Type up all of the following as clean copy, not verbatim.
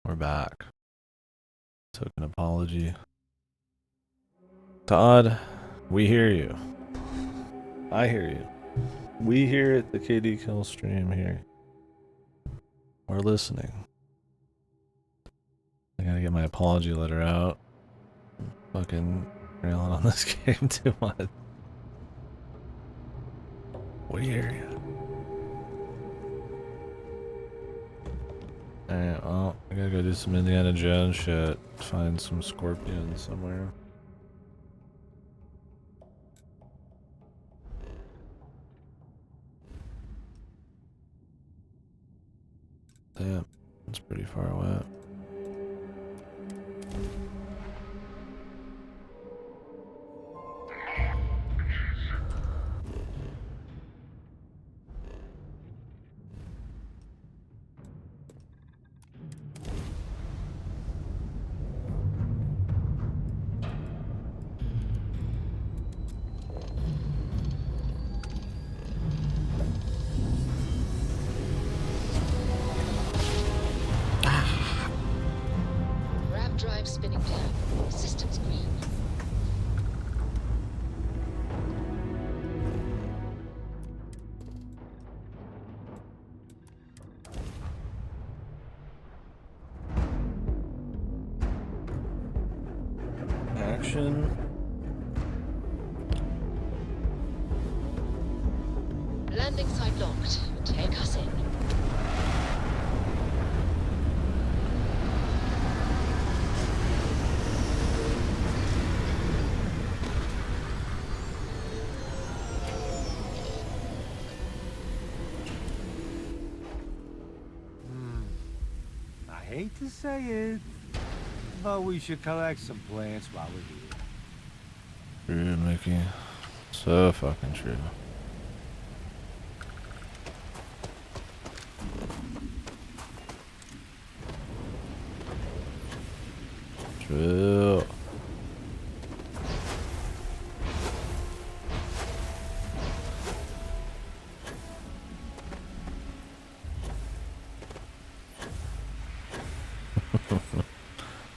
We're back. Took an apology. Todd, we hear you. I hear you. We here at the KDkill stream here. We're listening. I gotta get my apology letter out. Fucking railing on this game too much. We hear you. Alright, well, I gotta go do some Indiana Jones shit. Find some scorpions somewhere. Damn, that's pretty far away. Drive spinning down. Systems green. Action. Landing site locked. Take us in. I hate to say it, but we should collect some plants while we're here. True, Mickey. So fucking true. True.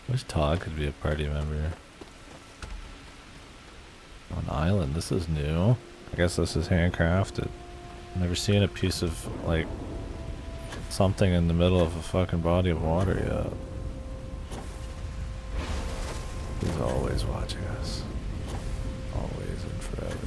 Wish Todd could be a party member. On an island, this is new. I guess this is handcrafted. Never seen a piece of, like, something in the middle of a fucking body of water yet. He's always watching us. Always and forever.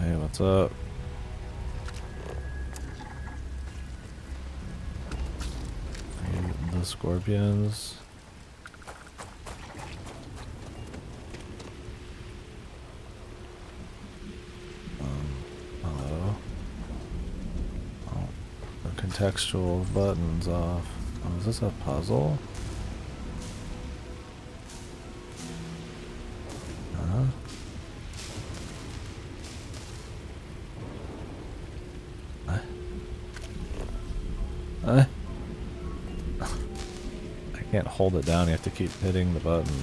Hey, what's up? The scorpions. Hello. Oh, the contextual buttons off. Oh, is this a puzzle? Huh? I can't hold it down, you have to keep hitting the button.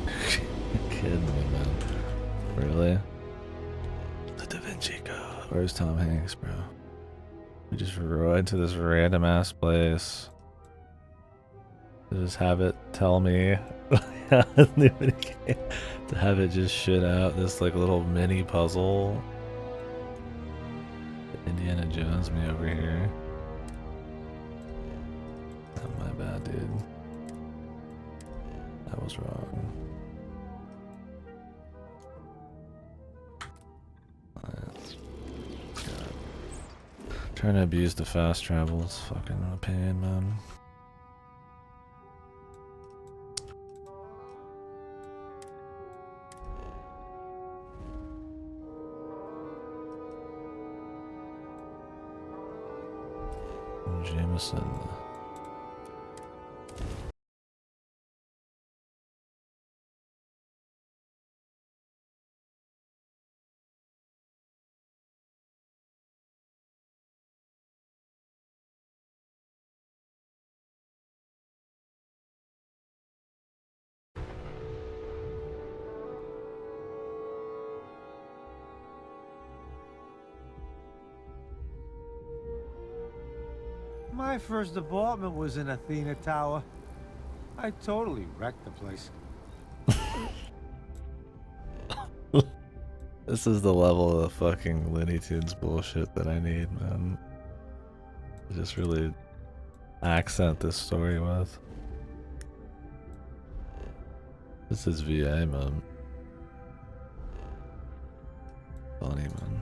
You're kidding me, man. Really? The Da Vinci Code. Where's Tom Hanks, bro? We just rode to this random ass place. To just have it tell me to have it just shit out this like little mini puzzle. Indiana Jones me over here. Not my bad, dude. That was wrong. Trying to abuse the fast travels, fucking a pain, man. Jameson. My first apartment was in Athena Tower. I totally wrecked the place. This is the level of fucking Looney Tunes bullshit that I need, man. Just really accent this story with. This is VA, man. Funny, man.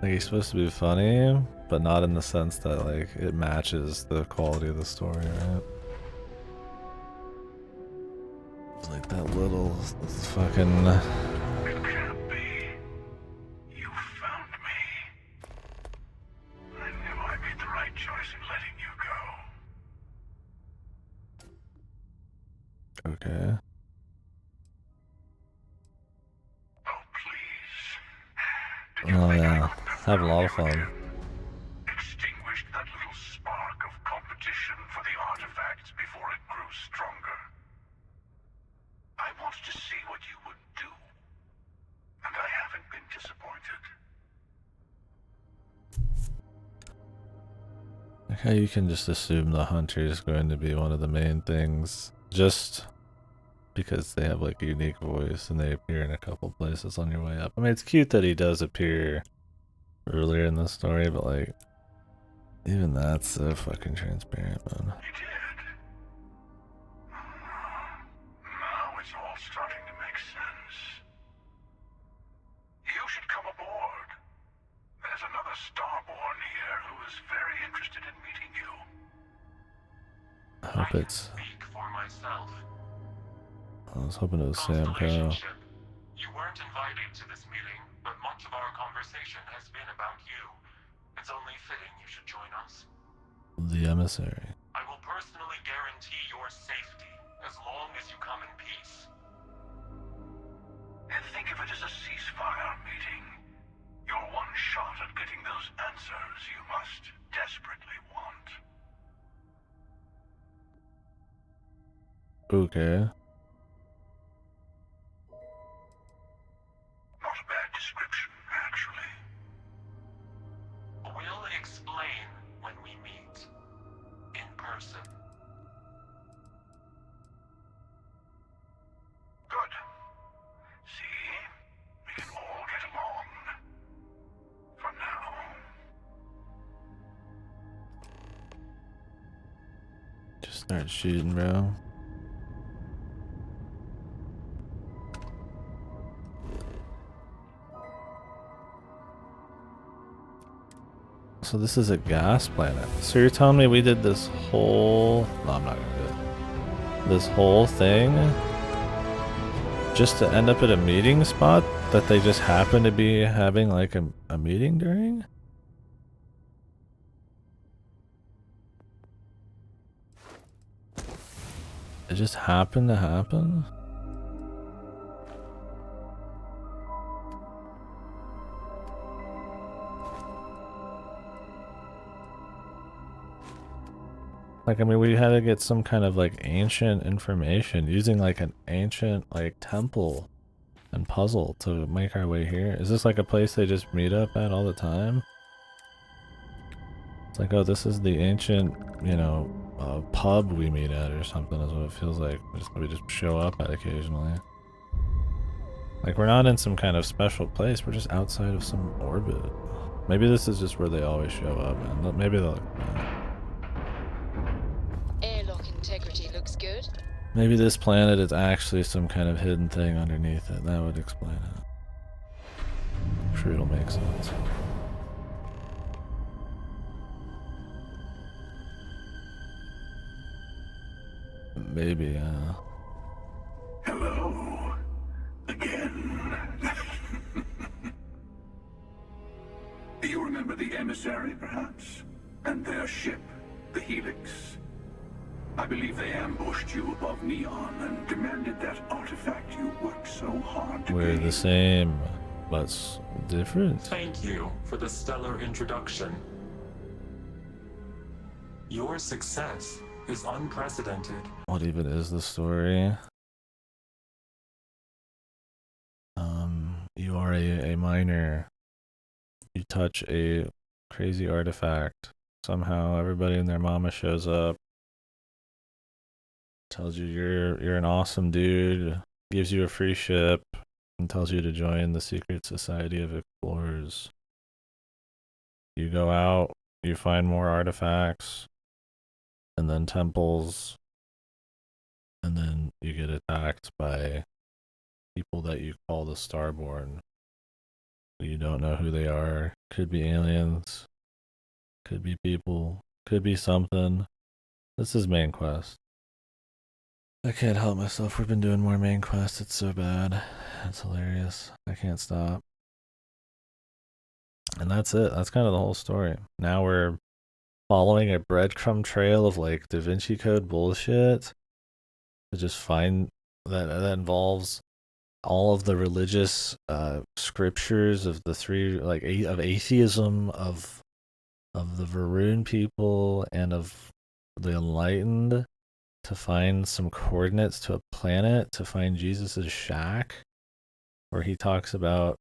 Like, he's supposed to be funny, but not in the sense that, like, it matches the quality of the story, right? It's like that little fucking... It can't be. You found me. I knew I made the right choice in letting you go. Okay. Oh, please. Did you Oh think I yeah, couldn't have having a lot found of you fun. again? Extinguished that little spark of competition for the artifacts before it grew stronger. I wanted to see what you would do, and I haven't been disappointed. Like how you can just assume the hunter is going to be one of the main things just because they have like a unique voice and they appear in a couple places on your way up. I mean, it's cute that he does appear earlier in the story, but like even that's so fucking transparent, man. You did. Now it's all starting to make sense. You should come aboard. There's another Starborn here who is very interested in meeting you. I hope it's... Speak for myself. I was hoping it was Sam Coe. Constellation. You weren't invited to this meeting, but much of our conversation has been about you. It's only fitting you should join us. The emissary. I will personally guarantee your safety as long as you come in peace. And think of it as a ceasefire meeting. Your one shot at getting those answers you must desperately want. Okay. Not a bad description, actually. We'll explain when we meet. In person. Good. See? We can all get along. For now. Just start shooting, bro. So this is a gas planet. So you're telling me we did this whole... No, I'm not gonna do it. This whole thing just to end up at a meeting spot that they just happen to be having like a meeting during? It just happened to happen? Like, I mean, we had to get some kind of like ancient information using like an ancient like temple and puzzle to make our way here. Is this like a place they just meet up at all the time? It's like, oh, this is the ancient, you know, pub we meet at or something is what it feels like. We just show up at occasionally. Like, we're not in some kind of special place. We're just outside of some orbit. Maybe this is just where they always show up, man. Maybe they'll... Maybe this planet is actually some kind of hidden thing underneath it. That would explain it. I'm sure it'll make sense. Maybe, Hello. Again. You remember the emissary, perhaps? And their ship, the Helix? I believe they ambushed you above Neon and demanded that artifact you worked so hard to we're gain. the same, but different. Thank you for the stellar introduction. Your success is unprecedented. What even is the story? You are a miner. You touch a crazy artifact. Somehow everybody and their mama shows up. Tells you you're an awesome dude. Gives you a free ship. And tells you to join the secret society of explorers. You go out. You find more artifacts. And then temples. And then you get attacked by people that you call the Starborn. You don't know who they are. Could be aliens. Could be people. Could be something. This is main quest. I can't help myself. We've been doing more main quests. It's so bad. It's hilarious. I can't stop. And that's it. That's kind of the whole story. Now we're following a breadcrumb trail of like Da Vinci Code bullshit to just find that involves all of the religious scriptures of the three, like of atheism, of the Varun people, and of the enlightened, to find some coordinates to a planet, to find Jesus's shack, where he talks about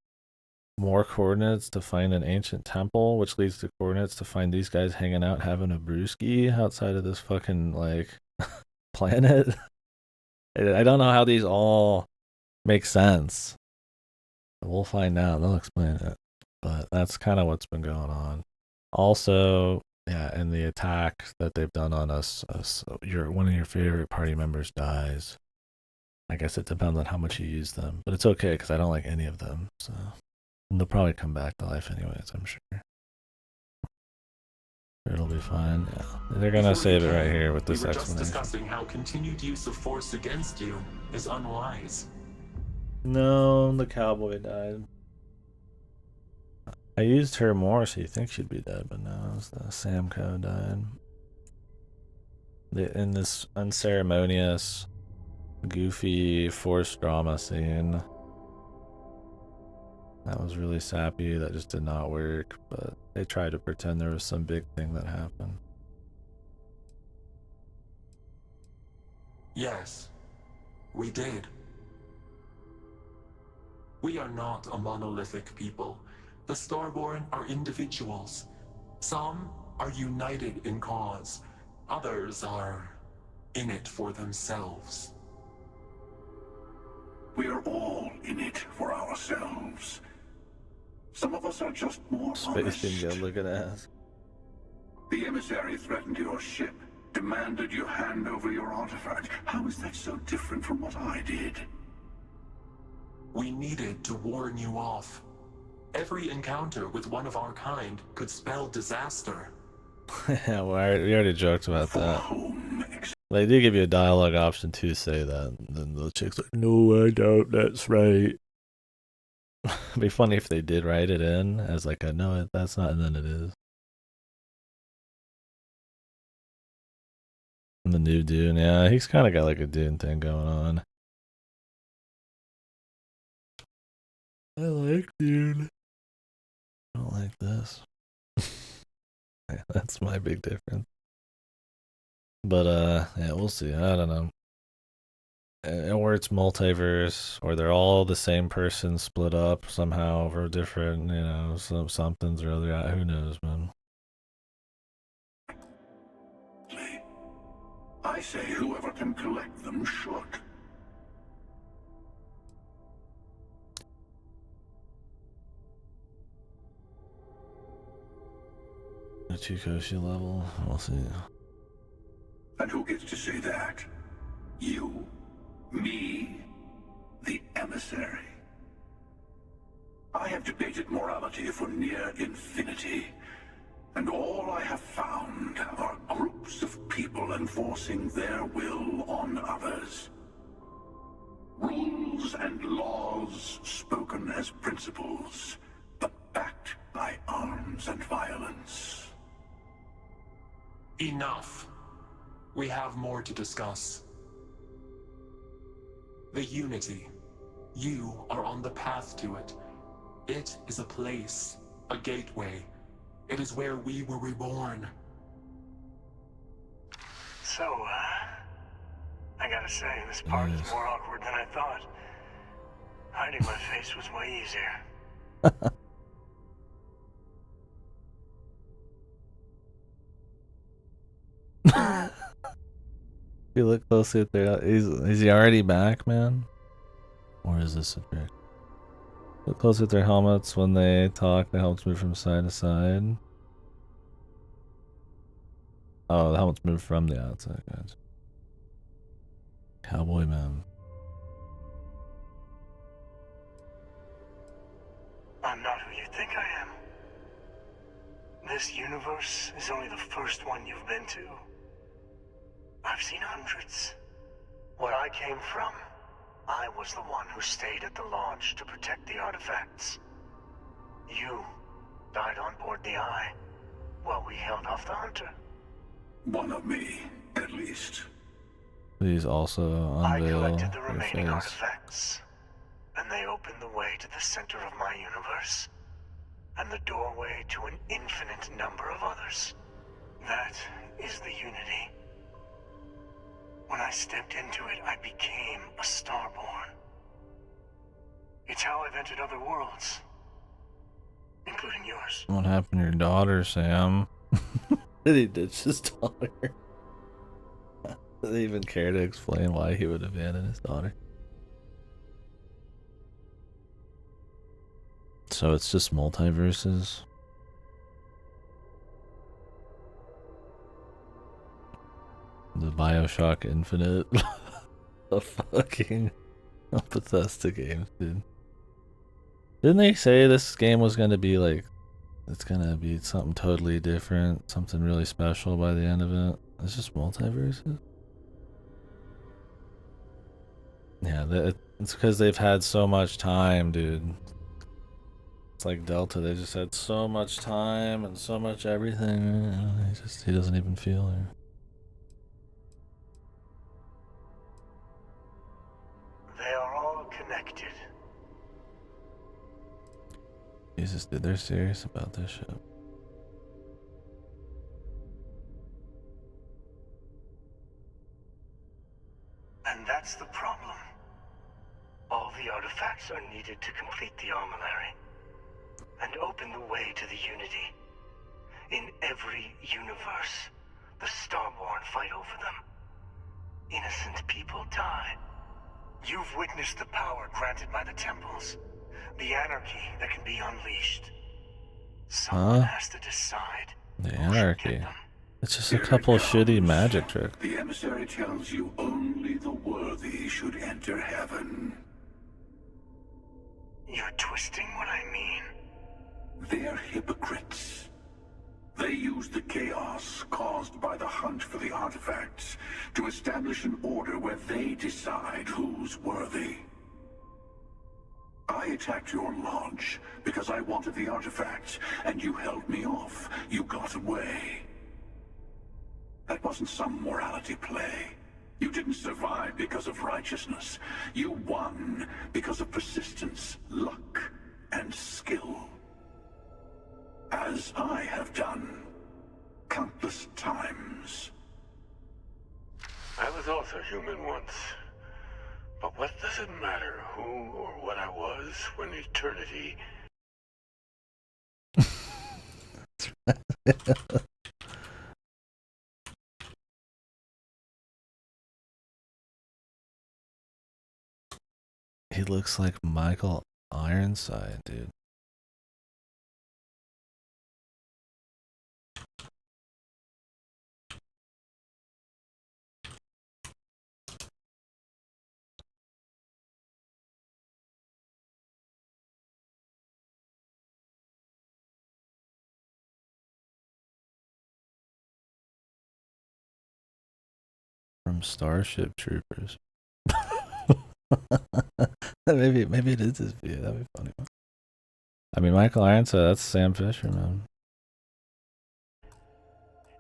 more coordinates to find an ancient temple, which leads to coordinates to find these guys hanging out having a brewski outside of this fucking like planet. I don't know how these all make sense. We'll find out. They'll explain it. But that's kind of what's been going on. Also, yeah, and the attack that they've done on us, one of your favorite party members dies. I guess it depends on how much you use them, but it's okay because I don't like any of them. So and they'll probably come back to life anyways, I'm sure. It'll be fine. Yeah, they're gonna save it right here with this we were just explanation. discussing how continued use of force against you is unwise. No, the cowboy died. I used her more, so you think she'd be dead, but no, the Samco died. In this unceremonious, goofy, forced drama scene. That was really sappy, that just did not work, but they tried to pretend there was some big thing that happened. Yes, we did. We are not a monolithic people. The Starborn are individuals. Some are united in cause. Others are in it for themselves. We are all in it for ourselves. Some of us are just more Space didn't honest. go looking ass. The emissary threatened your ship, demanded you hand over your artifact. How is that so different from what I did? We needed to warn you off. Every encounter with one of our kind could spell disaster. Yeah, well, we already joked about For that. whom? They do give you a dialogue option to say that, and then the chick's like, no, I don't, that's right. It'd be funny if they did write it in as like a, no, that's not, and then it is. And the new Dune, yeah, he's kind of got like a Dune thing going on. I like Dune. I don't like this. Yeah, that's my big difference. But yeah, we'll see. I don't know. Or it's multiverse, or they're all the same person split up somehow for different, somethings or other. Who knows, man? I say whoever can collect them should. A Chikoshi level. We'll see. And who gets to say that? You, me, the emissary. I have debated morality for near infinity, and all I have found are groups of people enforcing their will on others. Rules and laws spoken as principles, but backed by arms and violence. Enough. We have more to discuss. The Unity. You are on the path to it. It is a place, a gateway. It is where we were reborn. So, I gotta say, this part is more awkward than I thought. Hiding my face was way easier. If you look closely at their, is he already back, man? Or is this a trick? Look closely at their helmets when they talk. The helmets move from side to side. Oh, the helmets move from the outside, guys. Cowboy man. I'm not who you think I am. This universe is only the first one you've been to. I've seen hundreds. Where I came from, I was the one who stayed at the lodge to protect the artifacts. You died on board the Eye, while we held off the Hunter. One of me, at least. Please also I unveil collected the your remaining face. artifacts, and they opened the way to the center of my universe, and the doorway to an infinite number of others. That is the Unity. When I stepped into it, I became a Starborn. It's how I've entered other worlds, including yours. What happened to your daughter, Sam? Did he ditch his daughter? Did they even care to explain why he would abandon his daughter? So it's just multiverses? The Bioshock Infinite. The fucking Bethesda games, dude. Didn't they say this game was gonna be like, it's gonna be something totally different, something really special by the end of it? It's just multiverses? Yeah, it's because they've had so much time, dude. It's like Delta, they just had so much time and so much everything. He doesn't even feel it. They are all connected. Jesus, dude, they're serious about this shit. And that's the problem. All the artifacts are needed to complete the armillary and open the way to the Unity. In every universe, the Starborn fight over them. Innocent people die. You've witnessed the power granted by the temples, the anarchy that can be unleashed. Someone has to decide. The who should get anarchy. them. It's just a couple shitty magic tricks. The emissary tells you only the worthy should enter heaven. You're twisting what I mean. They're hypocrites. They use the chaos caused by the hunt for the artifacts to establish an order where they decide who's worthy. I attacked your lodge because I wanted the artifacts, and you held me off. You got away. That wasn't some morality play. You didn't survive because of righteousness. You won because of persistence, luck, and skill. As I have done countless times. I was also human once. But what does it matter who or what I was when eternity... He looks like Michael Ironside, dude. Starship Troopers. maybe it is his view. That'd be funny. I mean, Michael Ironside, that's Sam Fisher, man.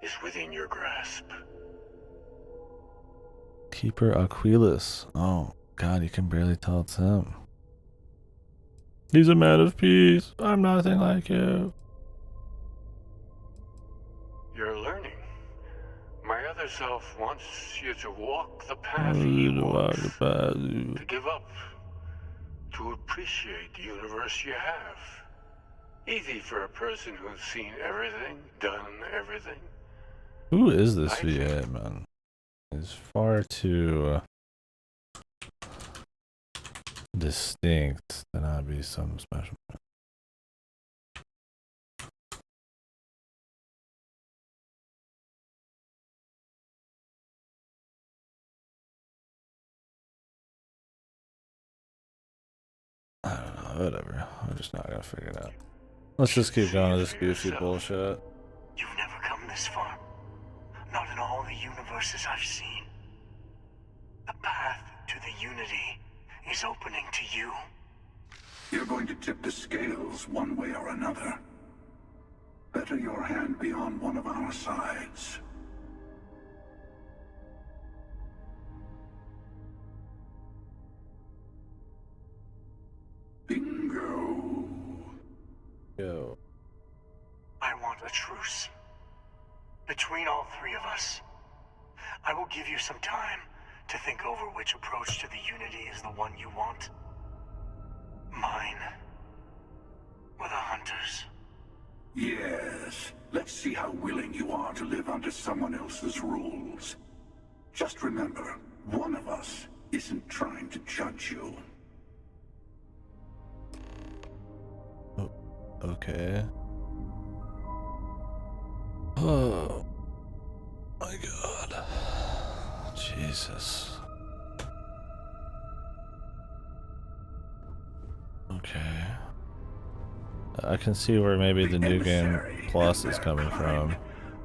Is within your grasp. Keeper Aquilus. Oh, God, you can barely tell it's him. He's a man of peace. I'm nothing like you. You're learning. My other self wants you to walk the path he walks. To give up. To appreciate the universe you have. Easy for a person who's seen everything, done everything. Who is this VA, man? He's far too distinct to not be some special. I don't know, whatever. I'm just not gonna figure it out. Let's just keep going with this goofy bullshit. You've never come this far. Not in all the universes I've seen. The path to the unity is opening to you. You're going to tip the scales one way or another. Better your hand be on one of our sides. Bingo. Yo. I want a truce. Between all three of us. I will give you some time to think over which approach to the unity is the one you want. Mine. Or the Hunters. Yes. Let's see how willing you are to live under someone else's rules. Just remember, one of us isn't trying to judge you. Oh, okay. Oh my God. Jesus. Okay. I can see where maybe the new game plus is coming from.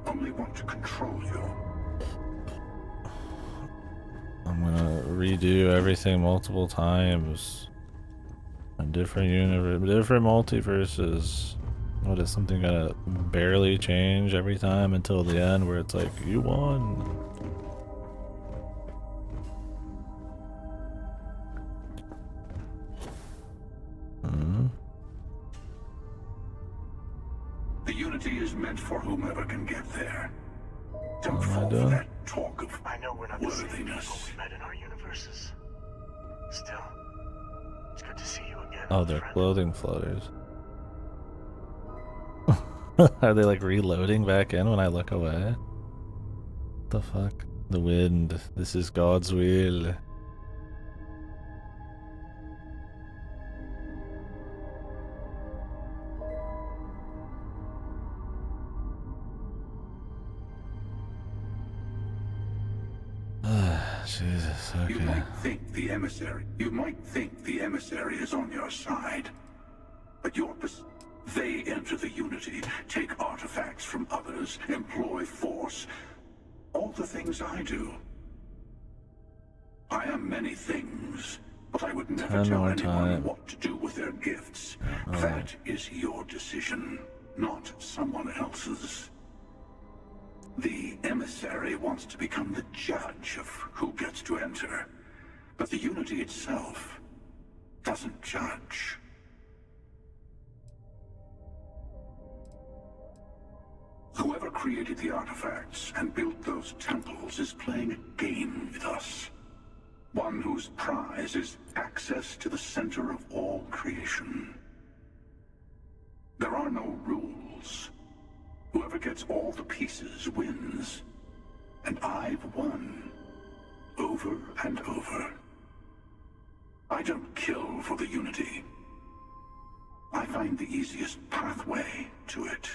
Only want to control you. I'm gonna redo everything multiple times. A different universe, different multiverses. What is something gonna barely change every time until the end where it's like, you won? Hmm? The unity is meant for whomever can get there. Don't What am I fall for doing? that talk of I know we're not the same people worthiness. we met in our universes. Still, it's good to see you again. Oh, old they're friend. clothing floaters. Are they like reloading back in when I look away? What the fuck? The wind. This is God's will. Jesus, You okay. might think the emissary is on your side. But they enter the unity, take artifacts from others, employ force. All the things I do. I am many things, but I would never 10 tell more anyone time. what to do with their gifts. Yeah, That is your decision, not someone else's. The emissary wants to become the judge of who gets to enter, but the unity itself doesn't judge. Whoever created the artifacts and built those temples is playing a game with us. One whose prize is access to the center of all creation. There are no rules. Whoever gets all the pieces wins. And I've won. Over and over. I don't kill for the unity. I find the easiest pathway to it.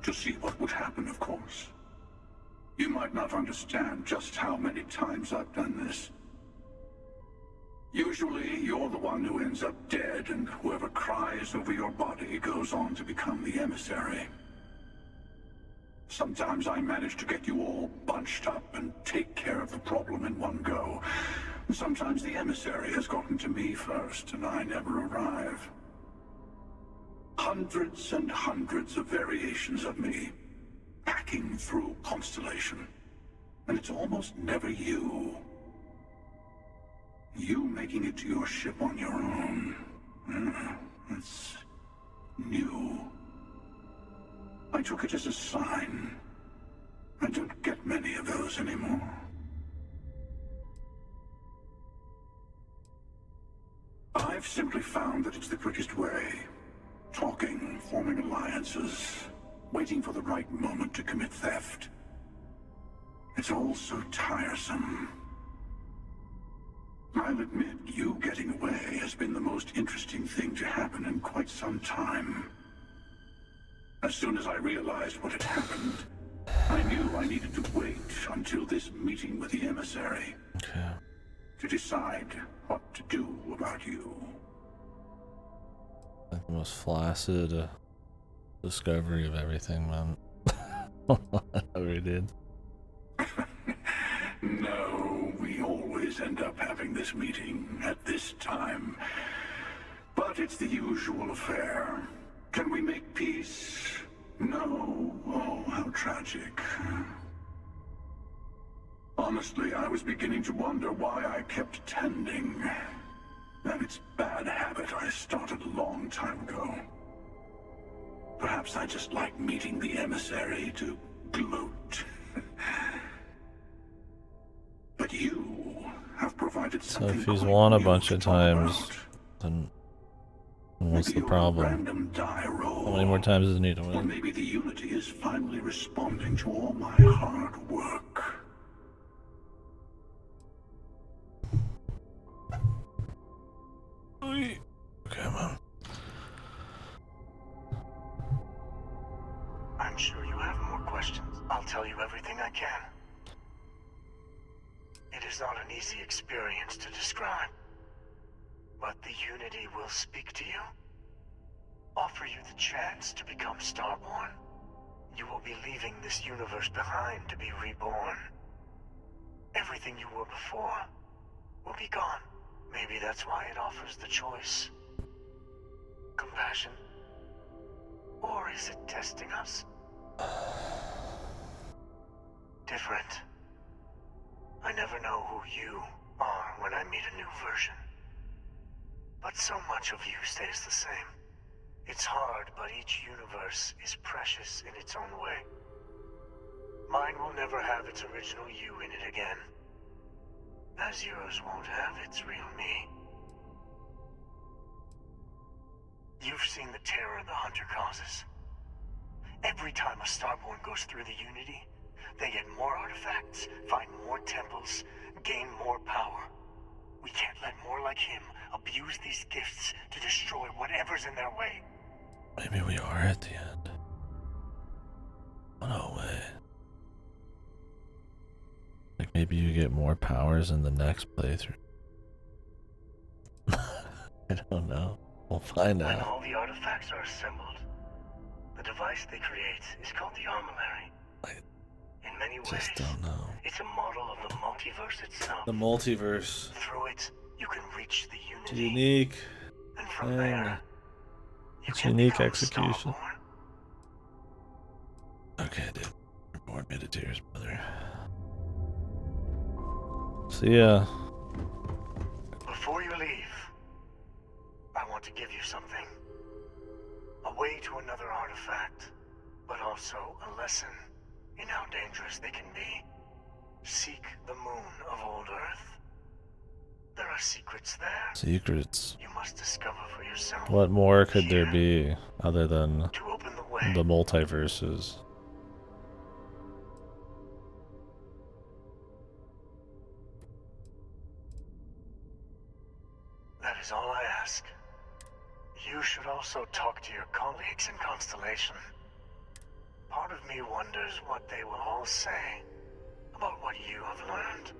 To see what would happen, of course. You might not understand just how many times I've done this. Usually, you're the one who ends up dead, and whoever cries over your body goes on to become the emissary. Sometimes I manage to get you all bunched up and take care of the problem in one go. Sometimes the emissary has gotten to me first, and I never arrive. Hundreds and hundreds of variations of me, hacking through Constellation. And it's almost never you. You making it to your ship on your own. It's new. I took it as a sign. I don't get many of those anymore. I've simply found that it's the quickest way. Talking, forming alliances, waiting for the right moment to commit theft. It's all so tiresome. I'll admit, you getting away has been the most interesting thing to happen in quite some time. As soon as I realized what had happened, I knew I needed to wait until this meeting with the emissary. Okay. To decide what to do about you. Like the most flaccid discovery of everything, man. We did. No, we always end up having this meeting at this time. But it's the usual affair. Can we make peace? No. Oh, how tragic. Honestly, I was beginning to wonder why I kept tending. And it's bad habit I started a long time ago. Perhaps I just like meeting the emissary to gloat. But you have provided So something. if he's quite won a new bunch to of talk times, about. then what's Maybe the a problem? random die roll. How many more times does he need to Or win? maybe the Unity is finally responding to all my hard work. Okay, man. I'm sure you have more questions. I'll tell you everything I can. It is not an easy experience to describe, but the Unity will speak to you. Offer you the chance to become Starborn. You will be leaving this universe behind to be reborn. Everything you were before will be gone. Maybe that's why it offers the choice. Compassion? Or is it testing us? Different. I never know who you are when I meet a new version. But so much of you stays the same. It's hard, but each universe is precious in its own way. Mine will never have its original you in it again. As yours won't have its real me. You've seen the terror the Hunter causes. Every time a Starborn goes through the Unity, they get more artifacts, find more temples, gain more power. We can't let more like him abuse these gifts to destroy whatever's in their way. Maybe we are at the end. Oh, no way. Like maybe you get more powers in the next playthrough. I don't know. We'll find When out. all the artifacts are assembled, the device they create is called the Armillary. I In many ways, just don't know. it's a model of the multiverse itself. The multiverse. Through it, you can reach the It's Unity. unique. And from thing. there, you It's can unique become execution. Starborn. Okay, dude. Reward me to tears, brother. See ya. Before you leave, I want to give you something. A way to another artifact, but also a lesson in how dangerous they can be. Seek the moon of old Earth. There are secrets there. Secrets. You must discover for yourself. What more could there be other than To open the way. the multiverses? That is all I ask. You should also talk to your colleagues in Constellation. Part of me wonders what they will all say about what you have learned.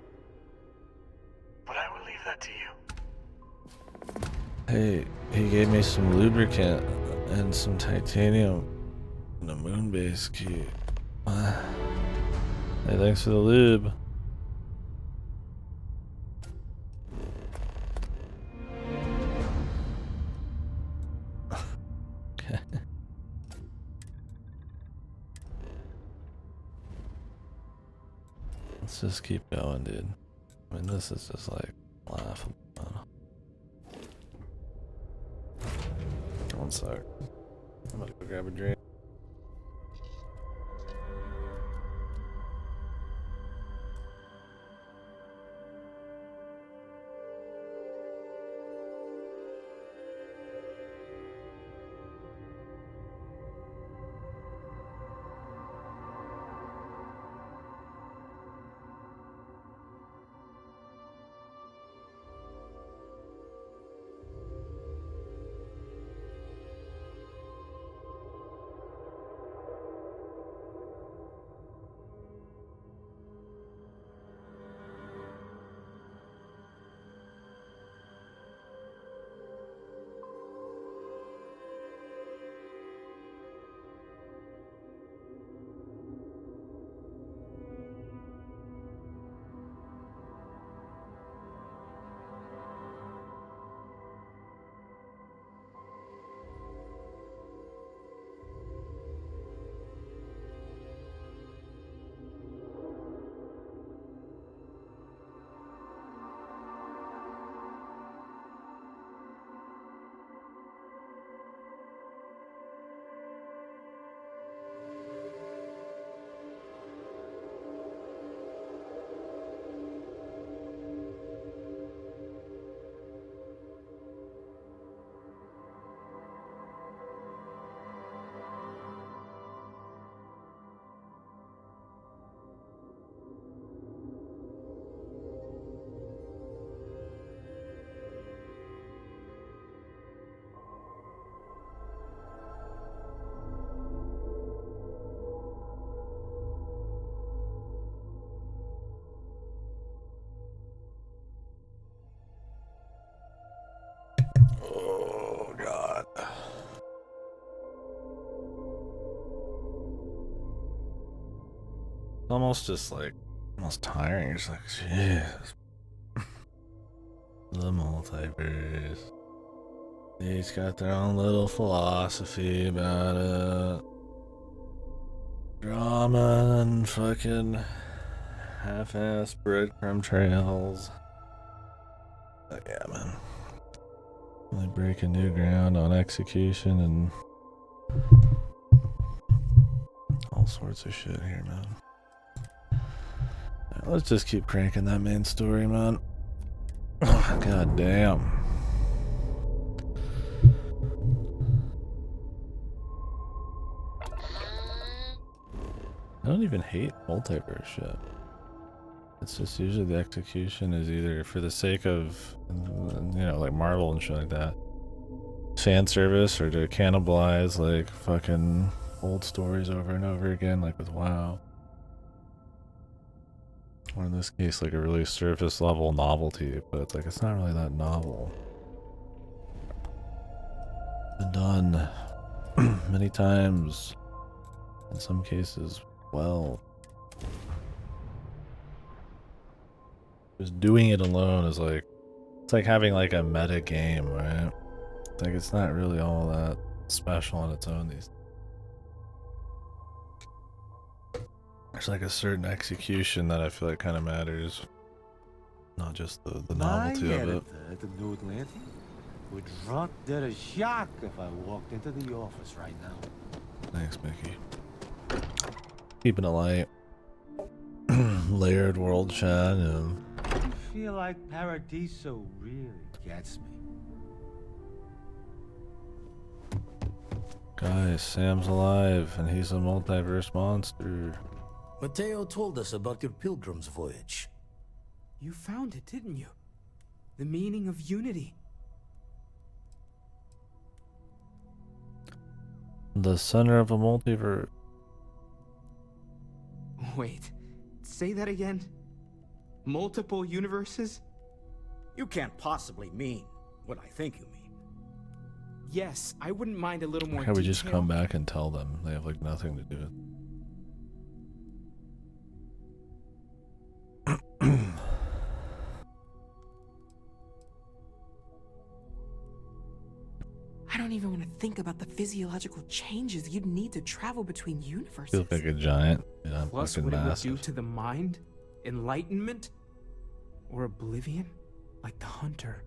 But I will leave that to you. Hey, he gave me some lubricant and some titanium and a moon base key. Hey, thanks for the lube. Okay. Let's just keep going, dude. I mean, this is just like laughable. One sec. I'm gonna go grab a drink. Oh god. Almost just like almost tiring. You're just like, jeez. The multiverse. They've got their own little philosophy about it. Drama and fucking half-ass breadcrumb trails. But yeah, man. Really breaking new ground on execution and all sorts of shit here, man. Right, let's just keep cranking that main story, man. God damn. I don't even hate multiverse shit. It's just usually the execution is either for the sake of, you know, like Marvel and shit like that, fan service, or to cannibalize like fucking old stories over and over again, like with WoW. Or in this case, like a really surface level novelty, but it's like it's not really that novel. Been done many times, in some cases, well. Just doing it alone is like, it's like having like a meta game, right? Like it's not really all that special on its own. There's like a certain execution that I feel like kind of matters, not just the novelty of it. At the New Atlantic would drunk dead of shock if I walked into the office right now. Thanks, Mickey. Keeping it light. Layered world chat and I feel like Paradiso really gets me. guys, Sam's alive and he's a multiverse monster. Mateo told us about your pilgrim's voyage. You found it, didn't you? The meaning of unity. The center of a multiverse. Wait, say that again? Multiple universes? You can't possibly mean what I think you mean. Yes, I wouldn't mind a little more How we detail. just come back and tell them they have like nothing to do with it. I don't even want to think about the physiological changes you'd need to travel between universes. Feels like a giant. Yeah, Plus, fucking what it would massive. do to the mind? Enlightenment? Or oblivion? Like the Hunter.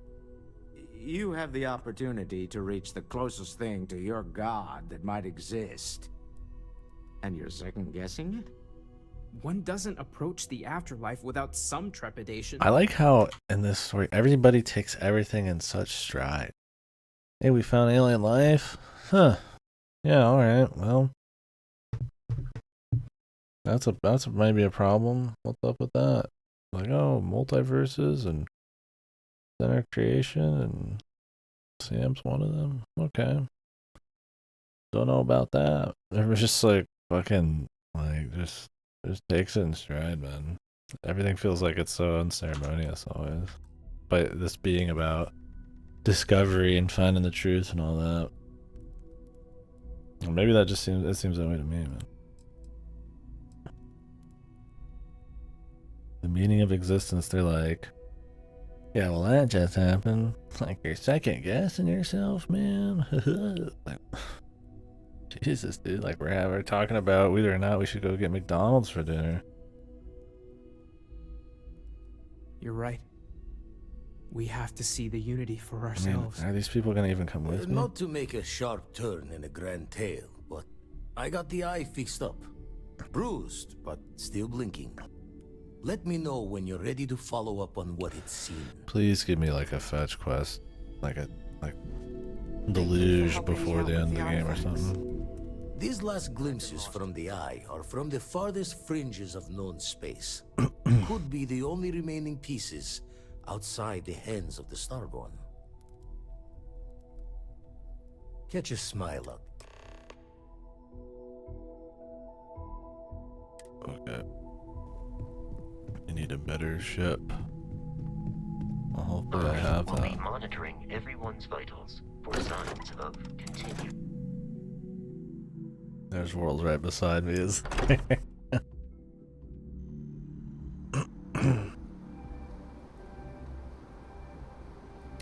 You have the opportunity to reach the closest thing to your god that might exist. And you're second-guessing it? One doesn't approach the afterlife without some trepidation. I like how in this story everybody takes everything in such stride. Hey, we found alien life? Huh. Yeah, alright, well. That's maybe a problem. What's up with that? Like, oh, multiverses and center creation and Sam's one of them. Okay. Don't know about that. It was just like fucking like just takes it in stride, man. Everything feels like it's so unceremonious always. But this being about discovery and finding the truth and all that. Or maybe that just seems that way to me, man. The meaning of existence, they're like, yeah, well that just happened. Like you're second guessing yourself, man. Like, Jesus, dude, like we're talking about whether or not we should go get McDonald's for dinner. You're right. We have to see the unity for ourselves. I mean, are these people gonna even come with me? Not to make a sharp turn in a grand tale, but I got the eye fixed up. Bruised, but still blinking. Let me know when you're ready to follow up on what it's seen. Please give me like a fetch quest, like deluge before the end of the game or something. These last glimpses from the eye are from the farthest fringes of known space. Could be the only remaining pieces outside the hands of the Starborn. Catch a smile up. Okay. You need a better ship. Well, hopefully I have will that. be monitoring everyone's vitals for signs of continued. There's World right beside me. Is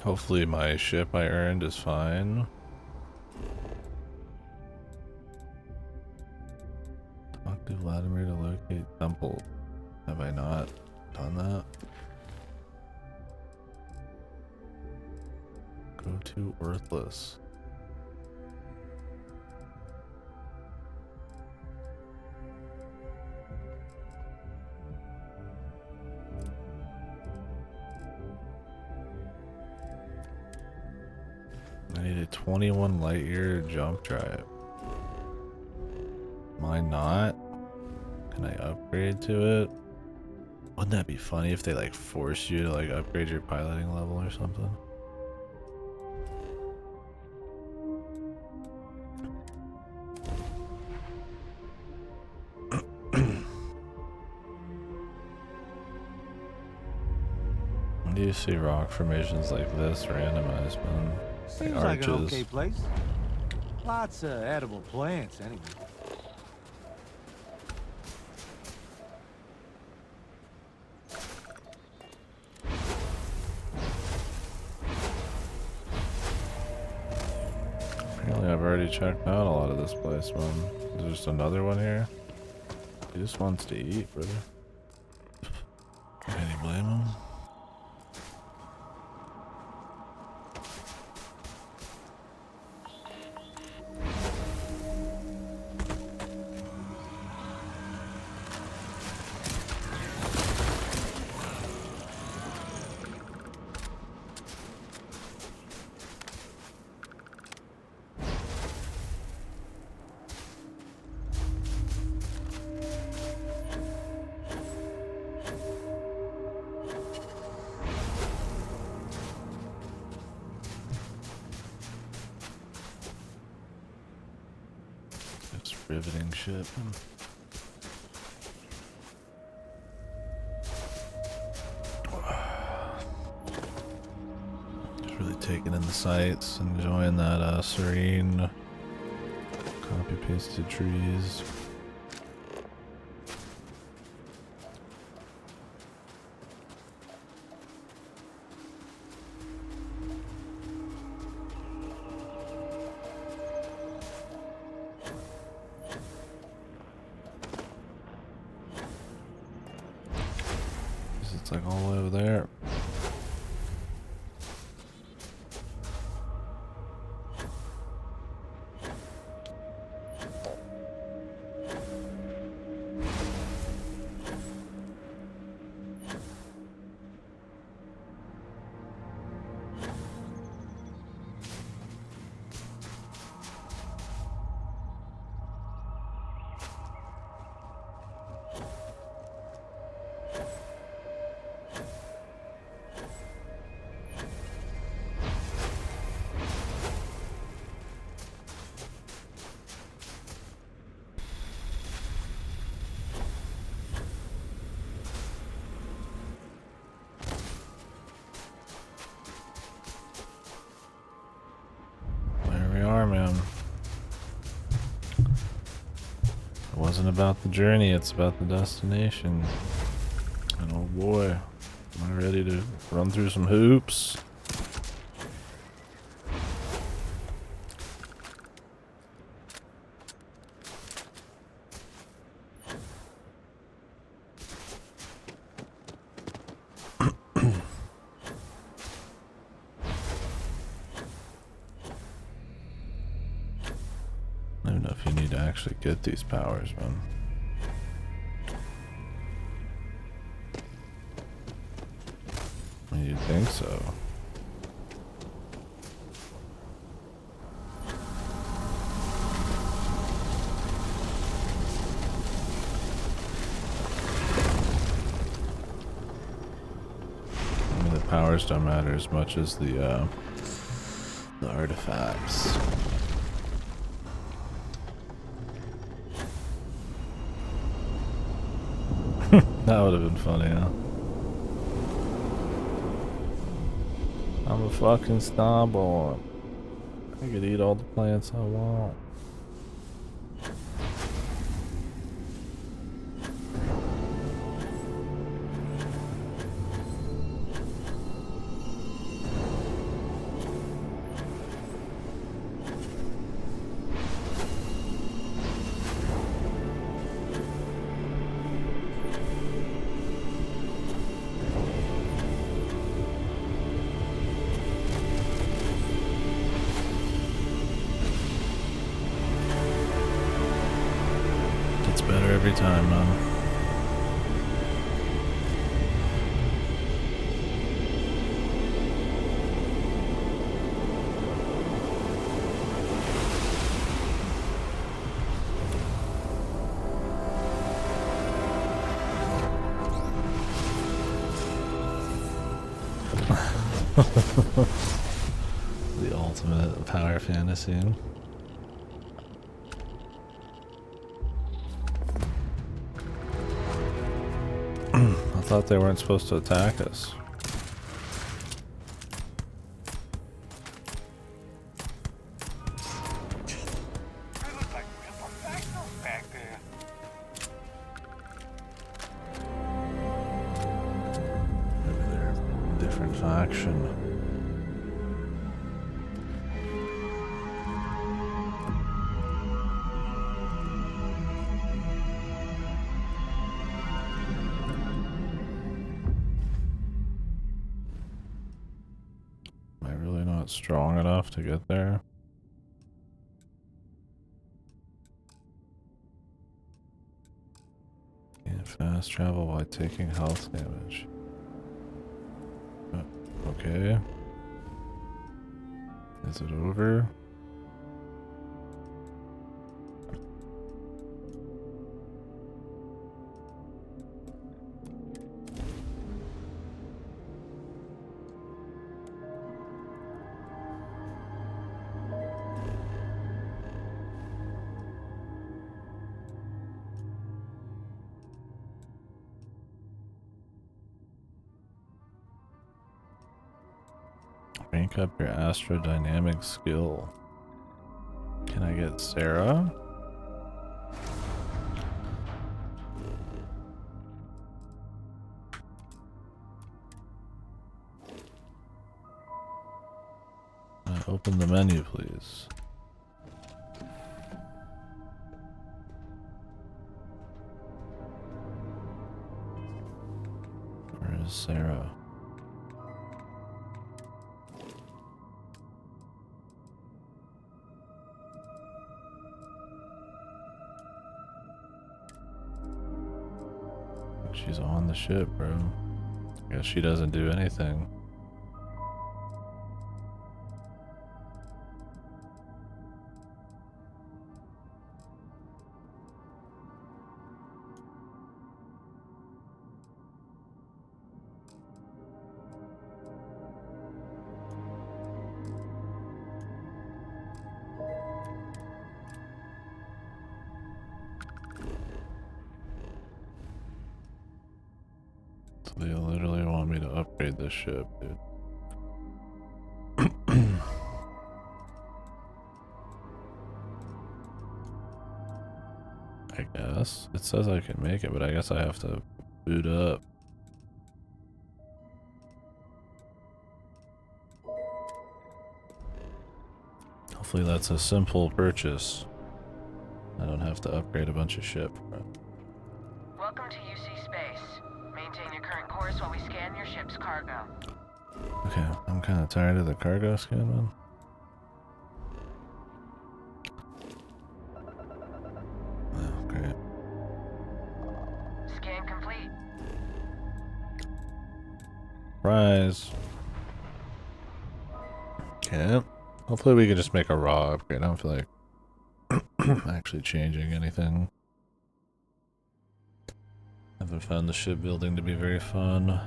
hopefully my ship I earned is fine. Talk to Vladimir to locate temple. Have I not done that? Go to Earthless. I need a 21 light year jump drive. Am I not? Can I upgrade to it? Wouldn't that be funny if they like force you to like upgrade your piloting level or something? When do you see rock formations like this randomized, man? Seems like an okay place. Lots of edible plants, anyway. Apparently I've already checked out a lot of this place, man. There's just another one here. He just wants to eat, brother. Can you blame him? Riveting shit. Just really taking in the sights, enjoying that serene copy pasted trees. It's like all the way over there. Man, it wasn't about the journey, it's about the destination. And oh boy, am I ready to run through some hoops. I don't know if you need to actually get these powers, man. You'd think so. I mean, the powers don't matter as much as the artifacts. That would have been funny, huh? I'm a fucking starborn. I could eat all the plants I want. Better every time, man. The ultimate power fantasy. I thought they weren't supposed to attack us. They look like real professionals back there. Maybe they're a different faction. Strong enough to get there. And fast travel while taking health damage. Okay. Is it over? Rank up your astrodynamic skill. Can I get Sarah? Open the menu, please. Where is Sarah. She's on the ship, bro. Guess she doesn't do anything. So they literally want me to upgrade this ship, dude. I guess. It says I can make it, but I guess I have to boot up. Hopefully that's a simple purchase. I don't have to upgrade a bunch of ship. Welcome to UC Space. Maintain your current course while we scan your ship's cargo. Okay, I'm kind of tired of the cargo scan, man. Oh, great. Scan complete. Surprise. Okay. Hopefully we can just make a raw upgrade. I don't feel like actually changing anything. Haven't found the shipbuilding to be very fun. A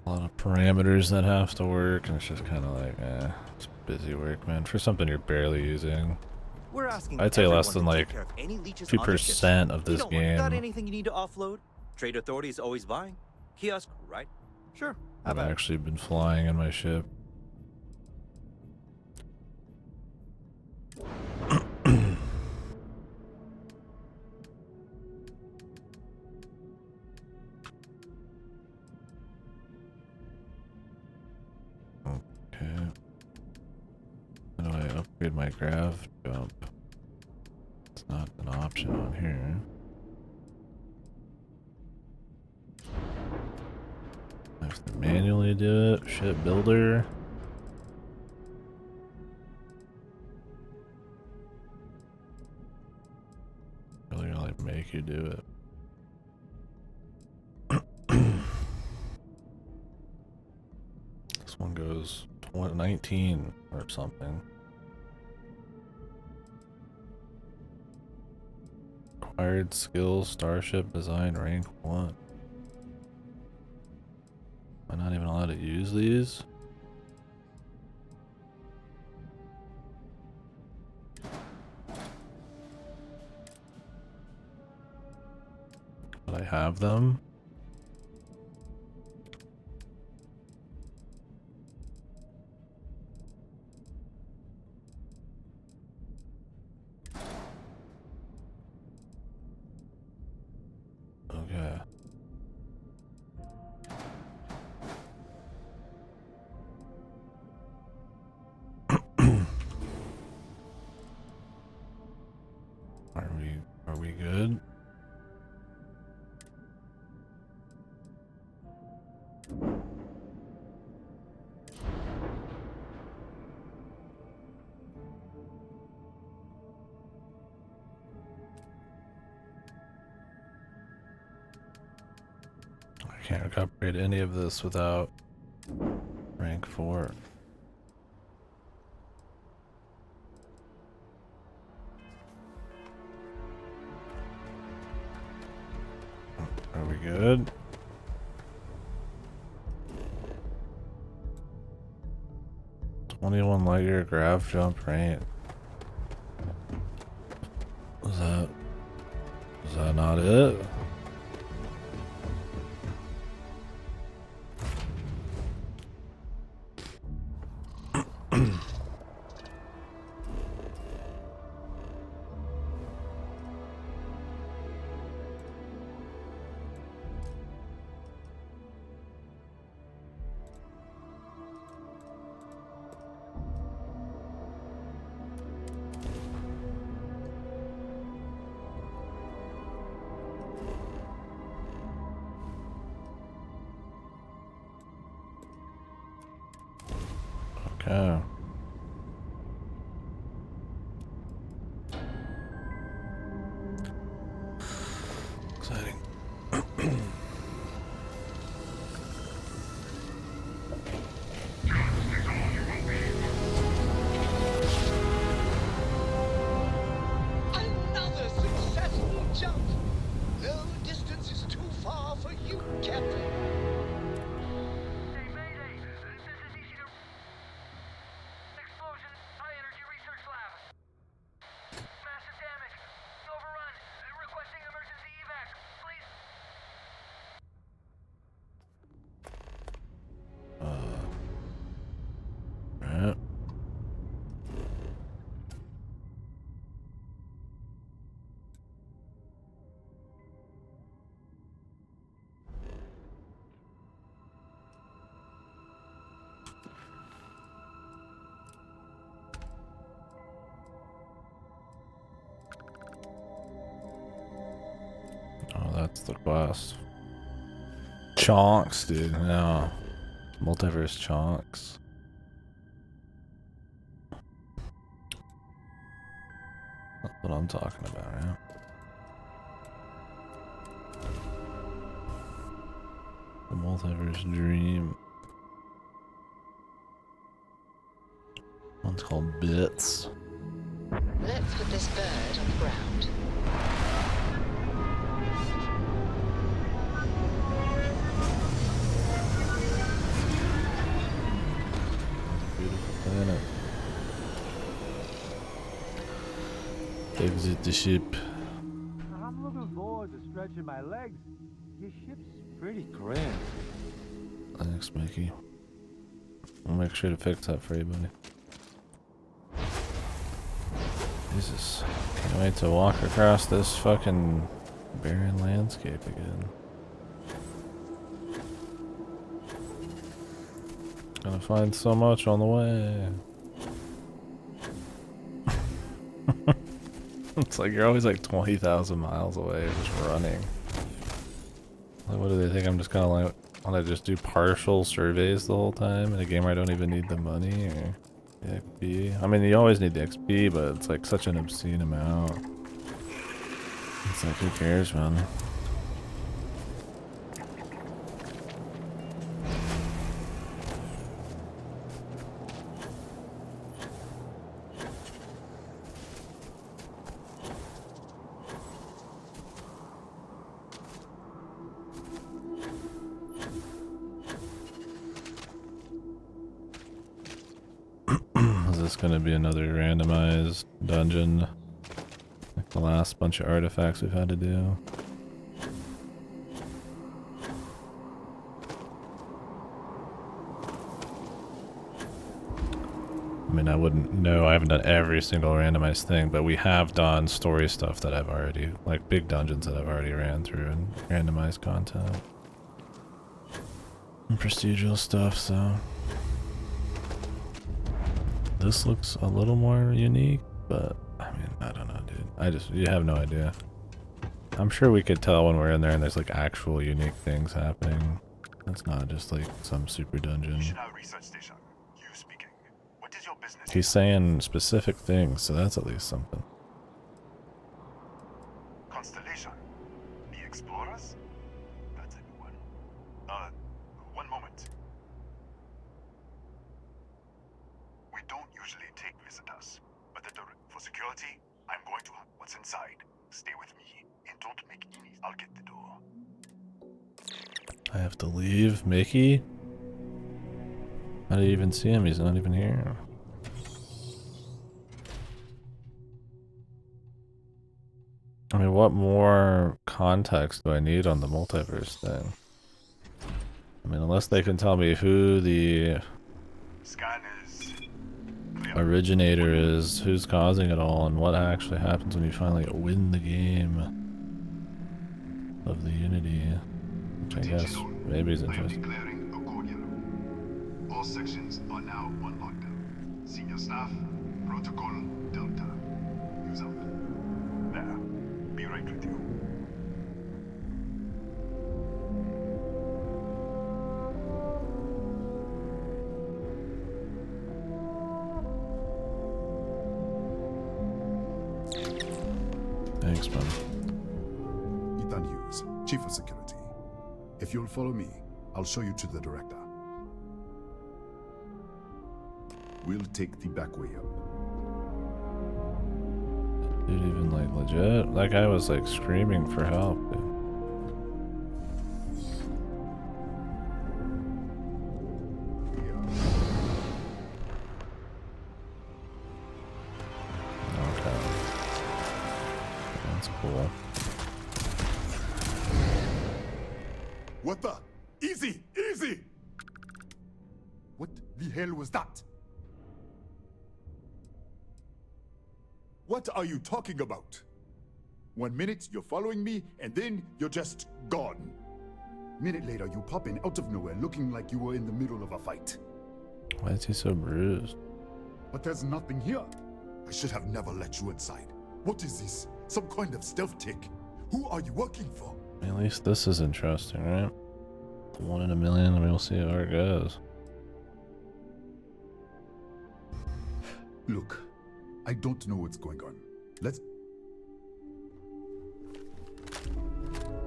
lot of parameters that have to work, and it's just kind of like, it's busy work, man. For something you're barely using. We're asking I'd say less everyone than to like take care of any leeches on their ships. 2% of this You don't got game anything you need to offload? Trade Authority is always buying. Kiosk, right? Sure. How have about it? actually been flying in my ship. Okay. How do I upgrade my grav jump? It's not an option on here. I have to manually do it. Ship builder. Really gonna like make you do it. This one goes 19 or something. Acquired skills, starship design, rank 1. Am I not even allowed to use these? But I have them. Okay. Are we good? I can't upgrade any of this without rank 4. Are we good? "21 light year grav jump range." Was that not it? Okay. Exciting. Another successful jump. No distance is too far for you, Captain. Explosion, high energy research lab. Massive damage. Overrun. Requesting emergency evac. Please. Right. Oh, that's the quest. Chunks, dude. No. Multiverse chunks. That's what I'm talking about, yeah. The multiverse dream. One's called Bits. Let's put this bird on the ground. Beautiful planet. Exit the ship. I'm looking forward to stretching my legs. Your ship's pretty grand. Thanks, Mickey. I'll make sure to fix that for you, buddy. Jesus. Can't wait to walk across this fucking barren landscape again. Gonna find so much on the way. It's like you're always like 20,000 miles away just running. Like, what do they think? I'm just gonna like wanna just do partial surveys the whole time in a game where I don't even need the money or the XP? I mean, you always need the XP, but it's like such an obscene amount. It's like, who cares, man? Is this gonna be another randomized dungeon? Like the last bunch of artifacts we've had to do? I mean, I wouldn't know. I haven't done every single randomized thing, but we have done story stuff that I've already, like big dungeons that I've already ran through and randomized content. And procedural stuff, so. This looks a little more unique, but I mean, I don't know, dude. You have no idea. I'm sure we could tell when we're in there and there's like actual unique things happening. It's not just like some super dungeon. Research station. You speaking. What is your business? He's saying specific things, so that's at least something. Constellation. The Explorers? That's a new one. One moment. We don't usually take visitors, but for security, I'm going to have what's inside. Stay with me, and don't make any. I'll get the door. I have to leave, Mickey? How do you even see him? He's not even here. I mean, what more context do I need on the multiverse thing? I mean, unless they can tell me who the originator is, who's causing it all, and what actually happens when you finally win the game of the Unity, which I guess maybe is interesting. All sections are now on lockdown. Senior staff, protocol, Delta. Use up. There. Be right with you. Thanks, man. Ethan Hughes, Chief of Security. If you'll follow me, I'll show you to the director. We'll take the back way up. Dude, even like legit, that guy was like screaming for help, dude. Okay. That's cool. What the? Easy! Easy! What the hell was that? What are you talking about? 1 minute you're following me, and then you're just gone. Minute later you pop in out of nowhere looking like you were in the middle of a fight. Why is he so bruised? But there's nothing here. I should have never let you inside. What is this? Some kind of stealth tick? Who are you working for? At least this is interesting, right? 1 in a million, we'll see how it goes. Look, I don't know what's going on. Let's...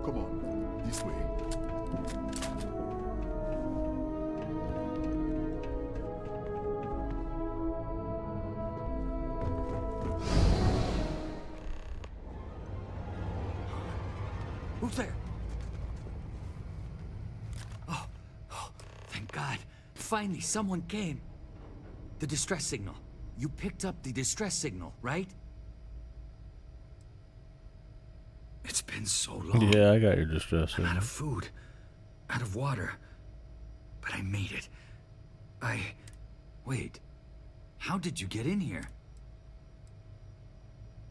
Come on, this way. Who's there? Oh, thank God. Finally, someone came. The distress signal. You picked up the distress signal, right? It's been so long. Yeah, I got your distress signal. I'm out of food, out of water, but I made it. Wait, how did you get in here?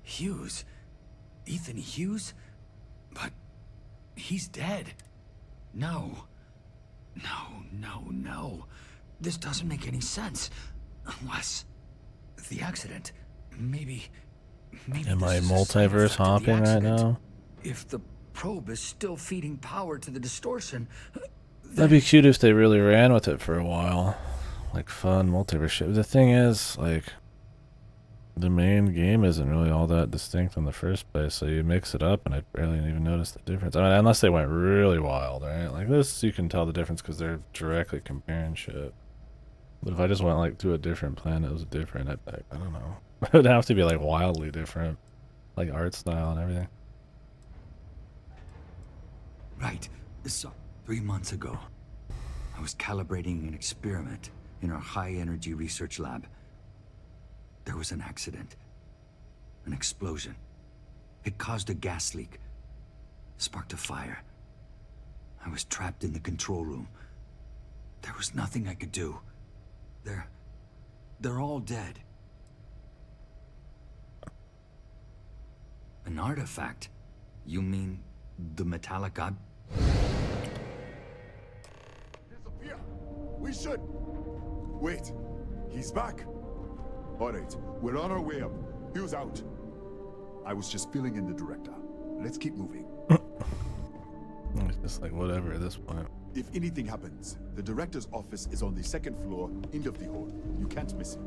Hughes? Ethan Hughes? But he's dead. No. No. This doesn't make any sense. Unless... the accident. Maybe Am I multiverse hopping right now? If the probe is still feeding power to the distortion... That'd be cute if they really ran with it for a while. Like fun multiverse shit. The thing is, like, the main game isn't really all that distinct in the first place, so you mix it up and I barely even notice the difference. I mean, unless they went really wild, right? Like this, you can tell the difference because they're directly comparing shit. But if I just went like to a different planet, it was different. I don't know. It would have to be like wildly different, like art style and everything. Right. So, 3 months ago, I was calibrating an experiment in our high-energy research lab. There was an accident. An explosion. It caused a gas leak. Sparked a fire. I was trapped in the control room. There was nothing I could do. They're all dead. An artifact? You mean the metallic god? Disappear! We should... Wait, he's back. Alright, we're on our way up. Hughes out. I was just filling in the director. Let's keep moving. It's just like whatever at this point. If anything happens, the director's office is on the 2nd floor, end of the hall. You can't miss it.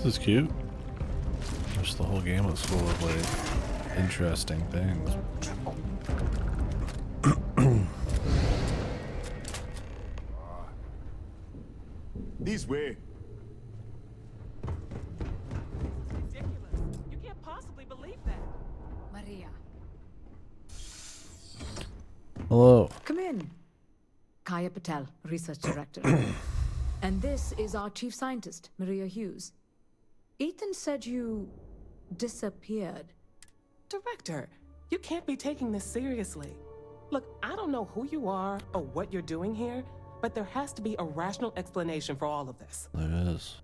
This is cute. Just the whole game was full of like interesting things. This way. Ridiculous. You can't possibly believe that. Maria. Hello. Come in. Kaya Patel, Research Director. And this is our Chief Scientist, Maria Hughes. Ethan said you disappeared. Director, you can't be taking this seriously. Look, I don't know who you are or what you're doing here, but there has to be a rational explanation for all of this. There is.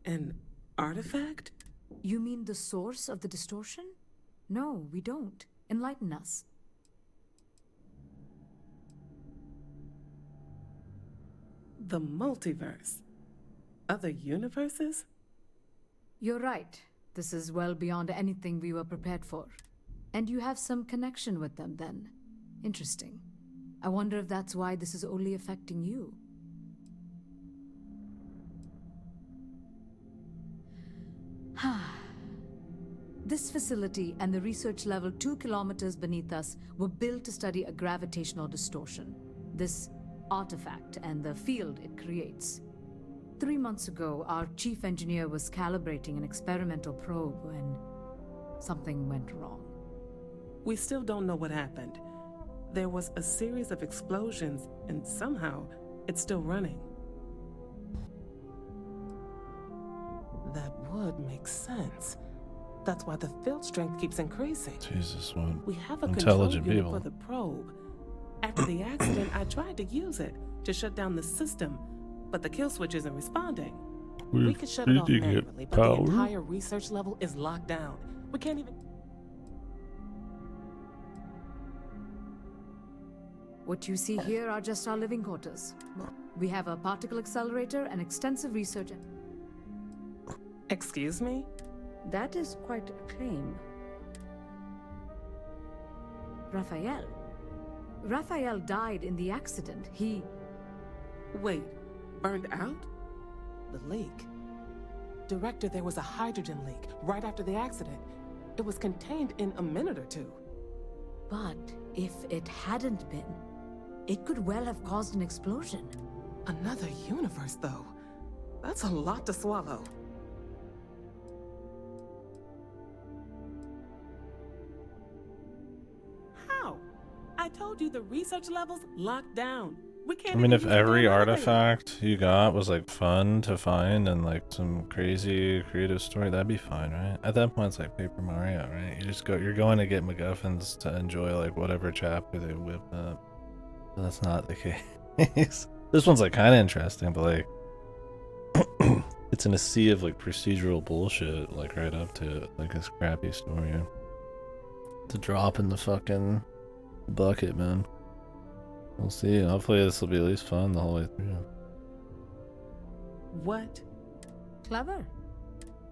An artifact? You mean the source of the distortion? No, we don't. Enlighten us. The multiverse. Other universes? You're right. This is well beyond anything we were prepared for. And you have some connection with them then. Interesting. I wonder if that's why this is only affecting you. This facility and the research level 2 kilometers beneath us were built to study a gravitational distortion. This artifact and the field it creates. 3 months ago, our chief engineer was calibrating an experimental probe when something went wrong. We still don't know what happened. There was a series of explosions, and somehow it's still running. That would make sense. That's why the field strength keeps increasing. Jesus, what We have a intelligent control unit people. for the probe. After the accident, I tried to use it to shut down the system, but the kill switch isn't responding. We could shut it off manually, but the entire research level is locked down. We can't even... What you see here are just our living quarters. We have a particle accelerator and extensive research. Excuse me? That is quite a claim. Raphael died in the accident. He... Wait, burned out? The leak. Director, there was a hydrogen leak right after the accident. It was contained in a minute or two. But if it hadn't been, it could well have caused an explosion. Another universe, though. That's a lot to swallow. How? I told you the research level's locked down. We can't I mean, if even use every the artifact you got was like fun to find and like some crazy creative story, that'd be fine, right? At that point, it's like Paper Mario, right? You're going to get MacGuffins to enjoy like whatever chapter they whip up. But that's not the case. This one's like kind of interesting, but like it's in a sea of like procedural bullshit, like right up to it, like this crappy story. To drop in the fucking bucket, man. We'll see. Hopefully this will be at least fun the whole way through. What? Clever.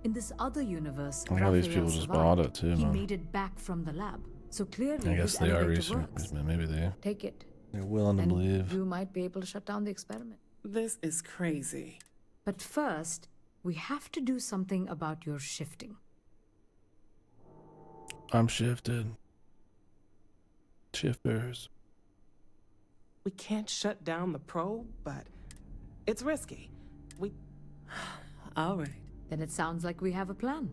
In this other universe, I like how these Raphael people just survived. bought it too, He man. made it back from the lab. So clearly I guess his they are elevator works. researchers, man. Maybe Take it. they're willing to And believe. you might be able to shut down the experiment. This is crazy. But first, we have to do something about your shifting. I'm shifted. Shifters. We can't shut down the probe, but it's risky. We... All right. Then it sounds like we have a plan.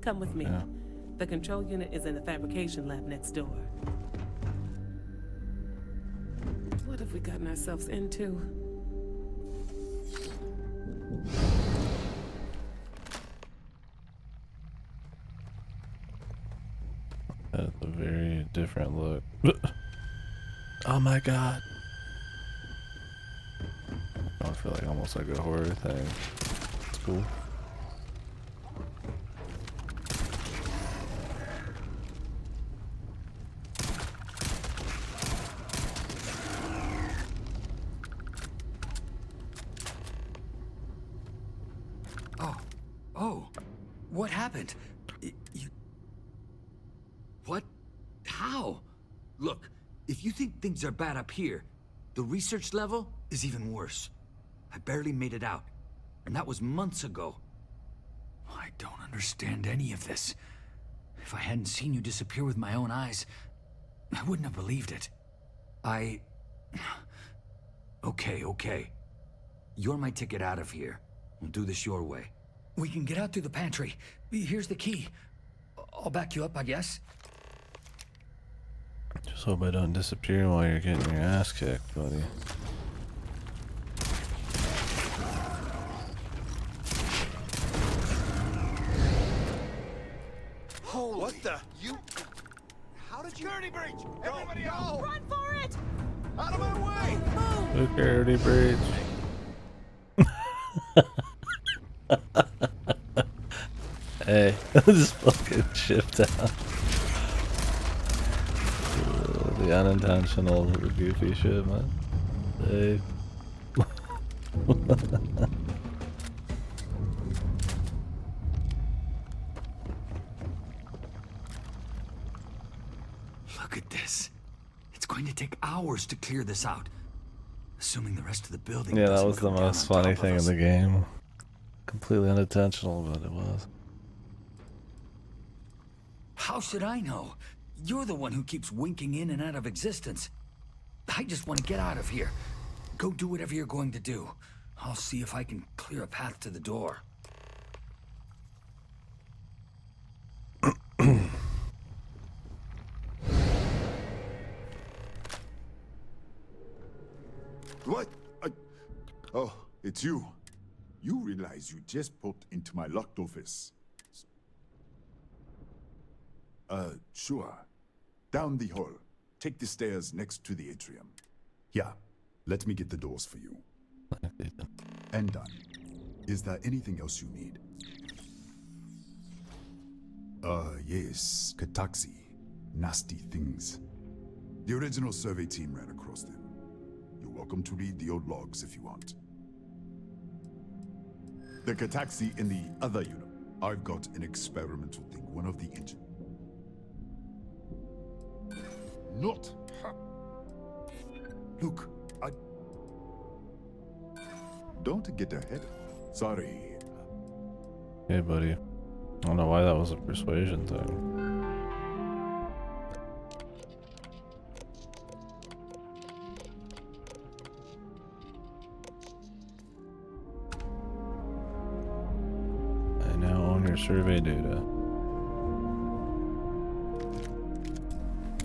Come with me. Yeah. The control unit is in the fabrication lab next door. What have we gotten ourselves into? That's a very different look. Oh my god. I feel like almost like a horror thing. It's cool. Oh, what happened? You... What? How? Look, if you think things are bad up here, the research level is even worse. I barely made it out, and that was months ago. I don't understand any of this. If I hadn't seen you disappear with my own eyes, I wouldn't have believed it. Okay. You're my ticket out of here. We'll do this your way. We can get out through the pantry. Here's the key. I'll back you up, I guess. Just hope I don't disappear while you're getting your ass kicked, buddy. Holy... What the... You... How did you... Security breach! Everybody out! Run for it! Out of my way! Security breach. Hey, just fucking shift out. The unintentional goofy shit, man. Hey. Look at this. It's going to take hours to clear this out. Assuming the rest of the building Yeah, that doesn't was the come down most on funny top of thing in us. the game. Completely unintentional, but it was. How should I know? You're the one who keeps winking in and out of existence. I just want to get out of here. Go do whatever you're going to do. I'll see if I can clear a path to the door. What? Oh, it's you. You realize you just popped into my locked office. Sure. Down the hall. Take the stairs next to the atrium. Yeah, let me get the doors for you. And done. Is there anything else you need? Yes. Kataxi. Nasty things. The original survey team ran across them. You're welcome to read the old logs if you want. The Kataxi in the other unit. I've got an experimental thing, one of the engine. Not. Look, I... Don't get ahead. Sorry. Hey, buddy. I don't know why that was a persuasion thing. I now own your survey data.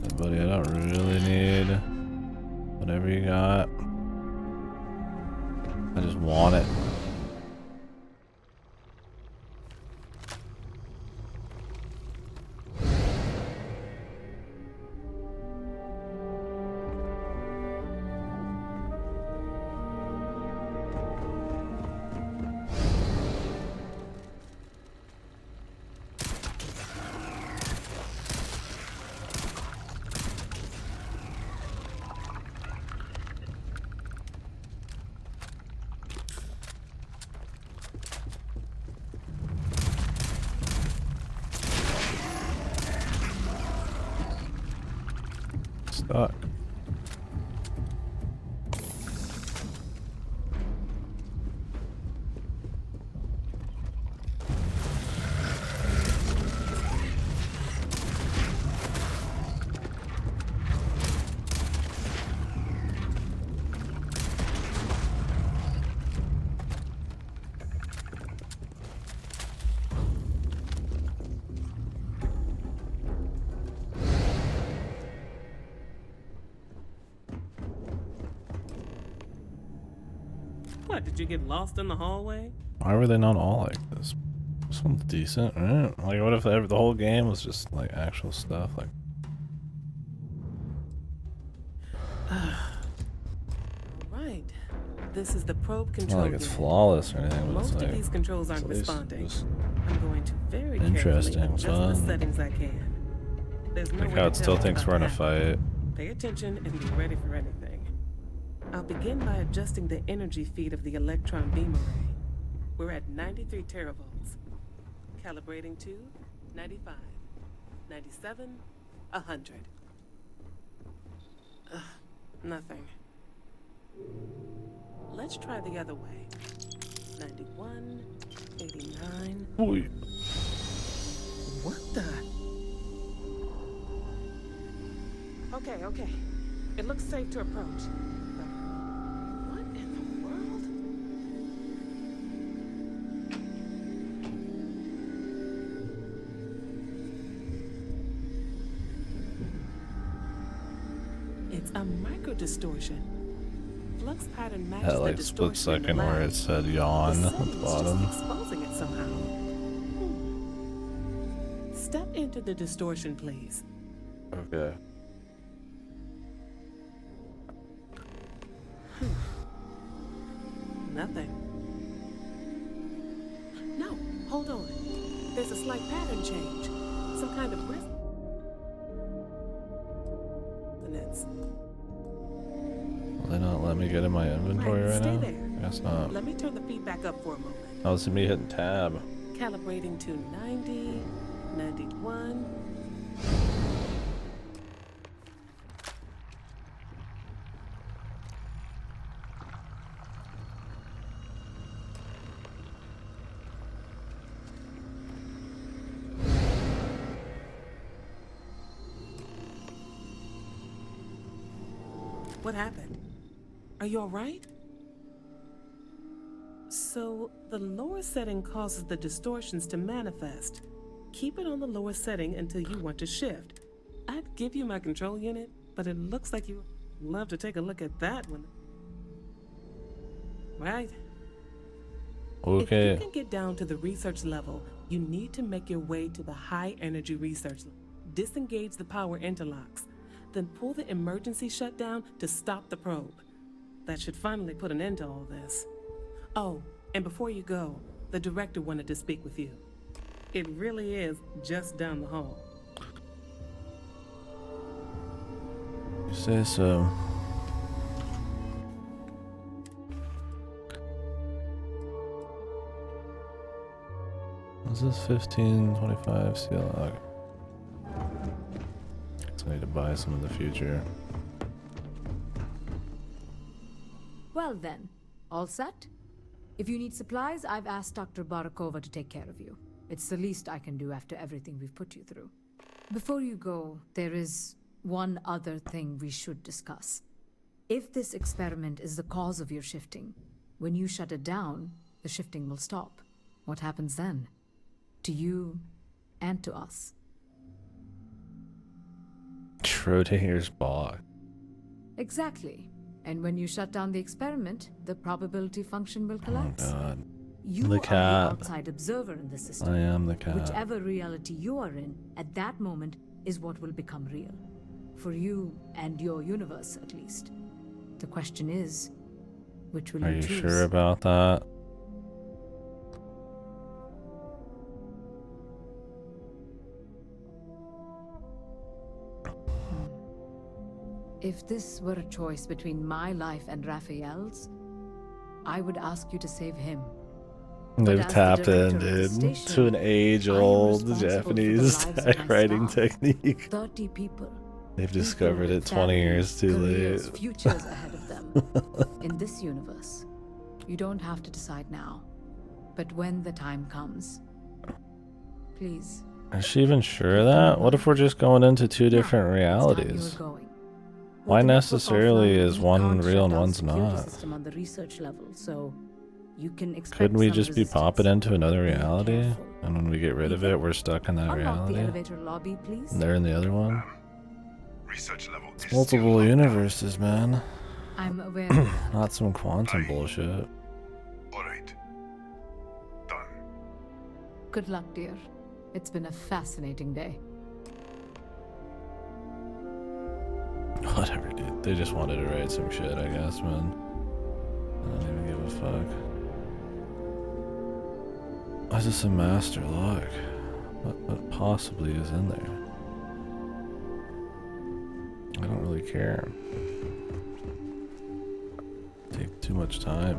Hey, buddy, I don't really need whatever you got. I just want it. Stuck. What, did you get lost in the hallway? Why were they not all like this? This one's decent, right? Like, what if the whole game was just like actual stuff? Like, Right. This is the probe control not like it's unit. flawless or anything, but Most it's like of these controls aren't at least responding. just I'm going to very interesting, carefully adjust fun. the settings I can. There's no Like way how to it still tell thinks about we're in a that. fight. Pay attention and be ready for anything. I'll begin by adjusting the energy feed of the electron beam array. We're at 93 teravolts. Calibrating to 95, 97, 100. Nothing. Let's try the other way. 91, 89. Oy. What the? Okay. It looks safe to approach. But what in the world? It's a micro distortion. Flux pattern matches That the like split distortion in the second where lab. it said yawn at the Just bottom. exposing it somehow. Step into the distortion, please. Okay. Nothing. No, hold on. There's a slight pattern change. Some kind of resonance. Will they not let me get in my inventory right Stay now? there. Guess not. Let me turn the feedback up for a moment. Oh, it's me hitting tab. Calibrating to 90, 91. What happened? Are you all right? So, the lower setting causes the distortions to manifest. Keep it on the lower setting until you want to shift. I'd give you my control unit, but it looks like you'd love to take a look at that one. Right? Okay. If you can get down to the research level, you need to make your way to the high energy research level. Disengage the power interlocks. Then pull the emergency shutdown to stop the probe. That should finally put an end to all this. Oh, and before you go, the director wanted to speak with you. It really is just down the hall. You say so. What's this 1525 seal log? I need to buy some in the future. Well then, all set? If you need supplies, I've asked Dr. Barakova to take care of you. It's the least I can do after everything we've put you through. Before you go, there is one other thing we should discuss. If this experiment is the cause of your shifting, when you shut it down, the shifting will stop. What happens then? To you and to us. Schrodinger's bog. Exactly. And when you shut down the experiment, the probability function will collapse. Oh god. You The are cat. the outside observer in the system. I am the cat. Whichever reality you are in, at that moment, is what will become real. For you and your universe, at least. The question is, which will Are you you choose? sure about that? If this were a choice between my life and Raphael's, I would ask you to save him. They've as the tapped in, director of the dude, station, to an age-old responsible for the Japanese lives of my writing staff. technique. 30 people. They've discovered People it with 20 years too careers, late. futures ahead of them. In this universe, you don't have to decide now. But when the time comes, please. Is she even sure of that? What if we're just going into two different realities? Why necessarily is one real and one's not? System on the research level, so you can expect Couldn't we some just be resistance. popping into another reality? And when we get rid of it, we're stuck in that Unlock the reality? elevator lobby, please. And they're in the other one? Research level It's multiple universes, man. I'm aware. Not some quantum bullshit. Alright. Done. Good luck, dear. It's been a fascinating day. Whatever, dude. They just wanted to write some shit, I guess, man. I don't even give a fuck. Why is this a master log? What possibly is in there? I don't really care. Take too much time.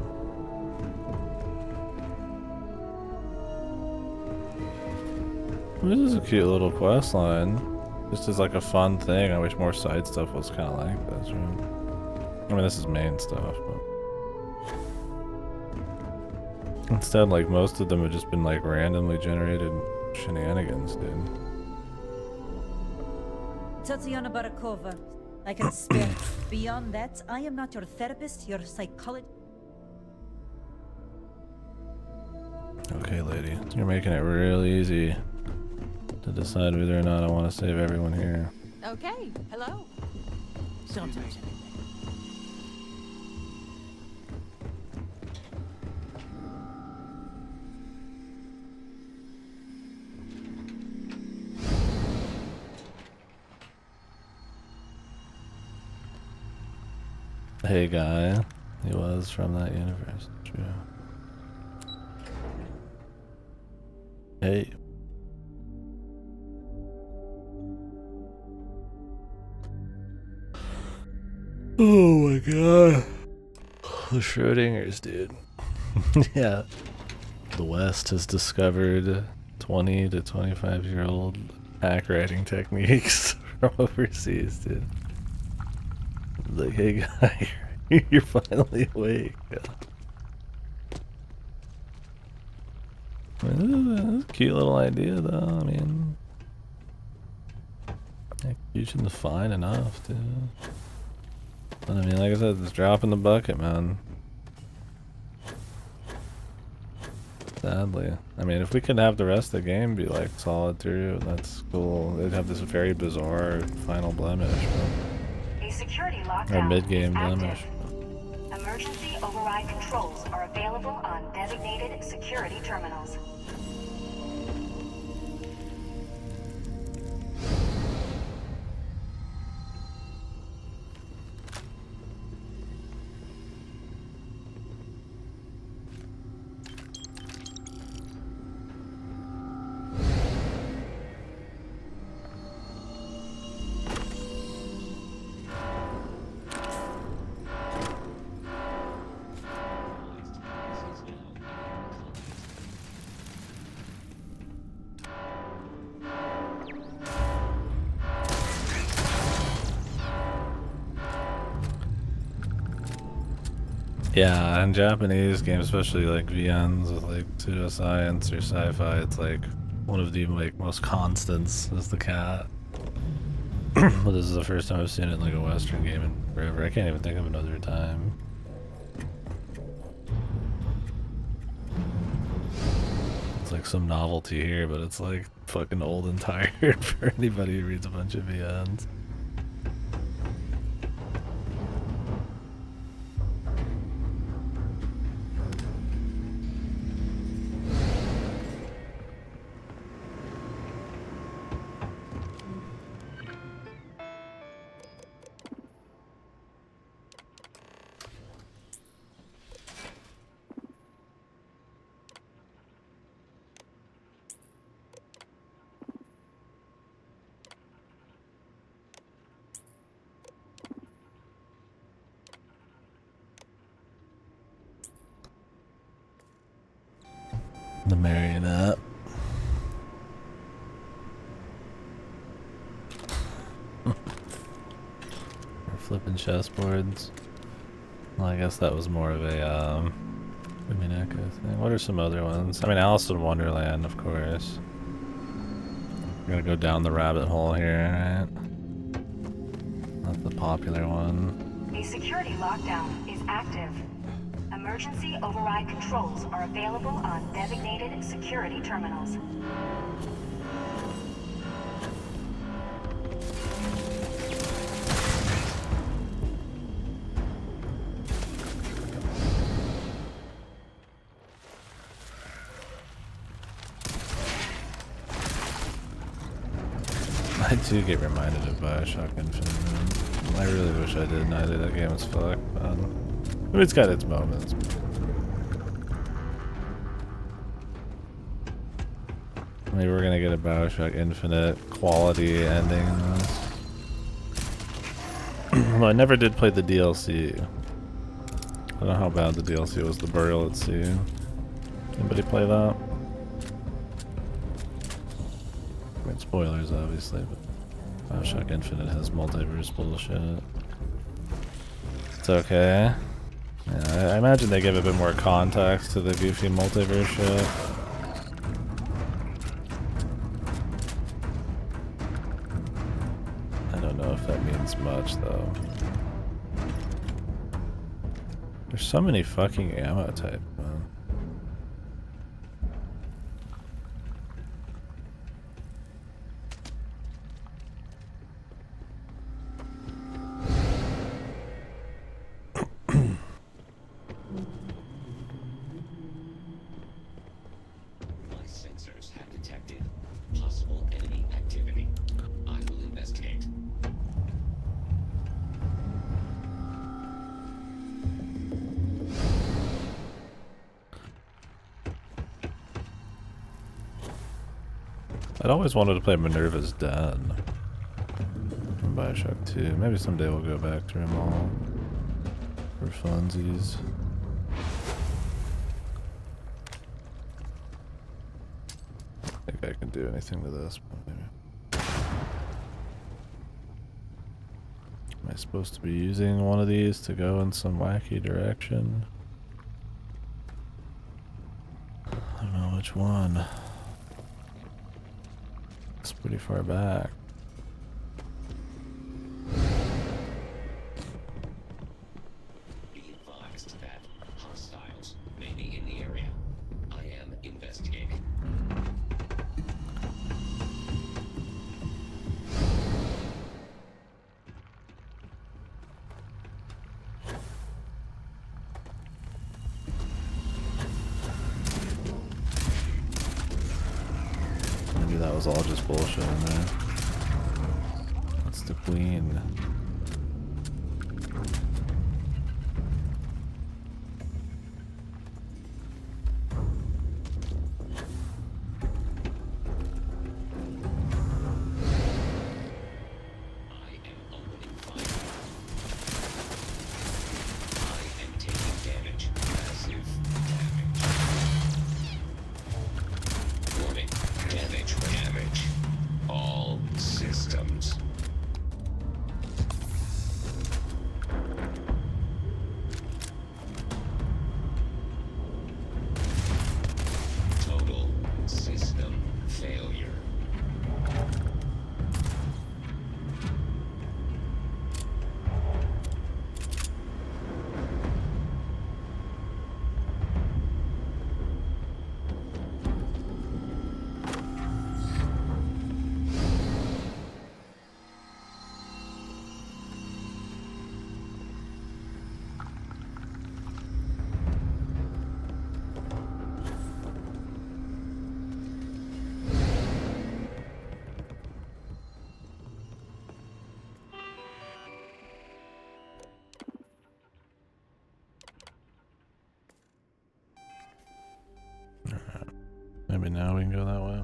This is a cute little quest line. Just as like a fun thing. I wish more side stuff was kind of like this, right? I mean, this is main stuff, but instead, like most of them have just been like randomly generated shenanigans, dude. Tatiana Barakova, I can spare. Beyond that, I am not your therapist, your psychologist. Okay, lady, you're making it real easy to decide whether or not I want to save everyone here. Okay, hello. Don't touch anything. Hey, guy. He was from that universe. True. Hey. god. The Schrodingers, dude. Yeah. The West has discovered 20 to 25-year-old hack writing techniques from overseas, dude. Like, hey guy, you're finally awake. I mean, this is a cute little idea, though. I mean, execution's fine enough, dude. But I mean, like I said, it's drop in the bucket, man. Sadly. I mean, if we could have the rest of the game be like solid through, that's cool. They'd have this very bizarre final blemish. A security lockdown Or mid-game is active. blemish. Emergency override controls are available on designated security terminals. Yeah, in Japanese games, especially like VNs with like pseudoscience or sci-fi, it's like one of the like most constants is the cat. But this is the first time I've seen it in like a Western game in forever. I can't even think of another time. It's like some novelty here, but it's like fucking old and tired for anybody who reads a bunch of VNs. The marionette. We're flipping chessboards. Well, I guess that was more of a Umineko thing. What are some other ones? I mean, Alice in Wonderland, of course. We're gonna go down the rabbit hole here, right? That's the popular one. A security lockdown is active. Emergency override controls are available on designated security terminals. I do get reminded of Bioshock Infinite. I really wish I did neither. That game was fucked. I mean, it's got its moments. Maybe we're gonna get a Bioshock Infinite quality ending in this. Well, I never did play the DLC. I don't know how bad the DLC was. The Burial at Sea. Anybody play that? I mean, spoilers, obviously, but Bioshock Infinite has multiverse bullshit. It's okay. Yeah, I imagine they give a bit more context to the goofy multiverse shit. I don't know if that means much, though. There's so many fucking ammo types, man. I'd always wanted to play Minerva's Den from Bioshock 2. Maybe someday we'll go back through them all. for funsies. I think I can do anything to this, but maybe. Am I supposed to be using one of these to go in some wacky direction? I don't know which one. It's pretty far back. Be advised that hostiles may be in the area. I am investigating. Maybe that was all just bullshit in there. That's the queen. Maybe now we can go that way.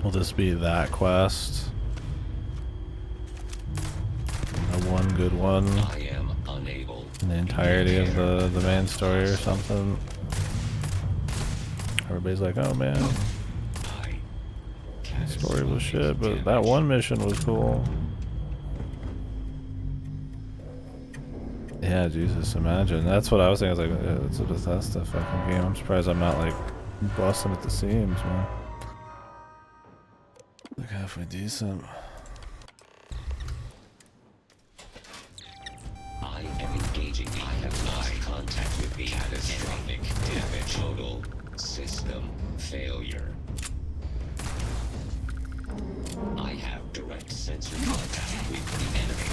Will this be that quest? One good one I am unable in the entirety of the main story or something. Everybody's like, oh man, the story was shit, but that one mission was cool. Yeah, Jesus, imagine. That's what I was thinking. I was like, yeah, it's a Bethesda fucking game. I'm surprised I'm not like busting at the seams, man. Like halfway decent. I am engaging. I have lost contact with the catastrophic damage. Total system failure. I have direct sensor contact with the enemy.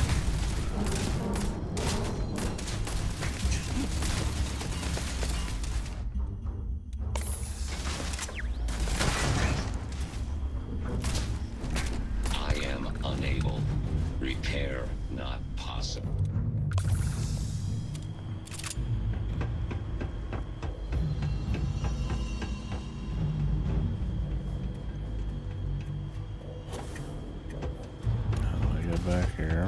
I am unable. Repair not possible. Back here.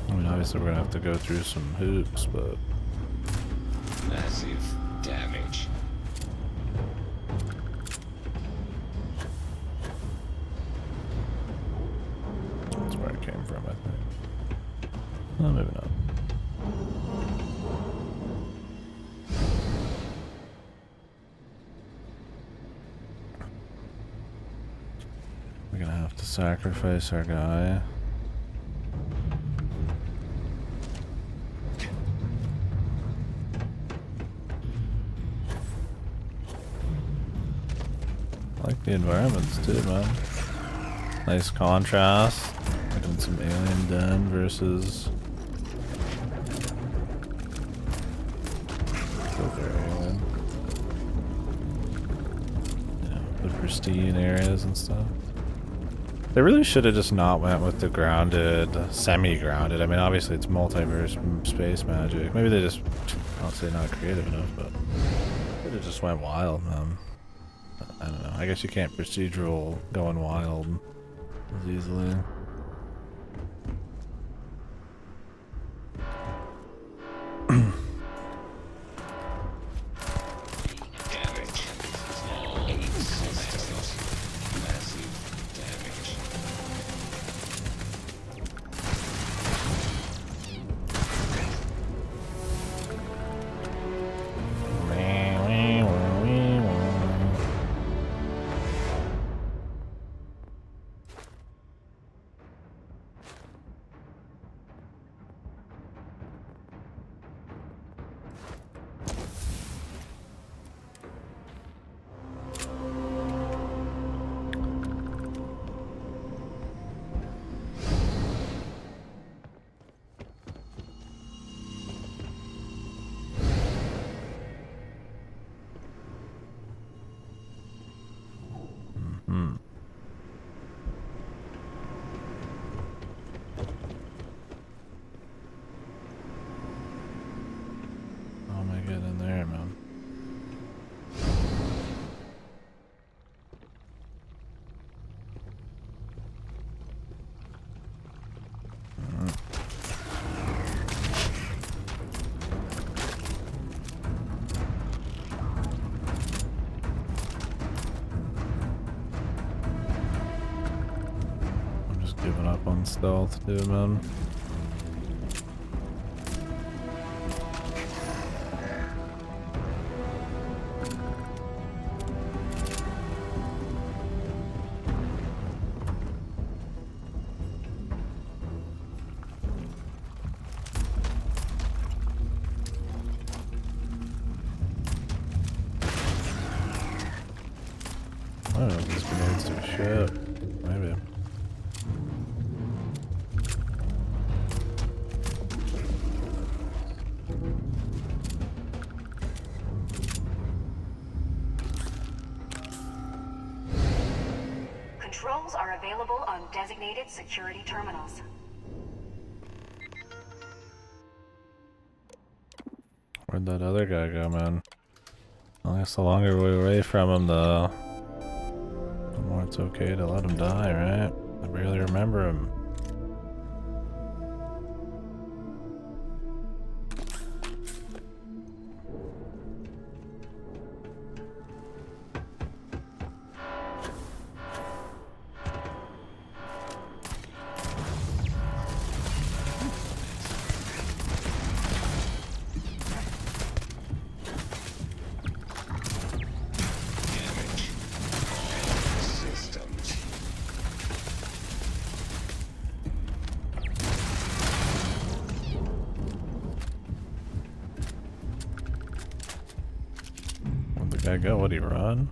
I mean, obviously we're gonna have to go through some hoops, but Massive damage. that's where it came from, I think. No, maybe not. We're gonna have to sacrifice our guy. I like the environments too, man. Nice contrast. Like in some Alien Den versus pristine areas and stuff. They really should have just not went with the grounded, semi-grounded. I mean, obviously it's multiverse space magic. Maybe they just, I'll say not creative enough, but they could have just went wild, man. I don't know. I guess you can't procedural going wild as easily. How am I getting there, man? I'm just giving up on stealth, dude, man. I don't know if these grenades do shit. Maybe. Controls are available on designated security terminals. Where'd that other guy go, man? I guess the longer we're away from him, the more it's okay to let him die, right? I barely remember him. Where'd the guy go? Would he run?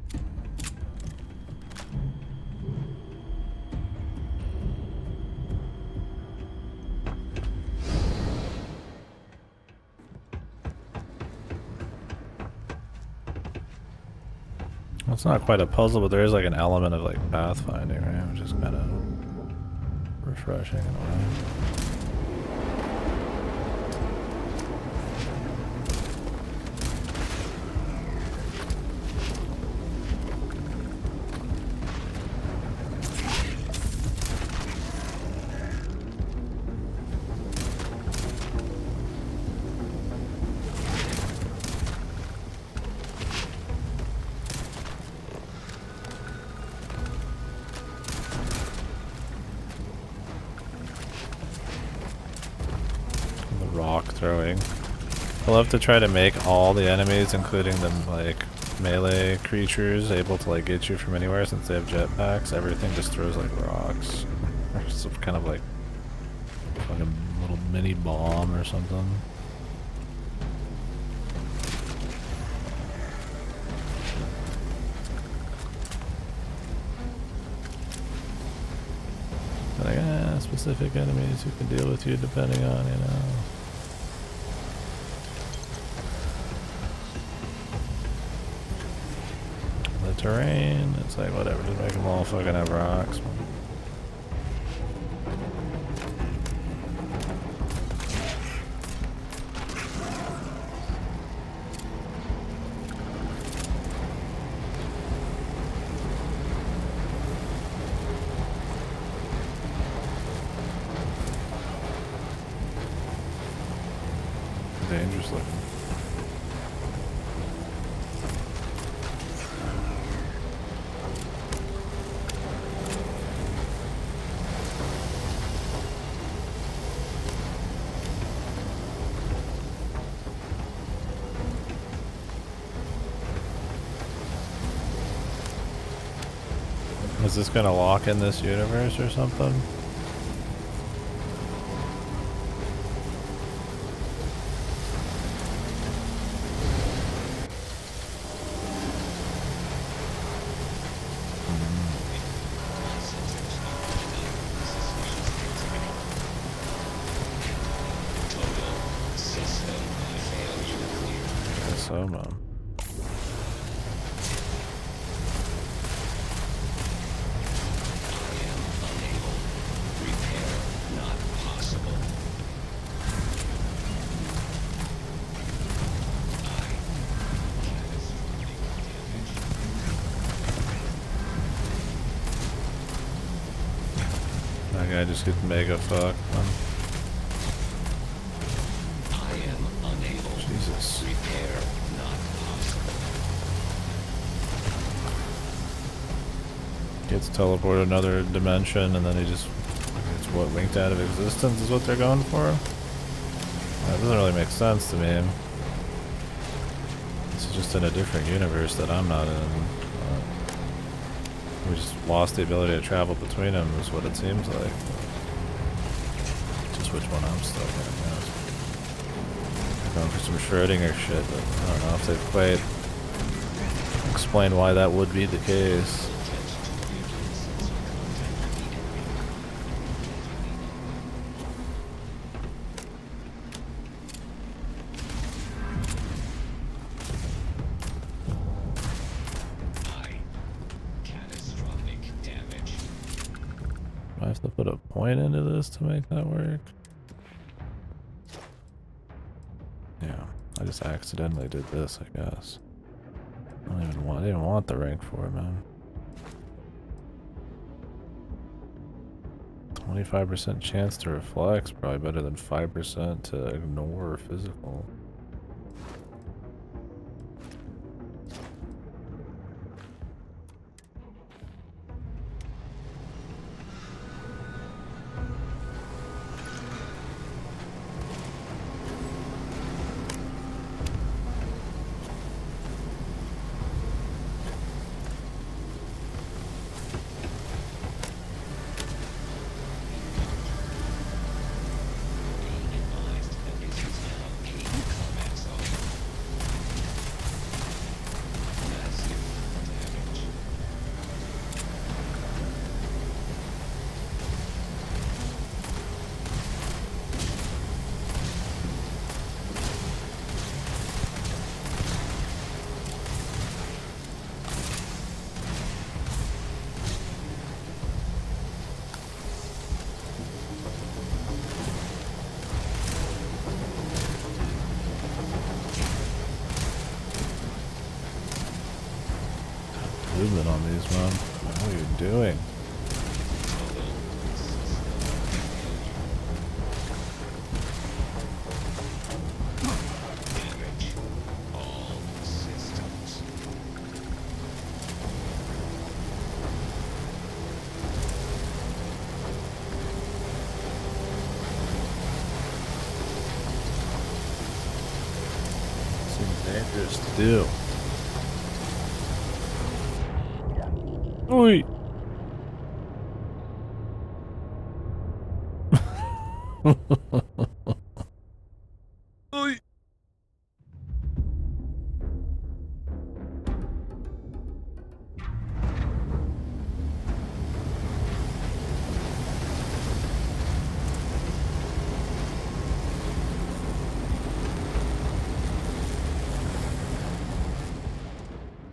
Well, it's not quite a puzzle, but there is like an element of like pathfinding, right? Which is kind of refreshing in a way. Rock throwing. I'll have to try to make all the enemies, including the like melee creatures, able to like get you from anywhere since they have jetpacks. Everything just throws like rocks. Or some kind of like fucking little mini bomb or something. Like, specific enemies who can deal with you depending on, you know. terrain. It's like, whatever, just make them all fucking have rocks. Dangerous looking. Is this gonna lock in this universe or something? So, man. That guy just gets mega fucked, man. I am unable. Jesus. Repair not possible. Gets teleported to another dimension and then he just gets what, winked out of existence is what they're going for? That doesn't really make sense to me. This is just in a different universe that I'm not in. We just lost the ability to travel between them is what it seems like. Just which one I'm stuck in, I guess. They're going for some Schrödinger shit, but I don't know if they've quite explained why that would be the case. I have to put a point into this to make that work. Yeah, I just accidentally did this, I guess. I didn't want the rank for it, man. 25% chance to reflex, probably better than 5% to ignore physical. Movement on these, man. What are you doing? Seems dangerous to do. Oi! Oi!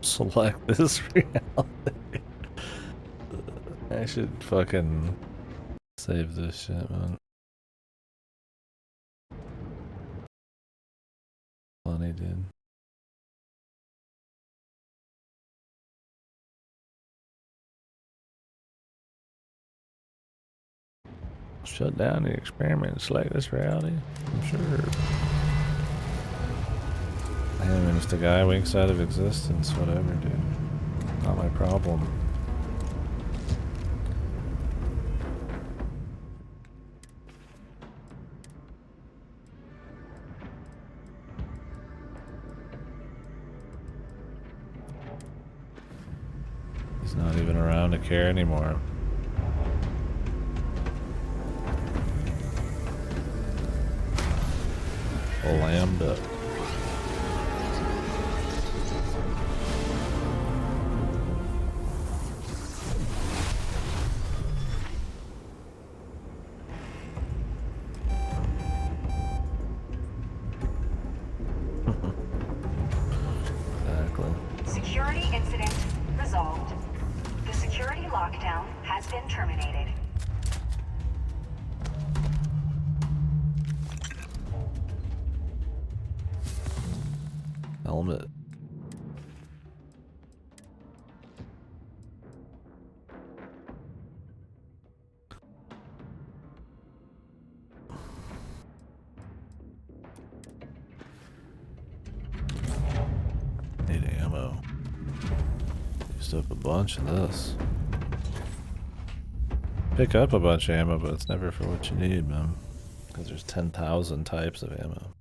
Select this reality. I should fucking save this shit, man. Funny, dude. Shut down the experiment. Select this reality. I'm sure. I mean, if the guy winks out of existence, whatever, dude. Not my problem. He's not even around to care anymore. Lambda. Exactly. Security incident resolved. The security lockdown has been terminated. Helmet. Need ammo. Used up a bunch of this. Pick up a bunch of ammo, but it's never for what you need, man. Because there's 10,000 types of ammo.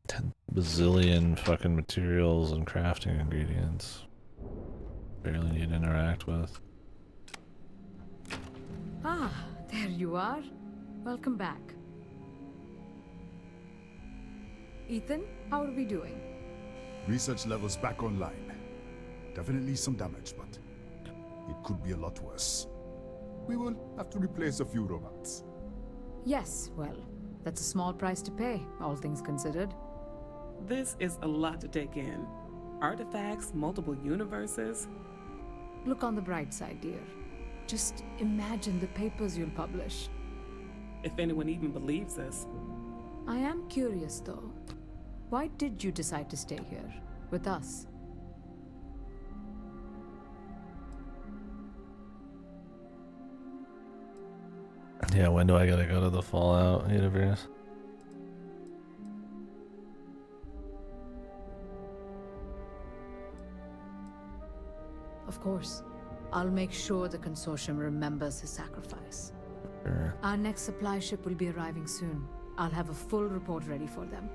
10 bazillion fucking materials and crafting ingredients. Barely need to interact with. Ah, there you are. Welcome back. Ethan, how are we doing? Research levels back online. Definitely some damage, but it could be a lot worse. We will have to replace a few robots. Yes, well, that's a small price to pay, all things considered. This is a lot to take in. Artifacts, multiple universes. Look on the bright side, dear. Just imagine the papers you'll publish. If anyone even believes this. I am curious, though. Why did you decide to stay here, with us? Yeah, when do I gotta go to the Fallout universe? Of course. I'll make sure the consortium remembers his sacrifice. Sure. Our next supply ship will be arriving soon. I'll have a full report ready for them.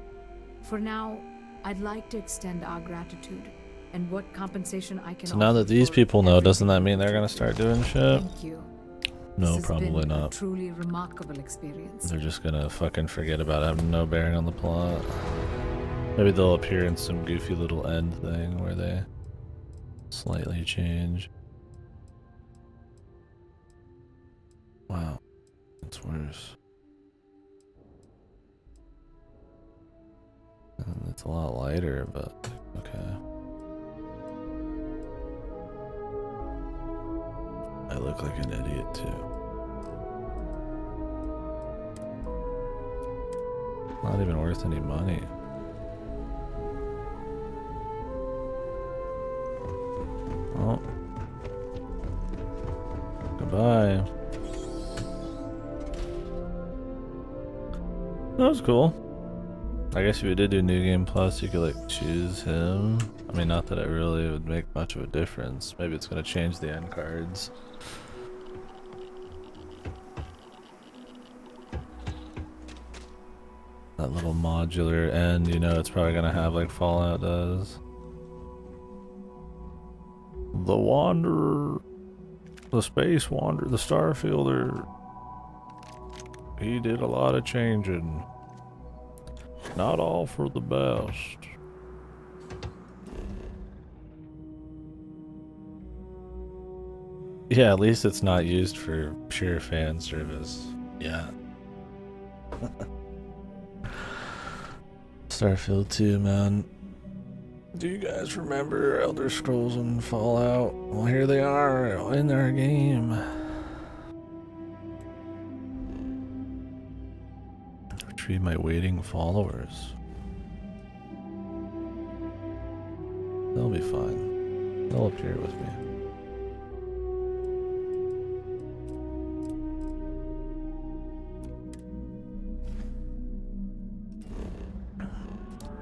For now, I'd like to extend our gratitude and what compensation I can So now offer that these for people know, doesn't that everything mean they're gonna start doing shit? Thank you. No, This has probably been a not. truly remarkable experience. They're just gonna fucking forget about having no bearing on the plot. Maybe they'll appear in some goofy little end thing where they slightly change. Wow, it's worse. And it's a lot lighter, but okay. I look like an idiot too. Not even worth any money. Oh. Goodbye. That was cool. I guess if you did do New Game Plus, you could like choose him. I mean, not that it really would make much of a difference. Maybe it's gonna change the end cards. That little modular end, you know, it's probably gonna have like Fallout does. The Wanderer, the Space Wanderer, the Starfielder. He did a lot of changing. Not all for the best. Yeah, at least it's not used for pure fan service. Yeah. Starfield 2, man. Do you guys remember Elder Scrolls and Fallout? Well, here they are in our game. Retrieve my waiting followers. They'll be fine. They'll appear with me.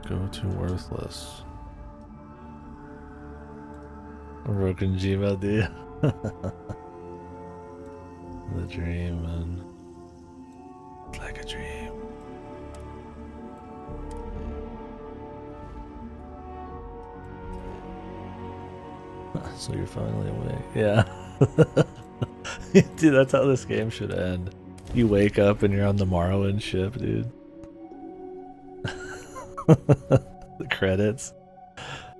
Go to worthless. Broken Gmail, dude. The dream, man. It's like a dream. So you're finally awake. Yeah. Dude, that's how this game should end. You wake up and you're on the Morrowind ship, dude. The credits.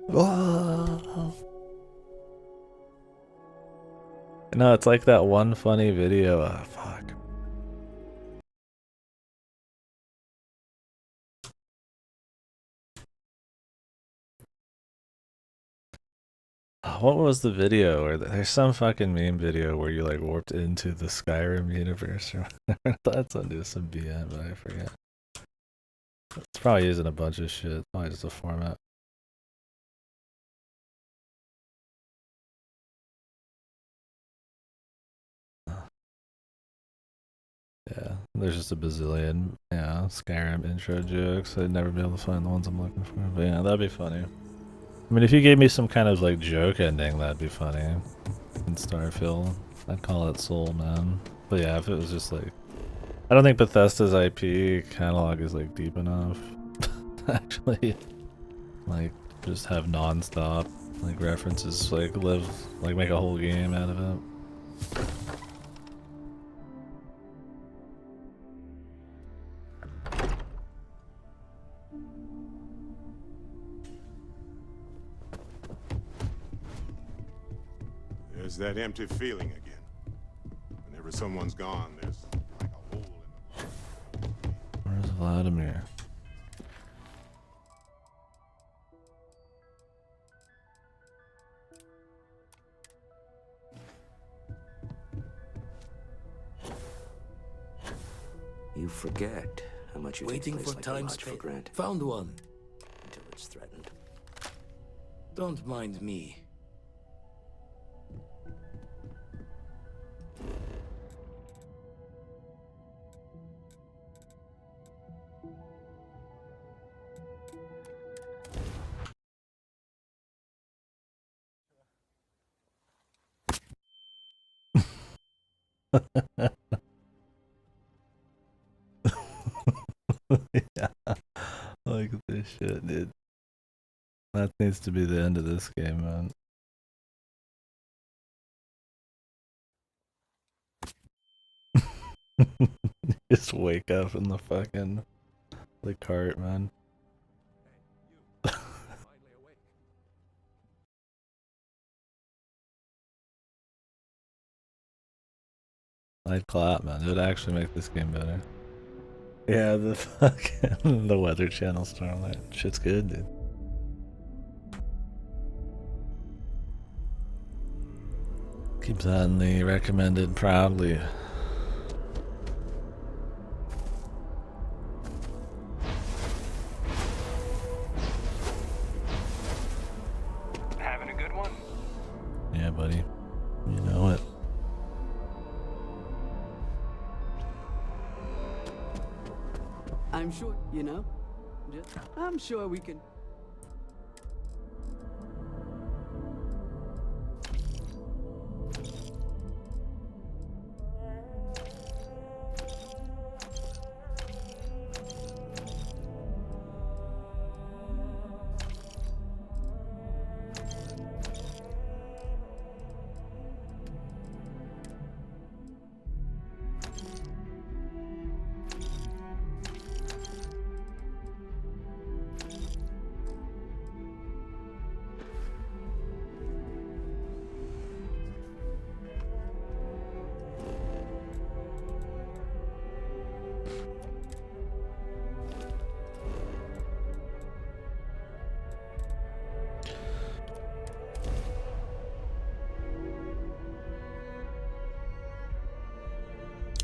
Whoa. No, it's like that one funny video. Fuck. What was the video? Or there's some fucking meme video where you like warped into the Skyrim universe. Or I thought it's under some BM, but I forget. It's probably using a bunch of shit. Probably just a format. Yeah, there's just a bazillion, yeah, Skyrim intro jokes. I'd never be able to find the ones I'm looking for, but yeah, that'd be funny. I mean, if you gave me some kind of like joke ending, that'd be funny. In Starfield, I'd call it Soul, man. But yeah, if it was just like, I don't think Bethesda's IP catalog is like deep enough to actually like just have non-stop like references, like make a whole game out of it. There's that empty feeling again. Whenever someone's gone, there's like a hole in the wall. Where's Vladimir? You forget how much you waiting for like time spent. For granted. Found one. Until it's threatened. Don't mind me. Yeah, like this shit, dude. That needs to be the end of this game, man. Just wake up in the fucking the cart, man. I'd clap, man. It would actually make this game better. Yeah, the fucking the Weather Channel Starlight. Shit's good, dude. Keep that in the recommended proudly. Having a good one? Yeah, buddy. You know it. I'm sure, you know? I'm sure we can...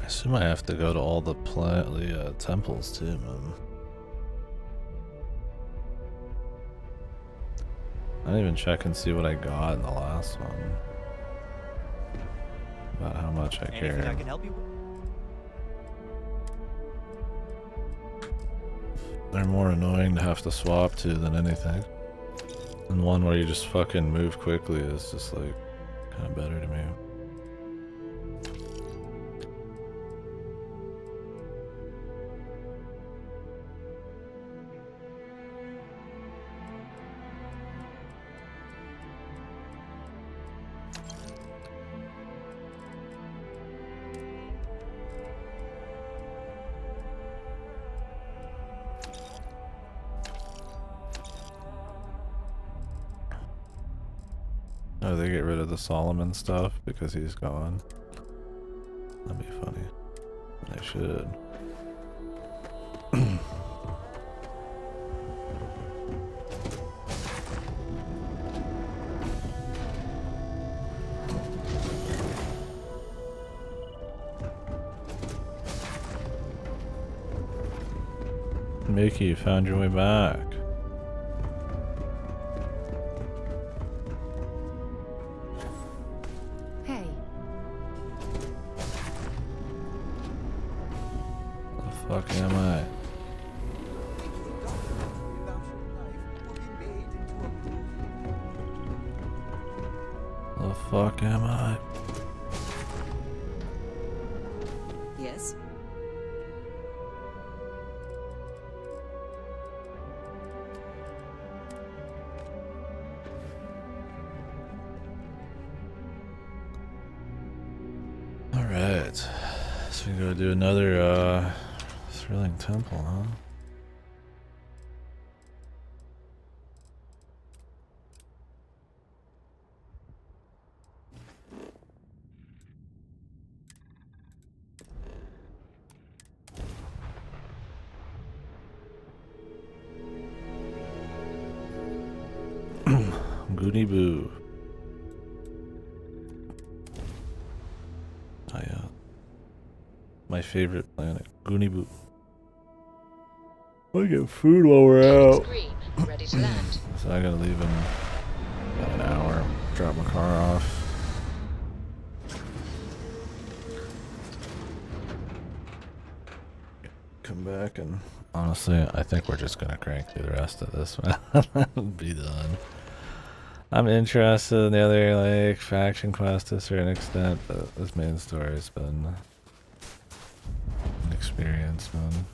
I assume I have to go to all the temples too, man. I didn't even check and see what I got in the last one. About how much I care. Anything I can help you with? They're more annoying to have to swap to than anything. And one where you just fucking move quickly is just like kind of better to me. Oh, they get rid of the Solomon stuff because he's gone. That'd be funny. They should. Mickey, you found your way back. Hey. The fuck am I? The fuck am I? Yes? Alright. So we go do another thrilling temple, huh? Goody Boo. My favorite planet, Goony Boo. I get food while we're out. Ready to land. So I gotta leave in about an hour. Drop my car off. Come back and honestly, I think we're just gonna crank through the rest of this one. Be done. I'm interested in the other like faction quests to a certain extent, but this main story's been an experience, man.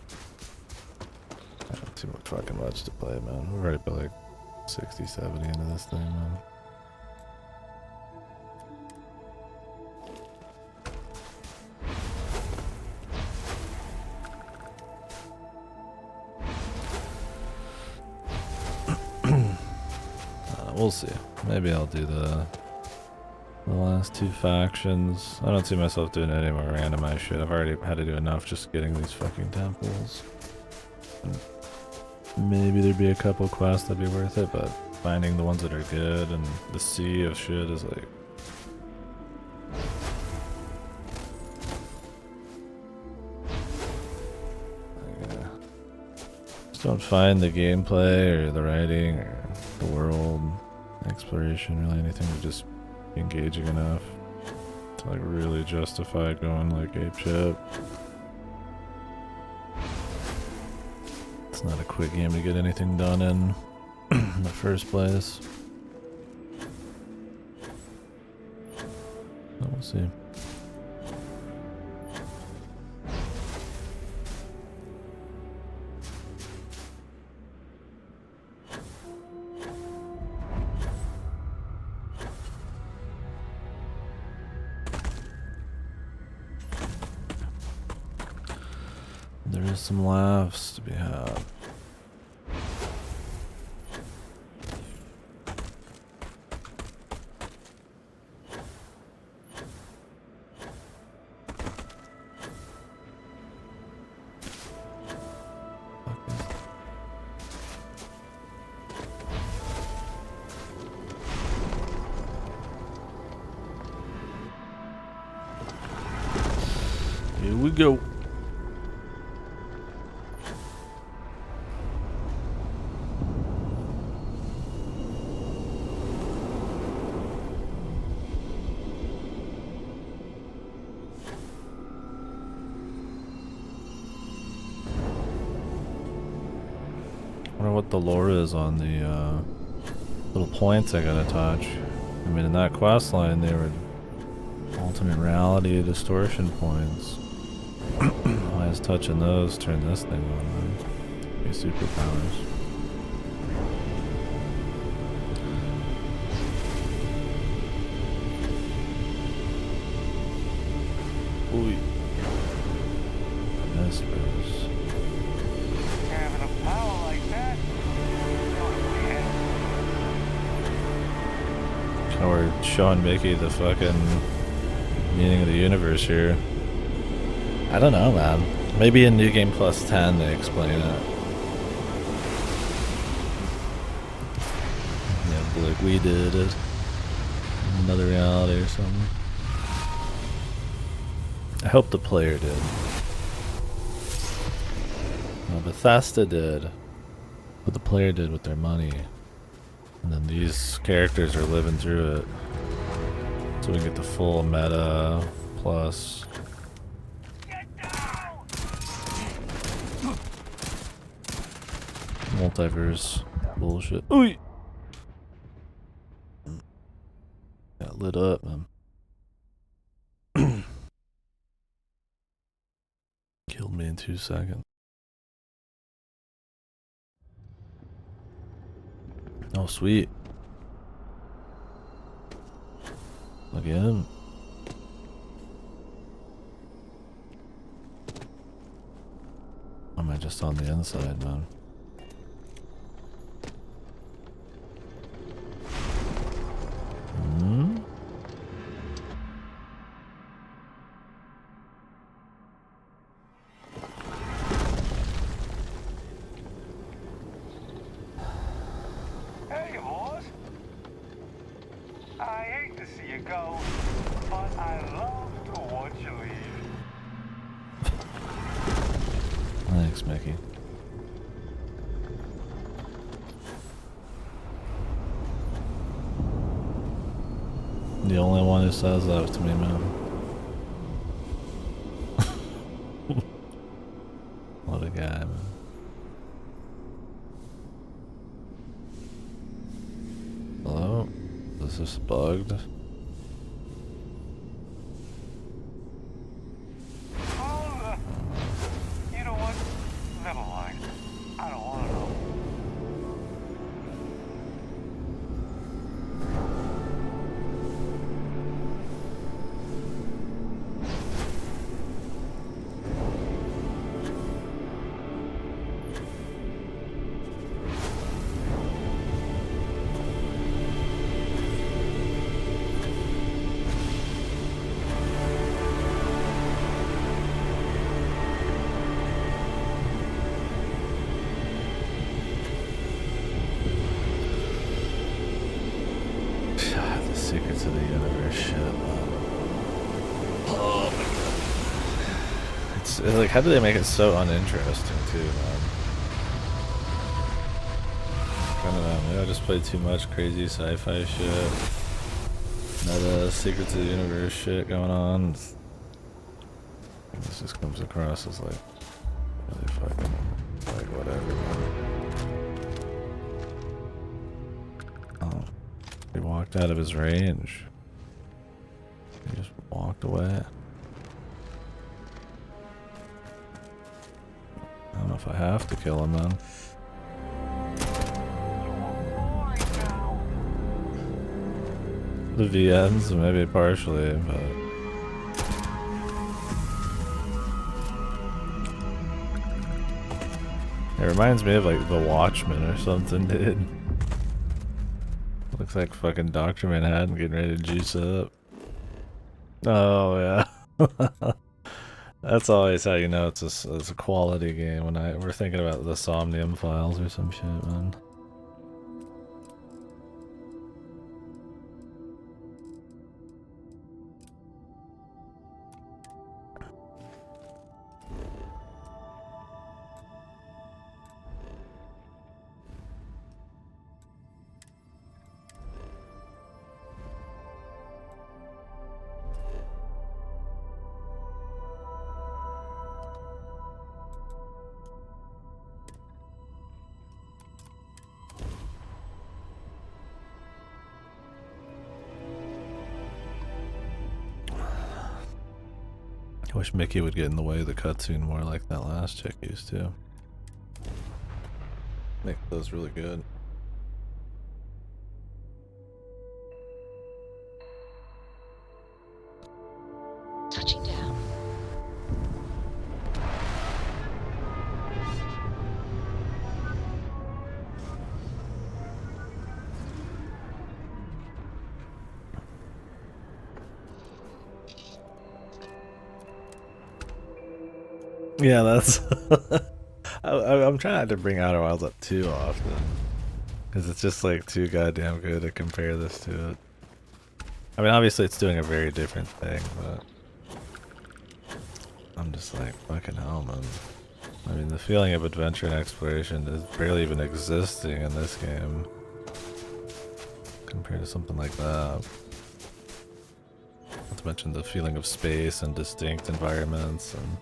I don't too fucking much to play, man. We're already put like 60, 70 into this thing, man. We'll see. Maybe I'll do the last two factions. I don't see myself doing any more randomized shit. I've already had to do enough just getting these fucking temples. And maybe there'd be a couple quests that'd be worth it, but finding the ones that are good and the sea of shit is like... Just don't find the gameplay or the writing or the world exploration, really anything to just be engaging enough to like really justify going like apeshit. It's not a quick game to get anything done in the first place. So we'll see. There is some laughs to be had. we go. I wonder what the lore is on the little points I gotta touch. I mean, in that quest line, they were alternate reality distortion points. Why is touching those turn this thing on then? Be superpowers. Ooh. Yes, bros. Having a power like that? How we're showing Mickey the fucking meaning of the universe here. I don't know, man. Maybe in New Game Plus 10 they explain it. Yeah, but like we did it. Another reality or something. I hope the player did. Well, Bethesda did what the player did with their money. And then these characters are living through it. So we get the full meta plus. Multiverse bullshit. Ooh! Got lit up, man. Killed me in 2 seconds. Oh, sweet. Look at him. Or am I just on the inside, man? Hmm? Hey, boss. I hate to see you go, but I love to watch you leave. Thanks, Mickey. The only one who says that to me, man. What a guy, man. Hello? Is this bugged? You know what? Never mind. I don't want to know. The secrets of the universe shit, man. Oh my god. It's like, how do they make it so uninteresting too, man? I don't know, maybe I just played too much crazy sci-fi shit. Meta secrets of the universe shit going on. This just comes across as like really fucking like whatever, man. Oh. He walked out of his range. He just walked away. I don't know if I have to kill him then. The VNs, maybe partially, but it reminds me of like The Watchmen or something, dude. Looks like fucking Dr. Manhattan getting ready to juice up. Oh yeah. That's always how you know it's a quality game when we're thinking about the Somnium Files or some shit, man. I wish Mickey would get in the way of the cutscene more like that last chick used to. Make those really good. Touching down. Yeah, that's. I'm trying not to bring Outer Wilds up too often, because it's just like too goddamn good to compare this to it. I mean, obviously it's doing a very different thing, but I'm just like, fucking hell, man. I mean, the feeling of adventure and exploration is barely even existing in this game compared to something like that. Not to mention the feeling of space and distinct environments, and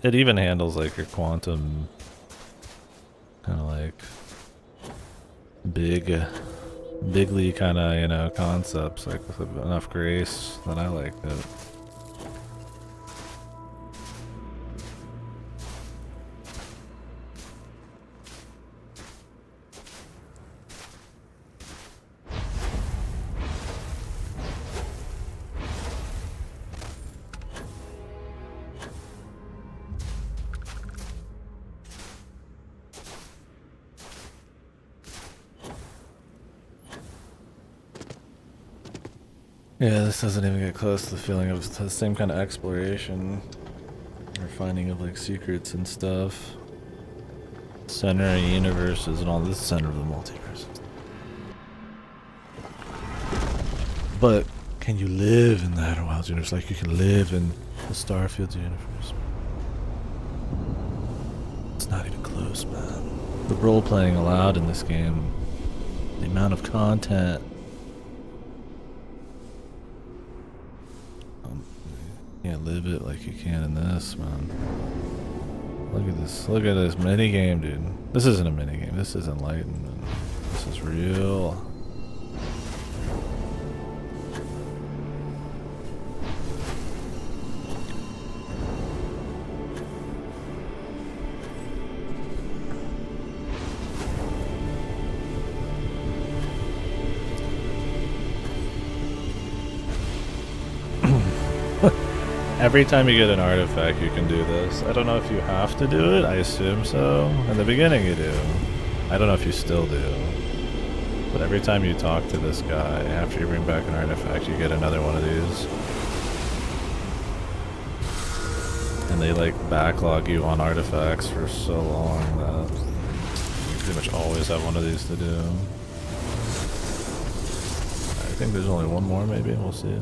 it even handles like your quantum kind of like bigly kind of, you know, concepts, like with enough grace that I liked it. Yeah, this doesn't even get close to the feeling of the same kind of exploration or finding of like secrets and stuff. Center of universes and all this, center of the multiverse. But can you live in the Outer Wilds universe like you can live in the Starfield universe? It's not even close, man. The role playing allowed in this game, the amount of content. You can't live it like you can in this, man. Look at this. Look at this mini game, dude. This isn't a mini game. This is enlightenment. This is real. Every time you get an artifact, you can do this. I don't know if you have to do it. I assume so. In the beginning, you do. I don't know if you still do. But every time you talk to this guy, after you bring back an artifact, you get another one of these. And they like backlog you on artifacts for so long that you pretty much always have one of these to do. I think there's only one more, maybe. We'll see.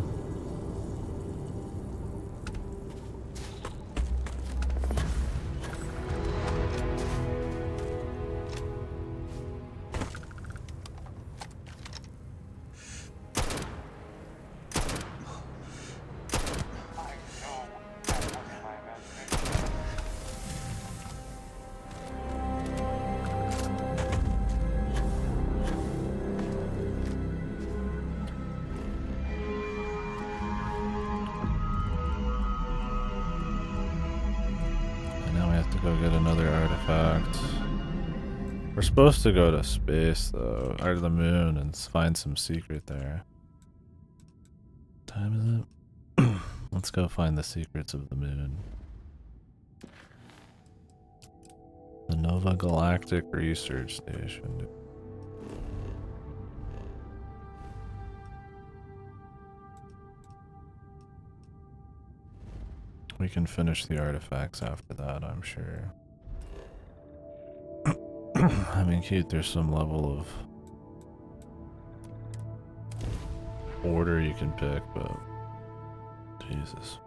We're supposed to go to space, though, or to the moon, and find some secret there. What time is it? Let's go find the secrets of the moon. The Nova Galactic Research Station. We can finish the artifacts after that, I'm sure. I mean, cute, there's some level of order you can pick, but Jesus.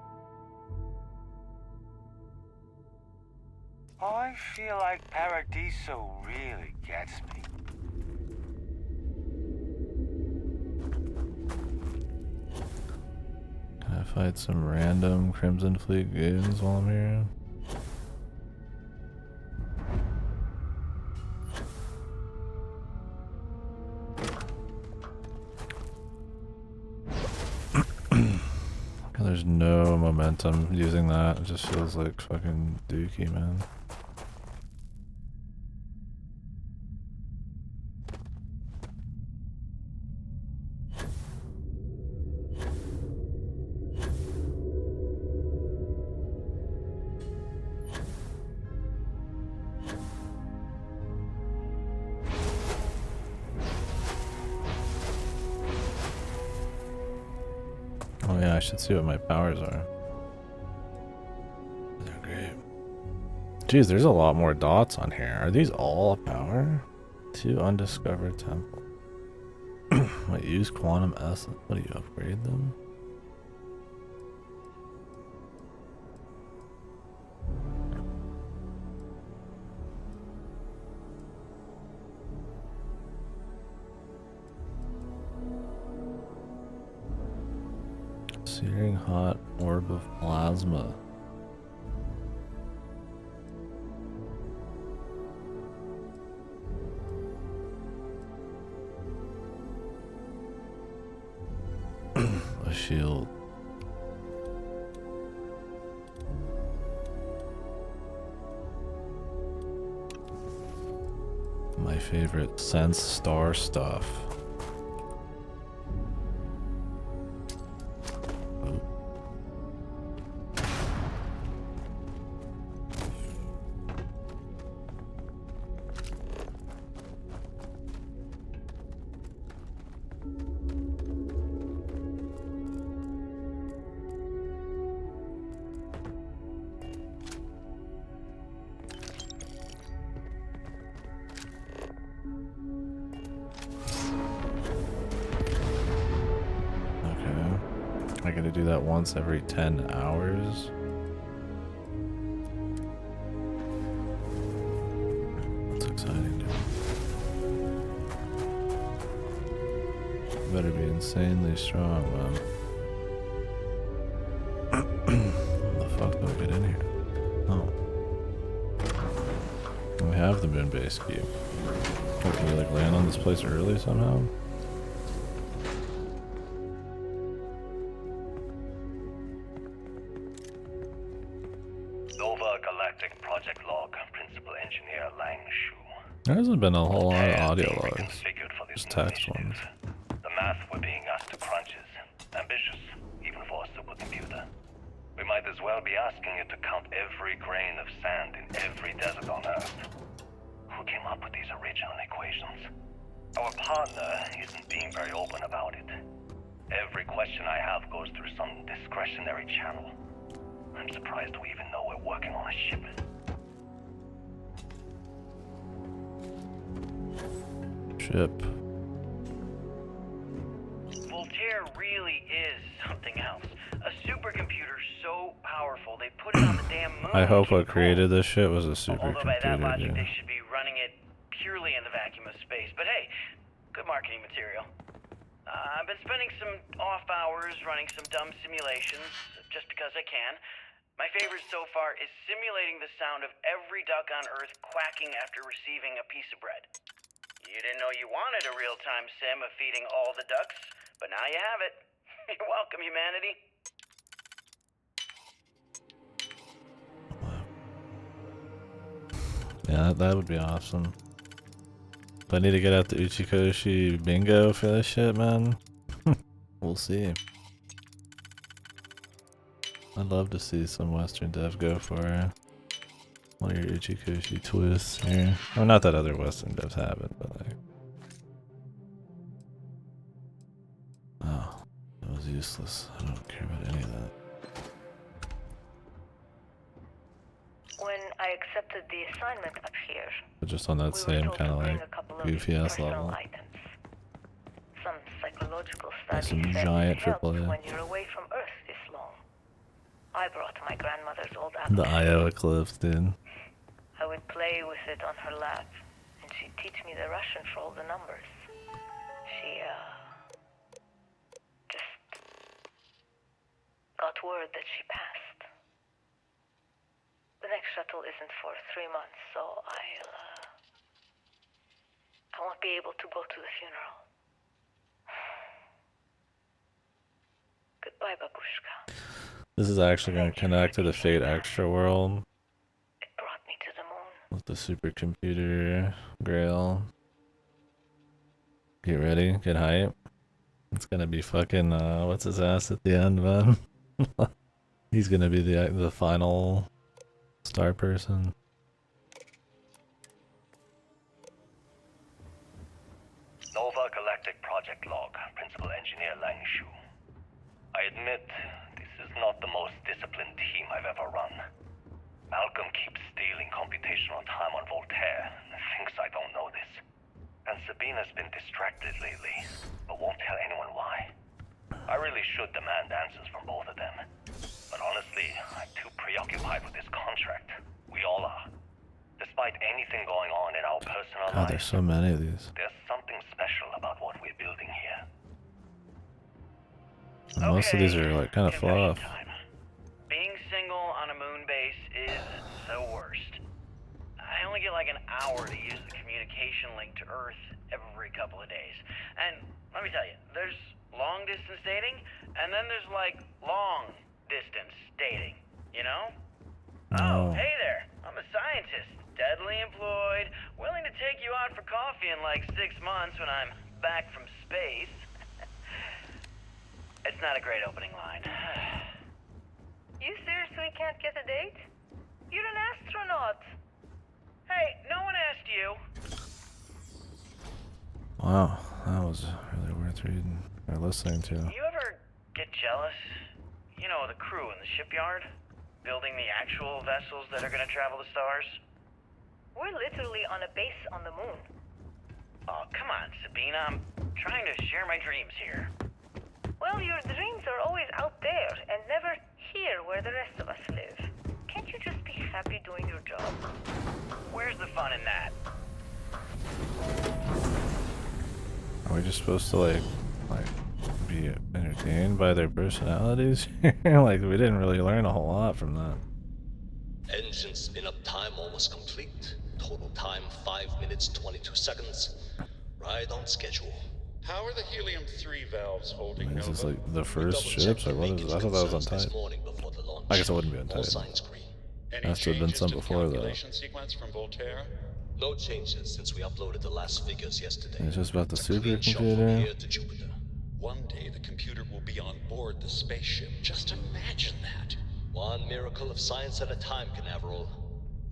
I feel like Paradiso really gets me. Can I fight some random Crimson Fleet goons while I'm here? There's no momentum using that. It just feels like fucking dookie, man. Oh yeah, I should see what my powers are. They're great. Jeez, there's a lot more dots on here. Are these all power? 2 undiscovered temple. Wait, use quantum essence. What do you upgrade them? Searing hot orb of plasma. A shield. My favorite sense star stuff. I gotta do that once every 10 hours. That's exciting, dude. Better be insanely strong, man. How the fuck do I get in here? Oh. We have the moon base cube. Oh, can we like land on this place early somehow? There hasn't been a whole lot of audio logs, just text ones. The math we're being asked to crunch is ambitious, even for a supercomputer. We might as well be asking it to count every grain of sand in every desert on Earth. Who came up with these original equations? Our partner isn't being very open about it. Every question I have goes through some discretionary channel. I'm surprised we even know we're working on a ship. Voltaire really is something else. A supercomputer so powerful they put it on the damn moon. I hope what created this shit was a Although by that supercomputer, logic, dude. they should be running it purely in the vacuum of space. But hey, good marketing material. I've been spending some off hours running some dumb simulations, just because I can. My favorite so far is simulating the sound of every duck on Earth quacking after receiving a piece of bread. You didn't know you wanted a real-time sim of feeding all the ducks, but now you have it. You're welcome, humanity. Yeah, that would be awesome. Do I need to get out the Uchikoshi bingo for this shit, man? We'll see. I'd love to see some Western dev go for one of your Uchikoshi twists here. Well, not that other Western devs haven't, but like... Oh, that was useless. I don't care about any of that. When I accepted the assignment up here, But just on that same kind of like goofy ass level. some psychological Like studies some said giant it helps AAA. when you're away from Earth this long. I brought my grandmother's old The atlas. IO Eclipse, dude. I would play with it on her lap, and she'd teach me the Russian for all the numbers. She, just got word that she passed. The next shuttle isn't for 3 months, so I won't be able to go to the funeral. Goodbye, babushka. This is actually going to connect to the Fate Extra world. With the supercomputer Grail. Get ready, get hype. It's gonna be fucking what's his ass at the end, man? He's gonna be the final star person. Nova Galactic Project Log, Principal Engineer Lang Shu. I admit, this is not the most disciplined team I've ever run. Malcolm keeps stealing computational time on Voltaire and thinks I don't know this. And Sabina's been distracted lately, but won't tell anyone why. I really should demand answers from both of them. But honestly, I'm too preoccupied with this contract. We all are. Despite anything going on in our personal God, lives, there's so many of these. there's something special about what we're building here. And most of these are like kind of fluff. Being single on a moon base is the worst. I only get like an hour to use the communication link to Earth every couple of days. And let me tell you, there's long distance dating, and then there's like long distance dating, you know? Oh, hey there, I'm a scientist, deadly employed, willing to take you out for coffee in like 6 months when I'm back from space. It's not a great opening line. You seriously can't get a date? You're an astronaut. Hey, no one asked you. Wow, that was really worth reading or listening to. You ever get jealous? You know, the crew in the shipyard? Building the actual vessels that are gonna travel the stars? We're literally on a base on the moon. Oh, come on, Sabina. I'm trying to share my dreams here. Well, your dreams are always out there and never here where the rest of us live. Can't you just be happy doing your job? Where's the fun in that? Are we just supposed to like be entertained by their personalities? Like we didn't really learn a whole lot from that. Engine spin-up time almost complete. Total time 5 minutes 22 seconds. Right on schedule. How are the helium-3 valves holding? Is this like the first ships or what is this? I thought that was untied. I guess it wouldn't be untied. Has to have been some before though. Sequence from Voltaire? No changes since we uploaded the last figures yesterday. It's just about the supercomputer. One day the computer will be on board the spaceship. Just imagine that. One miracle of science at a time, Canaveral.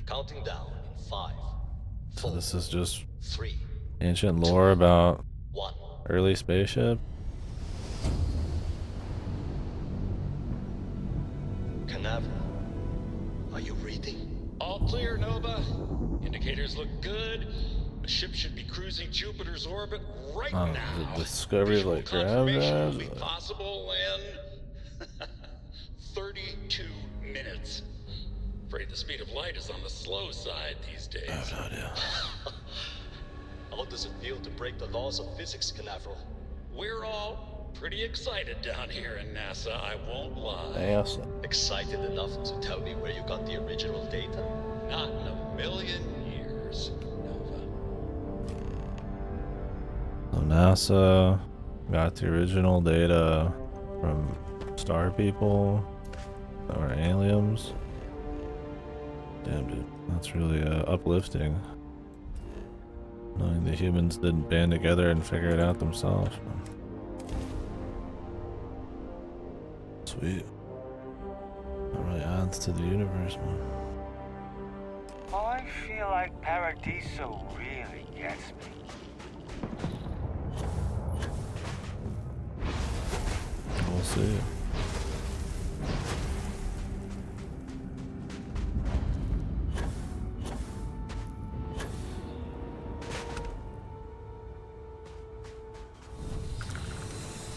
Counting down in 5. So this is just 3. Ancient lore about 1. Early spaceship. Canaveral, are you reading? All clear, Nova. Indicators look good. The ship should be cruising Jupiter's orbit right now. The discovery like grabbed Confirmation will be possible in 32 minutes. Afraid the speed of light is on the slow side these days. I have no idea. How does it feel to break the laws of physics, Canaveral? We're all pretty excited down here in NASA, I won't lie. NASA. Excited enough to tell me where you got the original data? Not in a million years, Nova. So NASA got the original data from star people or aliens. Damn, dude, that's really uplifting. Knowing the humans didn't band together and figure it out themselves. Sweet. That really adds to the universe, man. I feel like Paradiso really gets me. We'll see.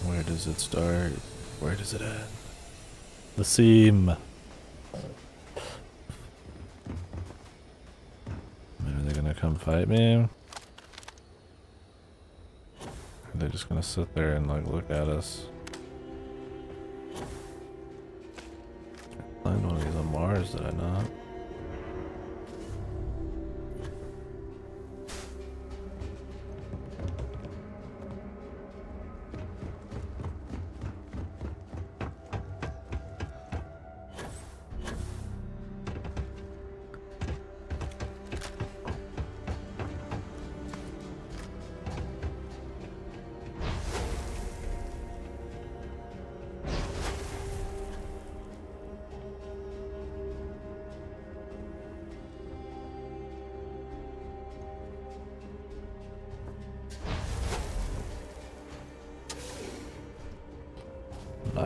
Where does it start? Where does it end? The seam. Maybe they're gonna come fight me? Or they're just gonna sit there and like look at us. I climbed one of these on Mars, did I not?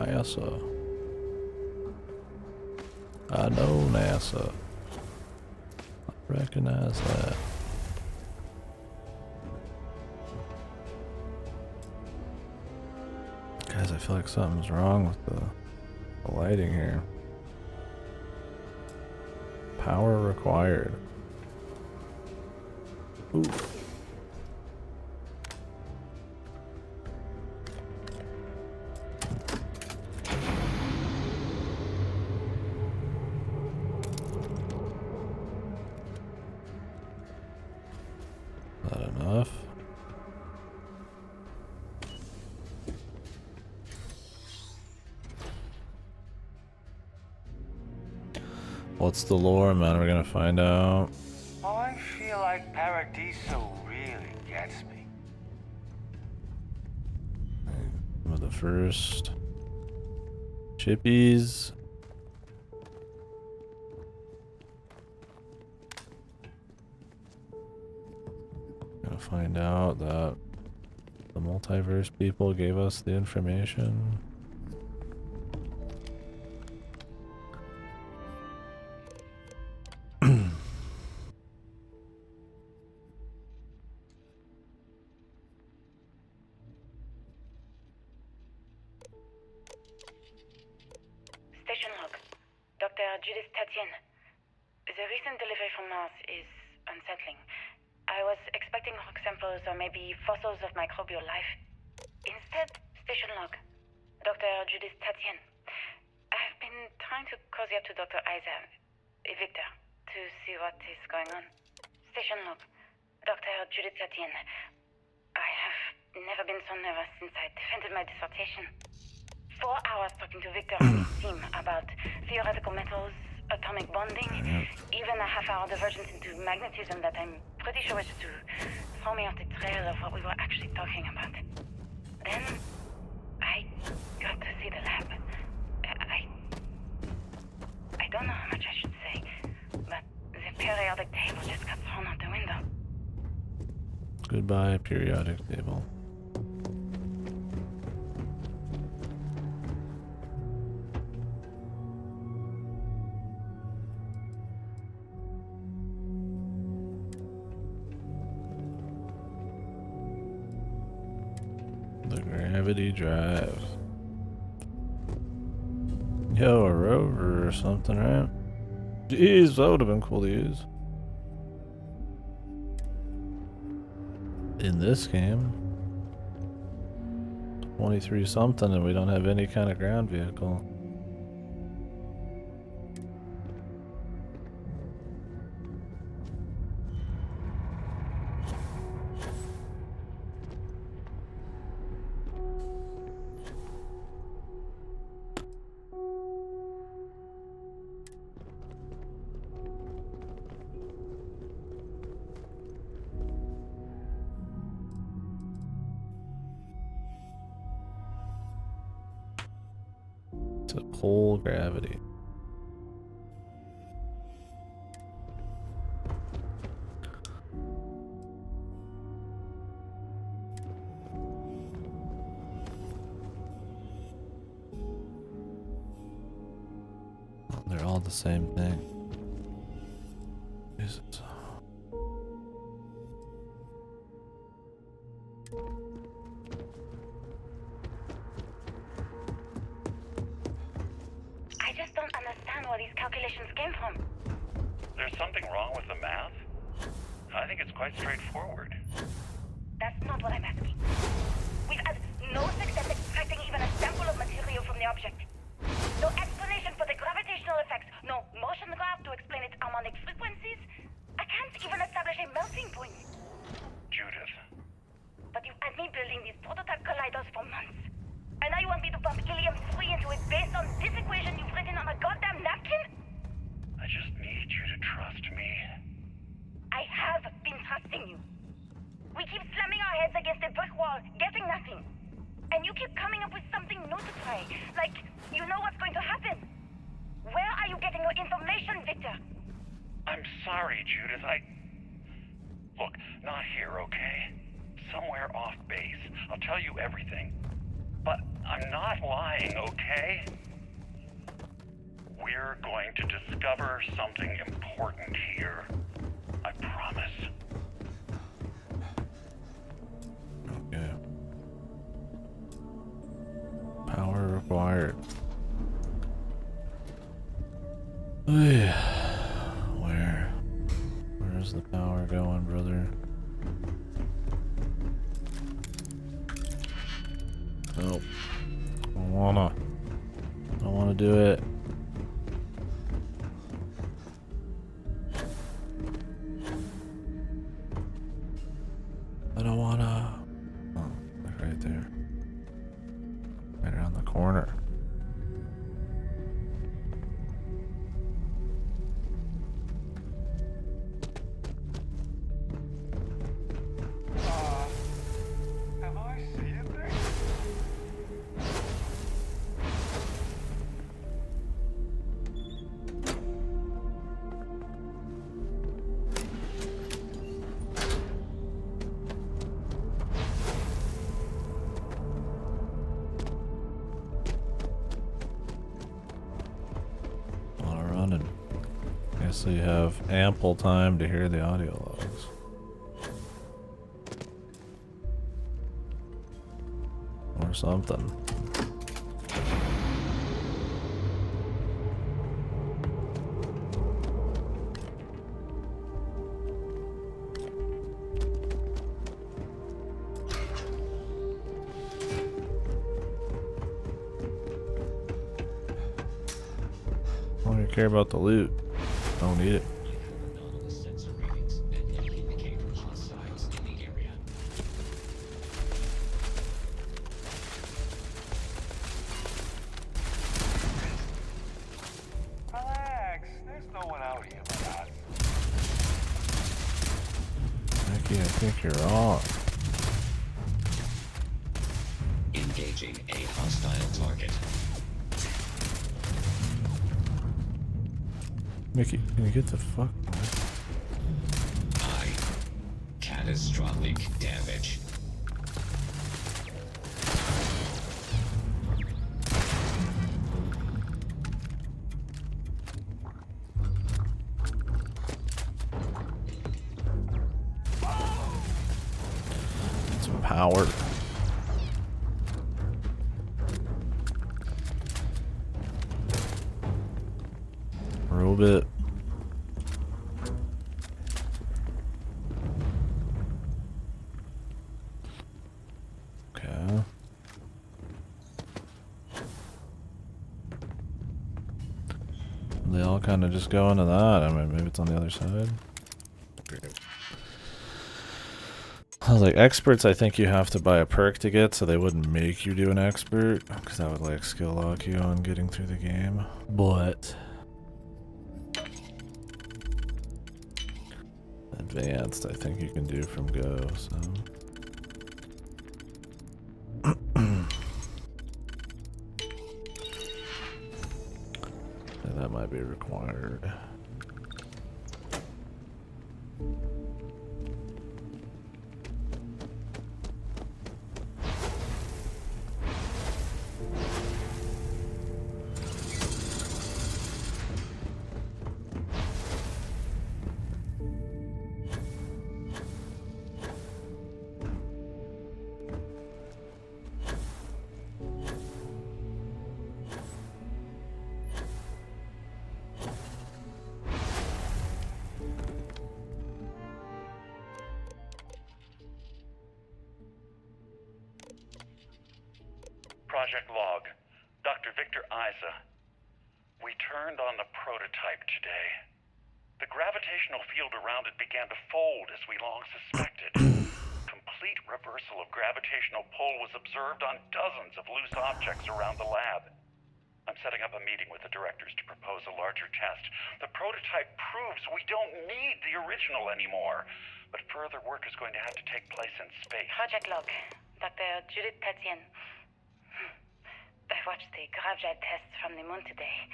NASA. I know NASA. I recognize that. Guys, I feel like something's wrong with the lighting here. Power required. Ooh. Not enough. What's the lore, man? We're gonna find out. I feel like Paradiso really gets me. Some of the first chippies. Gonna find out that the multiverse people gave us the information. Station log. Dr. Judith Tatien. The recent delivery from Mars is unsettling. I was expecting rock samples or maybe fossils of microbial life. Instead, station log. Dr. Judith Tatien. I've been trying to cozy up to Dr. Victor, to see what is going on. Station log. Dr. Judith Tatien. I have never been so nervous since I defended my dissertation. 4 hours talking to Victor and his team about theoretical metals, atomic bonding, even a half-hour divergence into magnetism that I'm pretty sure was to throw me off the trail of what we were actually talking about. Then, I got to see the lab. I don't know how much I should say, but the periodic table just got thrown out the window. Goodbye, periodic table. The gravity drive. Yo, a rover or something, right? Jeez, that would have been cool to use. In this game. 23 something and we don't have any kind of ground vehicle. To pull gravity. They're all the same thing. Jesus. I just don't understand where these calculations came from. There's something wrong with the math? I think it's quite straightforward. That's not what I'm asking. We've had no success extracting even a sample of material from the object. No explanation for the gravitational effects. No motion graph to explain its harmonic frequencies. I can't even establish a melting point. Judith. But you've had me building these prototype colliders for months. And now you want me to pump helium-3 into it based on this equation you've written on a goddamn napkin? I just need you to trust me. I have been trusting you. We keep slamming our heads against a brick wall, getting nothing. And you keep coming up with something new to try. Like, you know what's going to happen. Where are you getting your information, Victor? I'm sorry, Judith. Look, not here, okay? Somewhere off base. I'll tell you everything. But I'm not lying, okay? We're going to discover something important here. I promise. Okay. Power required. Where's the power going, brother? Nope. I don't wanna do it. I don't wanna. Oh, right there. Right around the corner. Have I seen this? A lot of running. Guess you have ample time to hear the audio logs. Or something. I don't even care about the loot. Don't need it. Anomalous sensor readings and they indicate hostiles in the area. Relax. There's no one out here but us. Mickey, I think you're wrong. Engaging a hostile target. Mickey, can you get the fuck? Catastrophic damage. Some power. A little bit. Okay. They all kind of just go into that. I mean, maybe it's on the other side. I was like, experts, I think you have to buy a perk to get, so they wouldn't make you do an expert, because that would like skill lock you on getting through the game. But advanced, I think you can do from go, so. Yeah, that might be required. Project Log. Dr. Victor Isa. We turned on the prototype today. The gravitational field around it began to fold as we long suspected. Complete reversal of gravitational pull was observed on dozens of loose objects around the lab. I'm setting up a meeting with the directors to propose a larger test. The prototype proves we don't need the original anymore, but further work is going to have to take place in space. Project Log. Dr. Judith Tatien. I watched the gravjet tests from the moon today.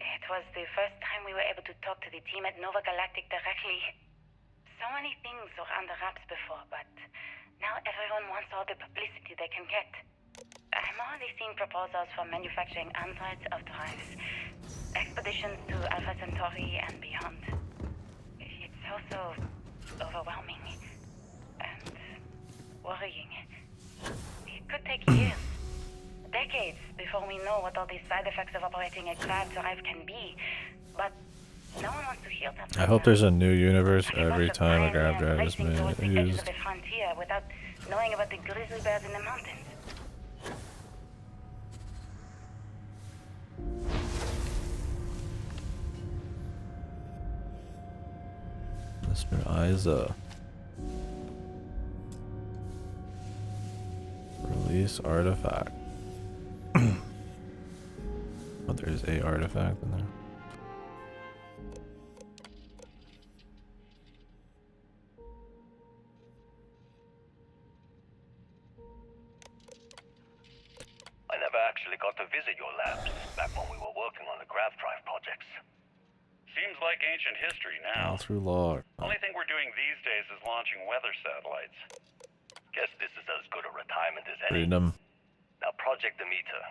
It was the first time we were able to talk to the team at Nova Galactic directly. So many things were under wraps before, but now everyone wants all the publicity they can get. I'm already seeing proposals for manufacturing hundreds of drives. Expeditions to Alpha Centauri and beyond. It's also overwhelming and worrying. It could take years, decades, before we know what all these side effects of operating a grav drive can be. But no one wants to hear that. I hope there's a new universe every time a grav drive is Racing towards the edges used. of the frontier without knowing about the grizzly bears in the mountains. Mr. Isa. Release artifact. Oh, there's a artifact in there. I never actually got to visit your labs back when we were working on the grav drive projects. Seems like ancient history now. All through log. Only thing we're doing these days is launching weather satellites. Guess this is as good a retirement as any. Freedom. Now, Project Demeter,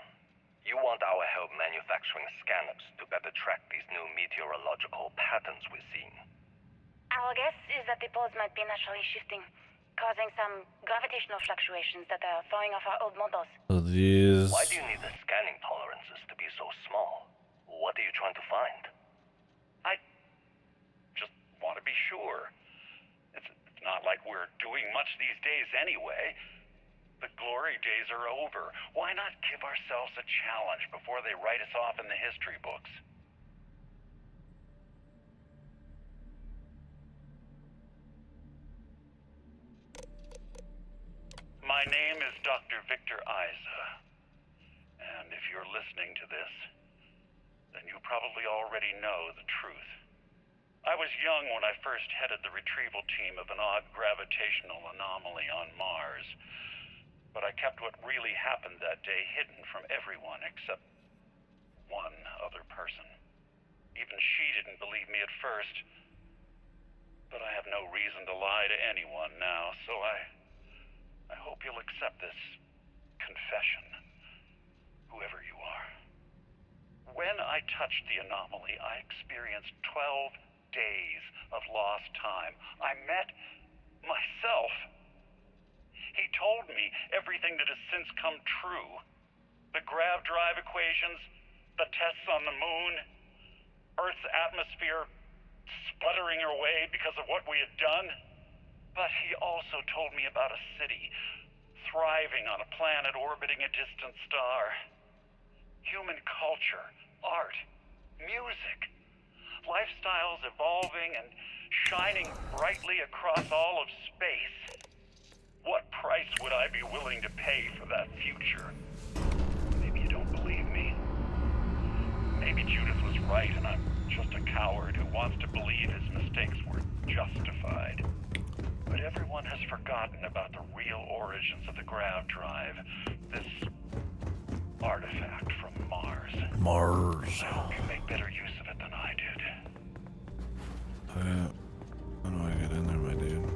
you want our help manufacturing scanners to better track these new meteorological patterns we're seeing. Our guess is that the poles might be naturally shifting, causing some gravitational fluctuations that are throwing off our old models. So these. Why do you need the scanning tolerances to be so small? What are you trying to find? I just want to be sure. It's not like we're doing much these days anyway. The glory days are over. Why not give ourselves a challenge before they write us off in the history books? My name is Dr. Victor Isa. And if you're listening to this, then you probably already know the truth. I was young when I first headed the retrieval team of an odd gravitational anomaly on Mars. But I kept what really happened that day hidden from everyone except one other person. Even she didn't believe me at first. But I have no reason to lie to anyone now, so I hope you'll accept this confession, whoever you are. When I touched the anomaly, I experienced 12 days of lost time. I met myself. He told me everything that has since come true. The grav drive equations, the tests on the moon, Earth's atmosphere sputtering away because of what we had done. But he also told me about a city thriving on a planet orbiting a distant star. Human culture, art, music, lifestyles evolving and shining brightly across all of space. What price would I be willing to pay for that future? Maybe you don't believe me. Maybe Judith was right and I'm just a coward who wants to believe his mistakes were justified. But everyone has forgotten about the real origins of the grav drive. This artifact from Mars. Mars. I hope you make better use of it than I did. How do I get in there, my dude?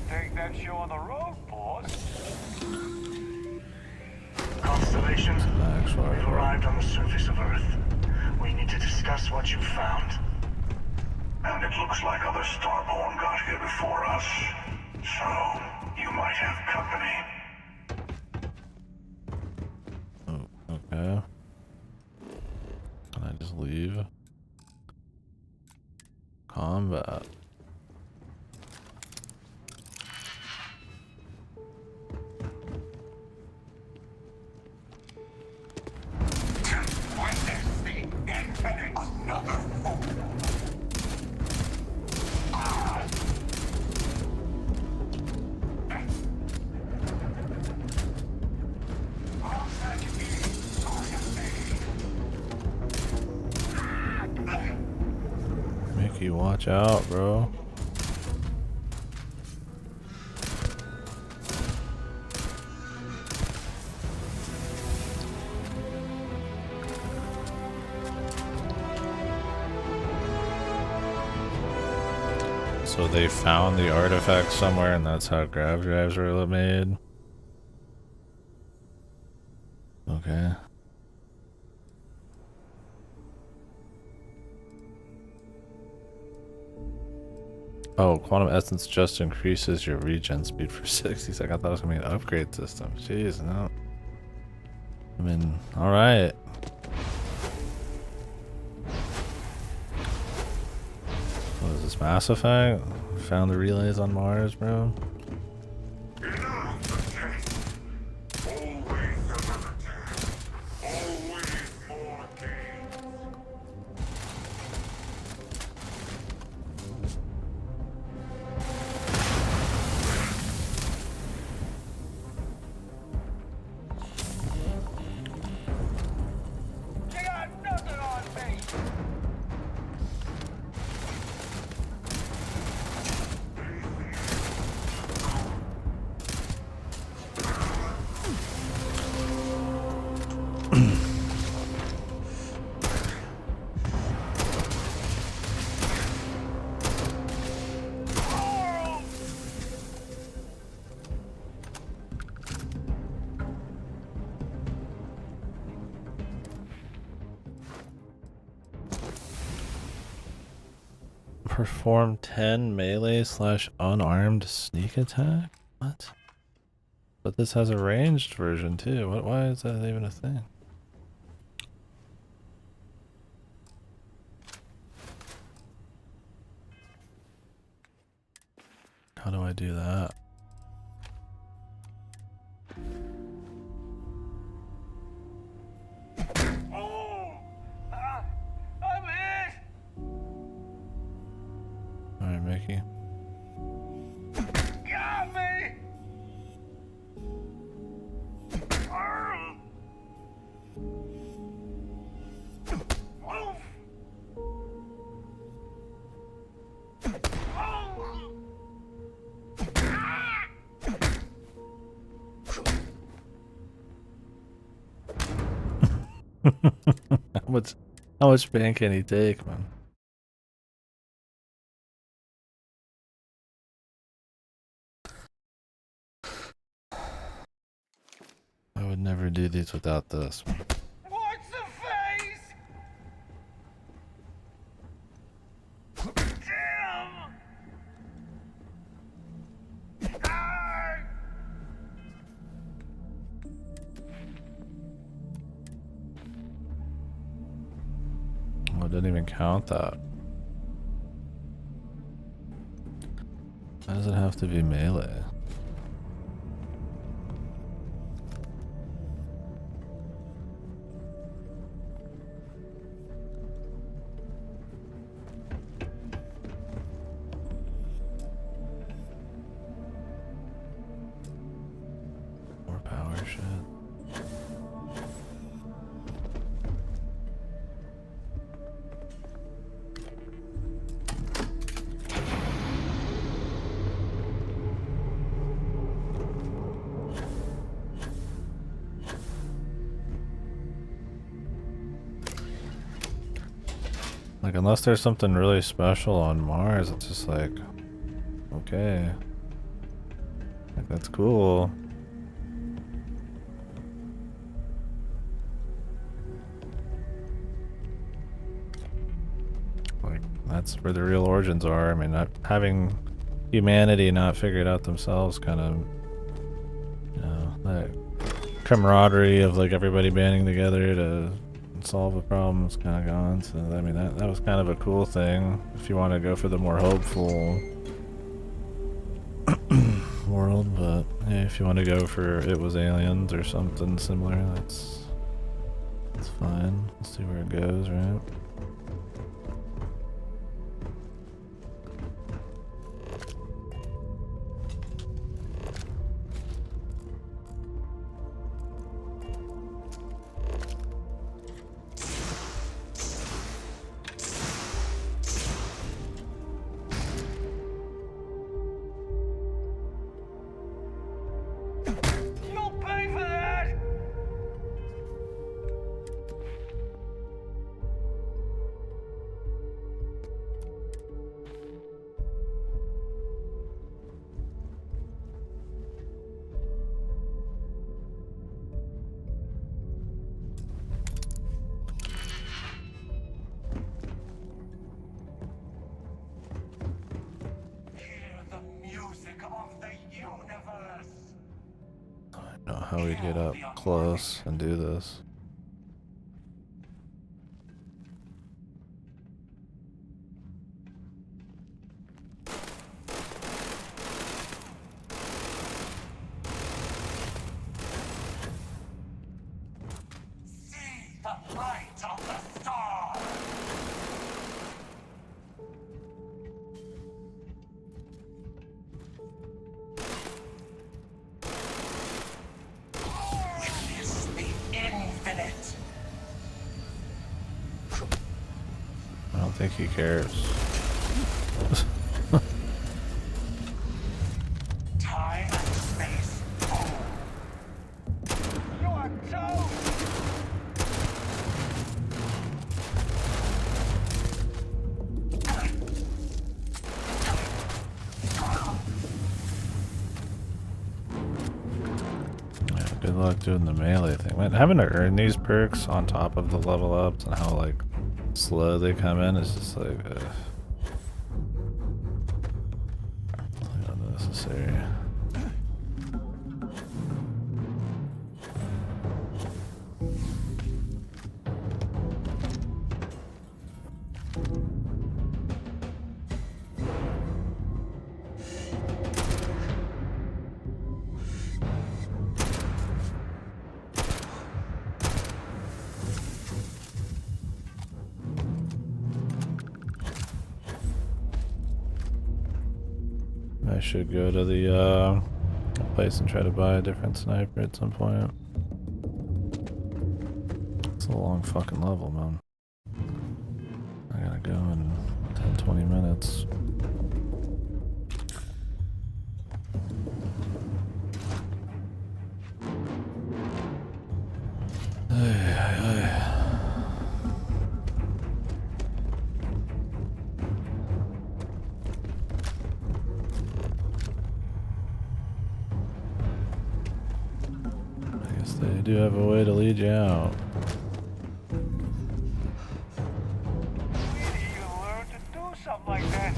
Take that show on the road, boss. Constellation, we've arrived on the surface of Earth. We need to discuss what you found. And it looks like other Starborn got here before us. So, you might have company. Oh, okay. Can I just leave? Combat. Another fool. Mickey, watch out, bro. So they found the artifact somewhere, and that's how grav drives were made. Okay. Oh, quantum essence just increases your regen speed for 60 seconds. I thought it was gonna be an upgrade system. Jeez, no. I mean, alright. What is this, Mass Effect? Found the relays on Mars, bro. Perform 10 melee / unarmed sneak attack? What? But this has a ranged version too. Why is that even a thing? How do I do that? Alright, Mickey. Got me! How much pain can he take, man? I would never do these without this. What's the face? Damn! Oh, it didn't even count that. Why does it have to be melee? More power shit. Like, unless there's something really special on Mars, it's just like, okay. Like, that's cool. Like, that's where the real origins are. I mean, not having humanity not figure it out themselves, kind of, you know, that camaraderie of like everybody banding together to solve a problem is kind of gone. So I mean, that was kind of a cool thing. If you want to go for the more hopeful world, but hey, if you want to go for it was aliens or something similar, that's fine. Let's see where it goes, right? know how we get up close and do this. I don't think he cares. Time and space. You are toast! Yeah, good luck doing the melee thing. Man, having to earn these perks on top of the level ups and how like slow they come in is just like unnecessary. I should go to the place and try to buy a different sniper at some point. It's a long fucking level, man. I gotta go in 10-20 minutes. I guess they do have a way to lead you out. You learn to do something like that.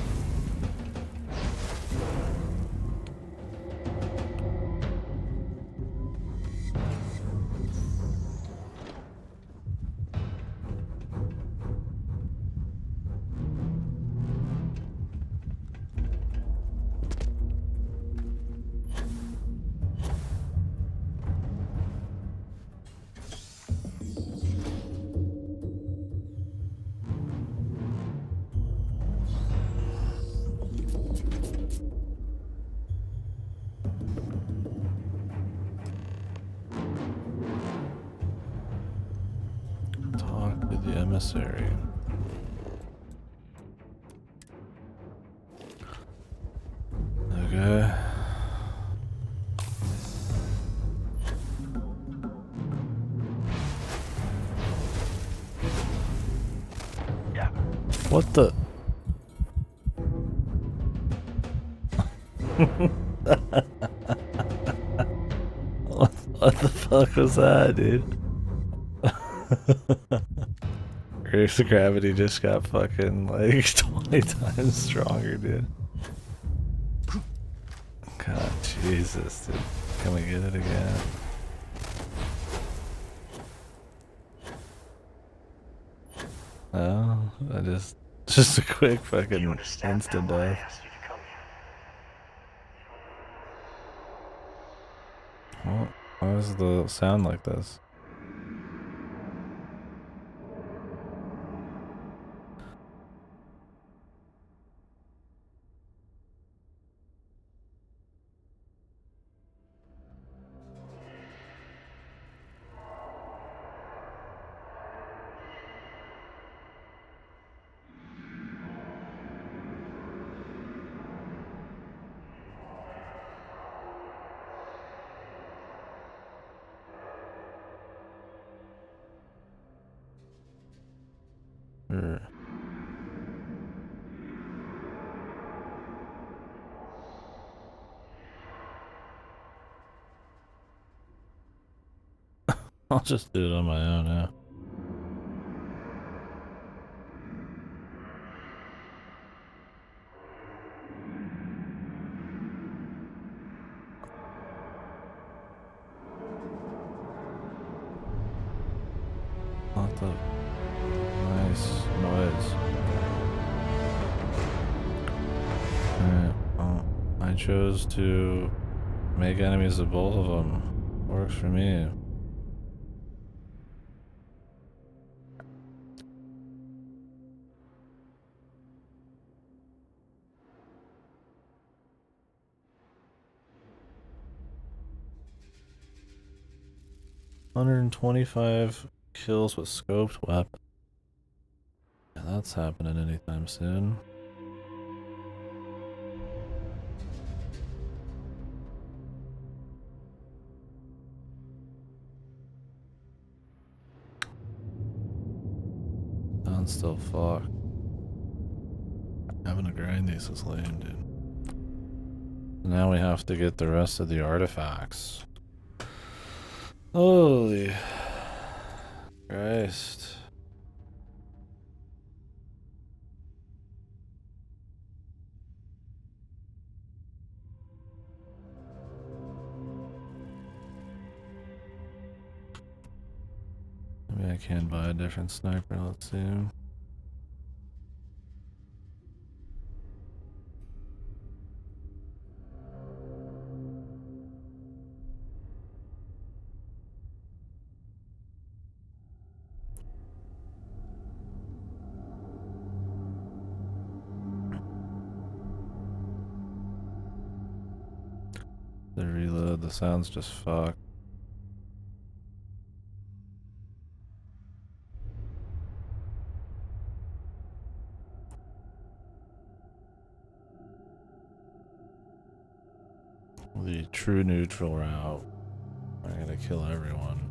Talk with the emissary. Okay. What the? What the fuck was that, dude? Earth's gravity just got fucking like 20 times stronger, dude. God, Jesus, dude. Can we get it again? No, I just a quick fucking instant death. Well, why does the sound like this? I'll just do it on my own now. What the nice noise. Alright, well, I chose to make enemies of both of them. Works for me. $125 kills with scoped weapon. Yeah, that's happening anytime soon. I'm still fucked. Having to grind these is lame, dude. Now we have to get the rest of the artifacts. Holy Christ. Maybe I can buy a different sniper, let's see. The reload, the sound's just fucked. The true neutral route. I gotta kill everyone.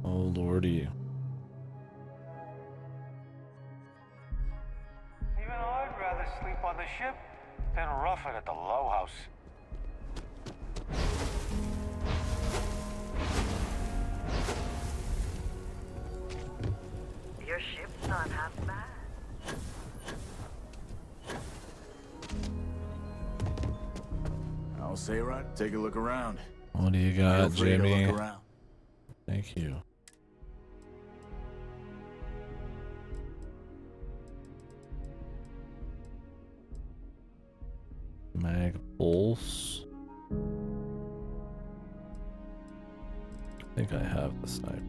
Oh lordy. Even I'd rather sleep on the ship than rough it at the low house. Your ship's not half bad. I'll say right. Take a look around. What do you got, Feel free to Jimmy? look around. Thank you. Mag pulse. I think I have the sniper.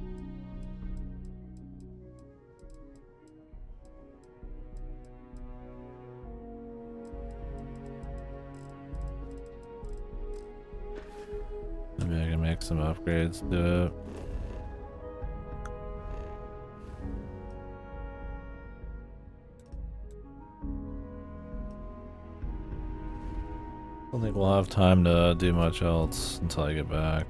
Maybe I can make some upgrades to it. I don't think we'll have time to do much else until I get back.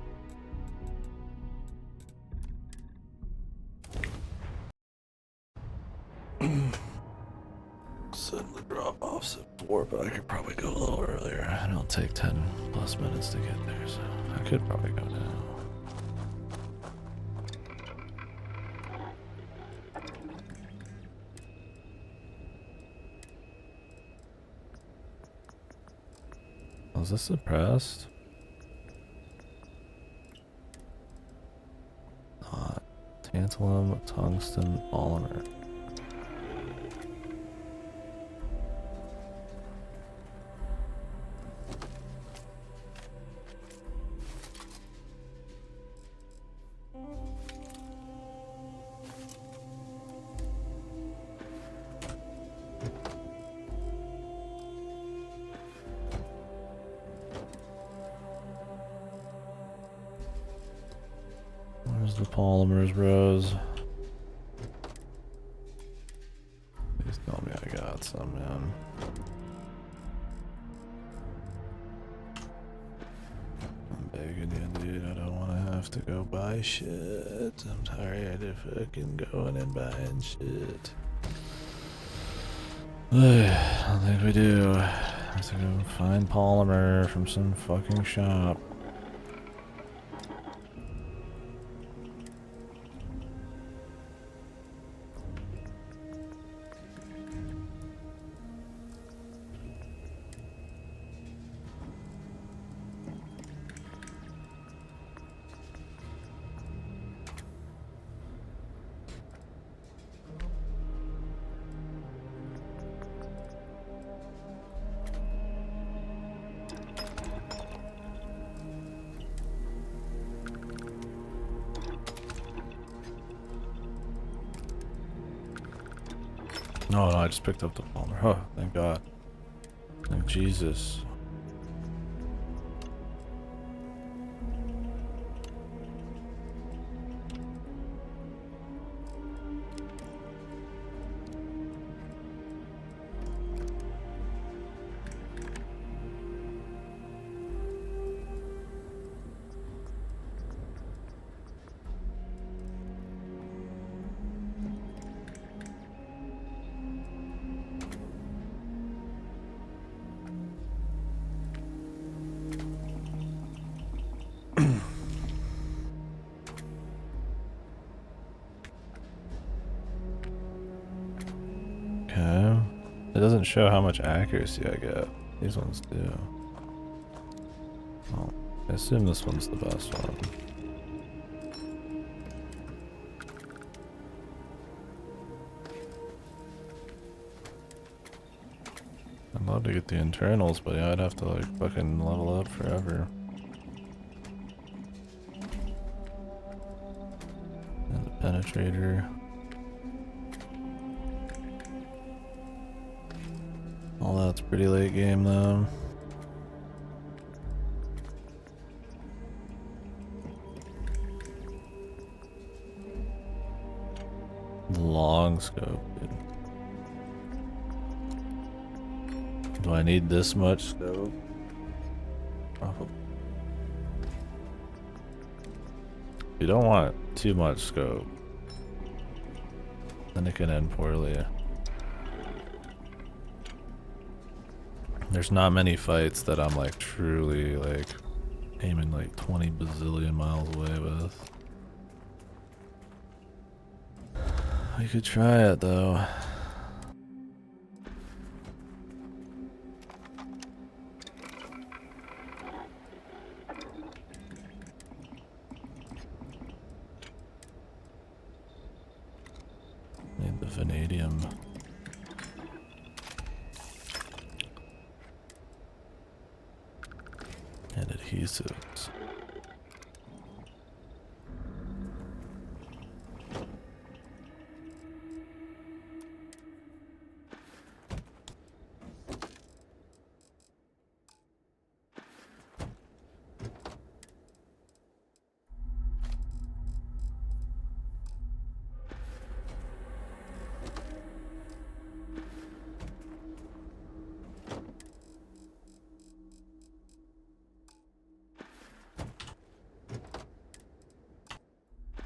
Said the drop off's at 4, but I could probably go a little earlier. And it'll take 10 plus minutes to get there, so I could probably go now. Was this suppressed? Not. Tantalum, tungsten, polymer. Where's the polymers, bros? Please tell me I got some, man. I'm begging you, dude. I don't want to have to go buy shit. I'm tired of fucking going and buying shit. I don't think we do. I have to go find polymer from some fucking shop. No, I just picked up the Palmer. Oh, thank God. Thank Jesus. Okay. It doesn't show how much accuracy I get. These ones do. Well, I assume this one's the best one. I'd love to get the internals, but yeah, I'd have to like fucking level up forever. And the penetrator. All that's pretty late game though. Long scope, dude. Do I need this much scope? Probably. You don't want too much scope. Then it can end poorly. There's not many fights that I'm like truly like aiming like 20 bazillion miles away with. We could try it though. Need the vanadium. And adhesives.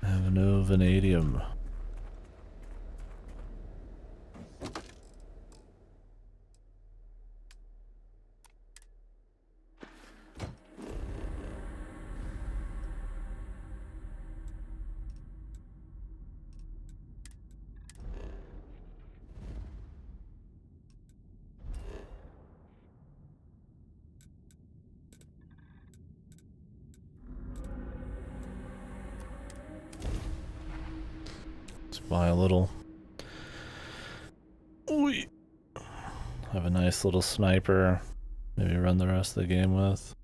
I have no vanadium. Let's buy a little. Ooh. Have a nice little sniper. Maybe run the rest of the game with.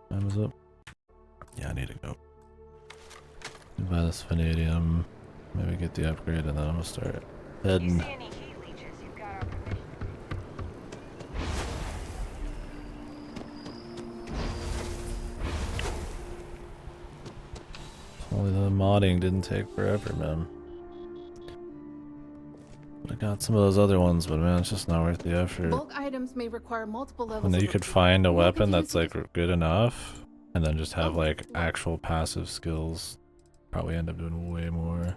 Time is up. Yeah, I need to go. Buy this vanadium. Maybe get the upgrade and then I'm gonna start heading. Only the modding didn't take forever, man. I got some of those other ones, but man, it's just not worth the effort. Bulk items may require multiple levels. And then you could find a weapon that's like good enough, and then just have like actual passive skills. Probably end up doing way more.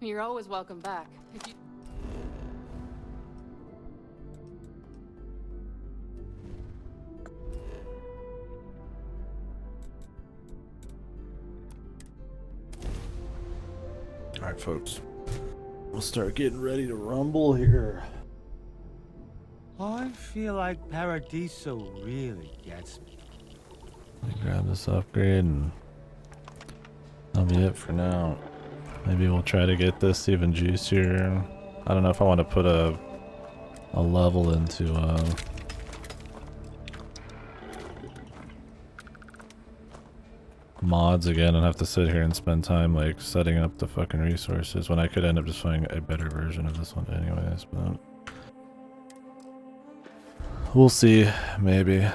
You're always welcome back. If you... Alright, folks. We'll start getting ready to rumble here. I feel like Paradiso really gets me. Let me grab this upgrade and that'll be it for now. Maybe we'll try to get this even juicier. I don't know if I want to put a level into mods again and have to sit here and spend time like setting up the fucking resources when I could end up just finding a better version of this one anyways, but we'll see, maybe.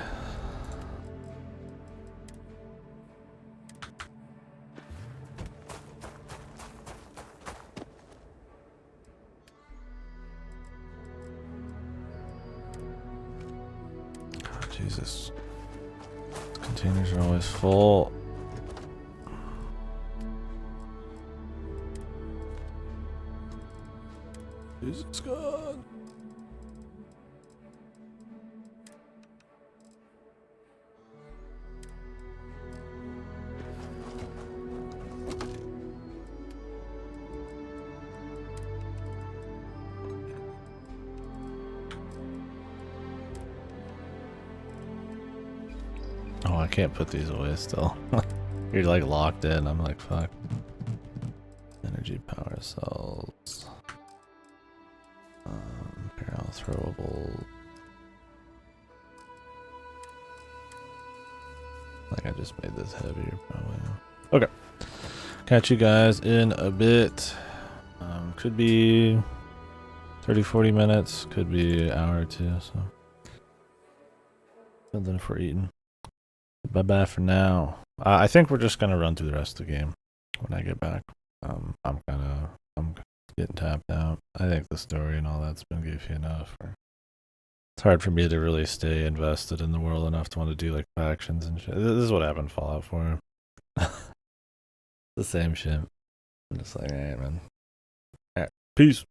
Oh, Jesus. Containers are always full. Jesus God. Oh, I can't put these away still. You're like locked in. I'm like, fuck. Energy power cells. Barrel throwable. Like I just made this heavier probably. Okay. Catch you guys in a bit. Could be 30-40 minutes. Could be an hour or two. So depending if we're eating. Bye bye for now. I think we're just gonna run through the rest of the game when I get back. I'm getting tapped out. I think the story and all that's been goofy enough. It's hard for me to really stay invested in the world enough to want to do like factions and shit. This is what happened in Fallout 4. The same shit. I'm just like, alright, man. Alright, peace.